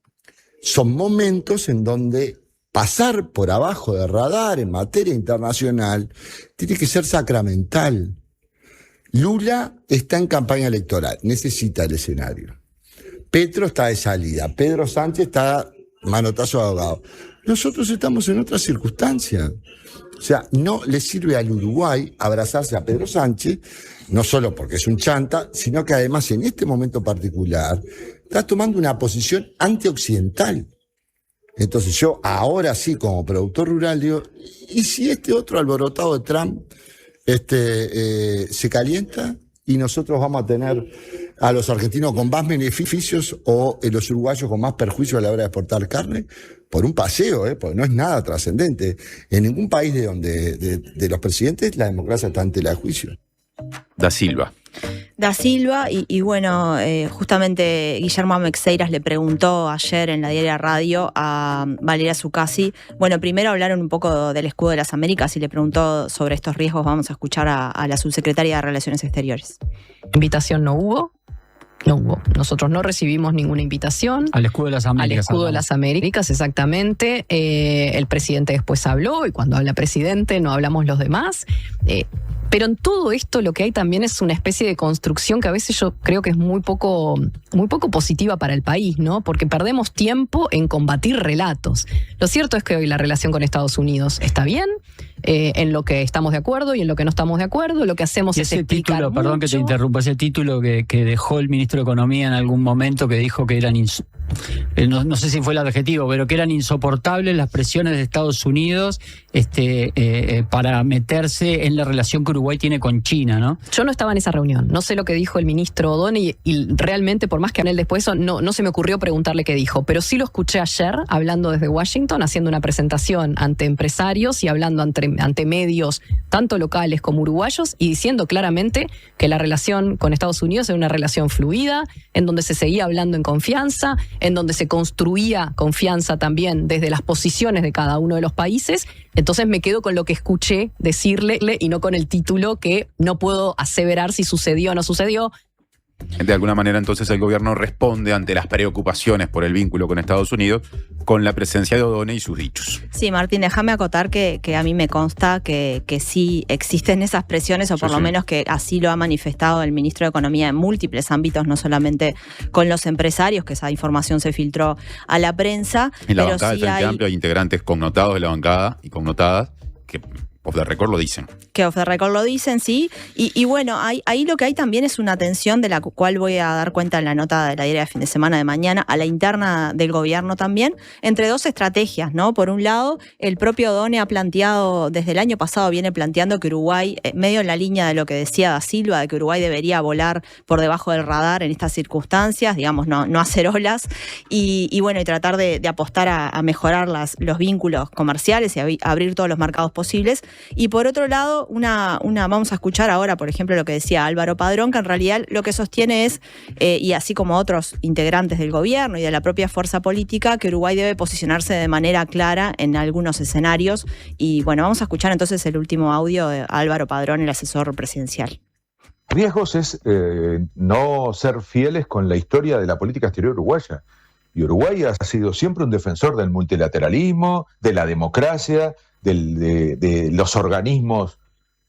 son momentos en donde pasar por abajo de radar en materia internacional tiene que ser sacramental. Lula está en campaña electoral, necesita el escenario. Petro está de salida, Pedro Sánchez está manotazo de ahogado. Nosotros estamos en otra circunstancia. O sea, no le sirve al Uruguay abrazarse a Pedro Sánchez, no solo porque es un chanta, sino que además en este momento particular está tomando una posición antioccidental. Entonces yo ahora sí, como productor rural, digo, ¿y si este otro alborotado de Trump se calienta y nosotros vamos a tener a los argentinos con más beneficios o los uruguayos con más perjuicios a la hora de exportar carne? Por un paseo, porque no es nada trascendente. En ningún país de los presidentes la democracia está en tela de juicio. Da Silva. Da Silva, y bueno, justamente Guillermo Amexeiras le preguntó ayer en la Diaria Radio a Valeria Zuccasi. Bueno, primero hablaron un poco del Escudo de las Américas y le preguntó sobre estos riesgos. Vamos a escuchar a la subsecretaria de Relaciones Exteriores. Invitación no hubo. No hubo. Nosotros no recibimos ninguna invitación. Al Escudo de las Américas. Al Escudo de las Américas, exactamente. El presidente después habló, y cuando habla presidente no hablamos los demás. Pero en todo esto lo que hay también es una especie de construcción que a veces yo creo que es muy poco positiva para el país, ¿no? Porque perdemos tiempo en combatir relatos. Lo cierto es que hoy la relación con Estados Unidos está bien. en lo que estamos de acuerdo y en lo que no estamos de acuerdo. Lo que hacemos y es ese explicar título, perdón que te interrumpa, ese título que dejó el ministro de Economía en algún momento, que dijo que eran no sé si fue el adjetivo, pero que eran insoportables las presiones de Estados Unidos para meterse en la relación que Uruguay tiene con China, ¿no? Yo no estaba en esa reunión, no sé lo que dijo el ministro O'Donnell y realmente, por más que hablé después, no se me ocurrió preguntarle qué dijo, pero sí lo escuché ayer hablando desde Washington, haciendo una presentación ante empresarios y hablando ante medios tanto locales como uruguayos y diciendo claramente que la relación con Estados Unidos era una relación fluida, en donde se seguía hablando en confianza, en donde se construía confianza también desde las posiciones de cada uno de los países. Entonces me quedo con lo que escuché decirle y no con el título, que no puedo aseverar si sucedió o no sucedió. De alguna manera, entonces, el gobierno responde ante las preocupaciones por el vínculo con Estados Unidos con la presencia de O'Donnell y sus dichos. Sí, Martín, déjame acotar que a mí me consta que sí existen esas presiones, o por lo menos que así lo ha manifestado el ministro de Economía en múltiples ámbitos, no solamente con los empresarios, que esa información se filtró a la prensa. En la pero bancada sí del Frente Amplio hay integrantes connotados de la bancada y connotadas que off the record lo dicen. Que off the record lo dicen, sí. Y bueno, ahí lo que hay también es una tensión de la cual voy a dar cuenta en la nota de la diaria de fin de semana de mañana, a la interna del gobierno también, entre dos estrategias, ¿no? Por un lado, el propio O'Donnell ha planteado, desde el año pasado viene planteando que Uruguay, medio en la línea de lo que decía Da Silva, de que Uruguay debería volar por debajo del radar en estas circunstancias, digamos, no hacer olas, y bueno, y tratar de apostar a mejorar los vínculos comerciales y abrir todos los mercados posibles. Y por otro lado, vamos a escuchar ahora, por ejemplo, lo que decía Álvaro Padrón, que en realidad lo que sostiene es, y así como otros integrantes del gobierno y de la propia fuerza política, que Uruguay debe posicionarse de manera clara en algunos escenarios. Y bueno, vamos a escuchar entonces el último audio de Álvaro Padrón, el asesor presidencial. Riesgos es no ser fieles con la historia de la política exterior uruguaya. Y Uruguay ha sido siempre un defensor del multilateralismo, de la democracia, de los organismos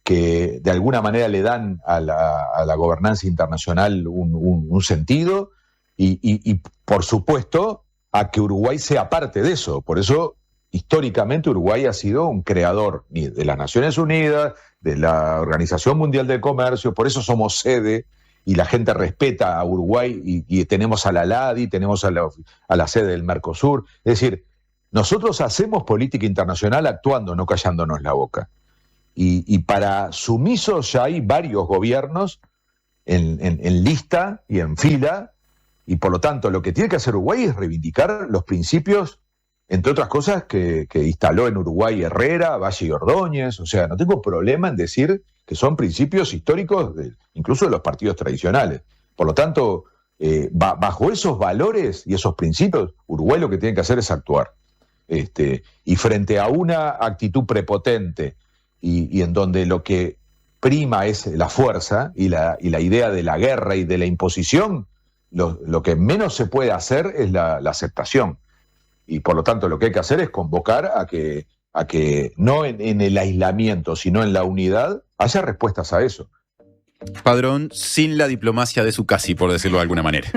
que de alguna manera le dan a la gobernanza internacional un sentido y por supuesto a que Uruguay sea parte de eso. Por eso históricamente Uruguay ha sido un creador de las Naciones Unidas, de la Organización Mundial del Comercio, por eso somos sede y la gente respeta a Uruguay y tenemos a la LADI, tenemos a la sede del Mercosur. Es decir, nosotros hacemos política internacional actuando, no callándonos la boca. Y para sumisos ya hay varios gobiernos en lista y en fila, y por lo tanto lo que tiene que hacer Uruguay es reivindicar los principios, entre otras cosas, que instaló en Uruguay Herrera, Valle y Ordóñez. O sea, no tengo problema en decir que son principios históricos incluso de los partidos tradicionales. Por lo tanto, bajo esos valores y esos principios, Uruguay lo que tiene que hacer es actuar. Y frente a una actitud prepotente y en donde lo que prima es la fuerza y la idea de la guerra y de la imposición, lo que menos se puede hacer es la aceptación. Y por lo tanto lo que hay que hacer es convocar a que no en el aislamiento, sino en la unidad, haya respuestas a eso. Padrón sin la diplomacia de su casi, por decirlo de alguna manera.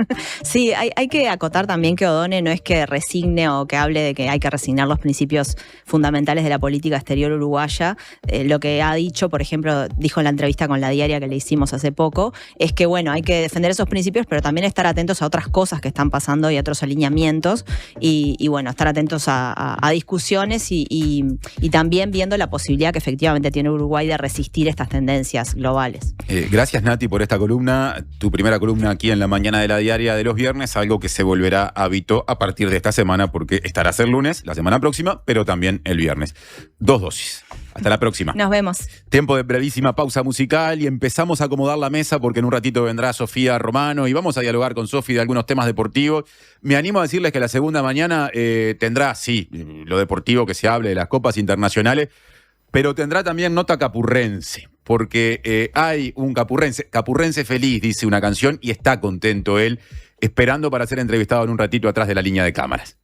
Sí, hay que acotar también que O'Donnell no es que resigne o que hable de que hay que resignar los principios fundamentales de la política exterior uruguaya. Lo que ha dicho, por ejemplo, dijo en la entrevista con la diaria que le hicimos hace poco, es que bueno, hay que defender esos principios, pero también estar atentos a otras cosas que están pasando y a otros alineamientos y bueno, estar atentos a discusiones y también viendo la posibilidad que efectivamente tiene Uruguay de resistir estas tendencias globales. Gracias, Nati, por esta columna, tu primera columna aquí en la mañana de la diaria de los viernes, algo que se volverá hábito a partir de esta semana porque estarás el lunes, la semana próxima, pero también el viernes. 2 dosis. Hasta la próxima. Nos vemos. Tiempo de brevísima pausa musical y empezamos a acomodar la mesa porque en un ratito vendrá Sofía Romano y vamos a dialogar con Sofi de algunos temas deportivos. Me animo a decirles que la segunda mañana tendrá, sí, lo deportivo, que se hable de las copas internacionales, pero tendrá también nota capurrense, porque hay un capurrense feliz, dice una canción, y está contento él, esperando para ser entrevistado en un ratito atrás de la línea de cámaras.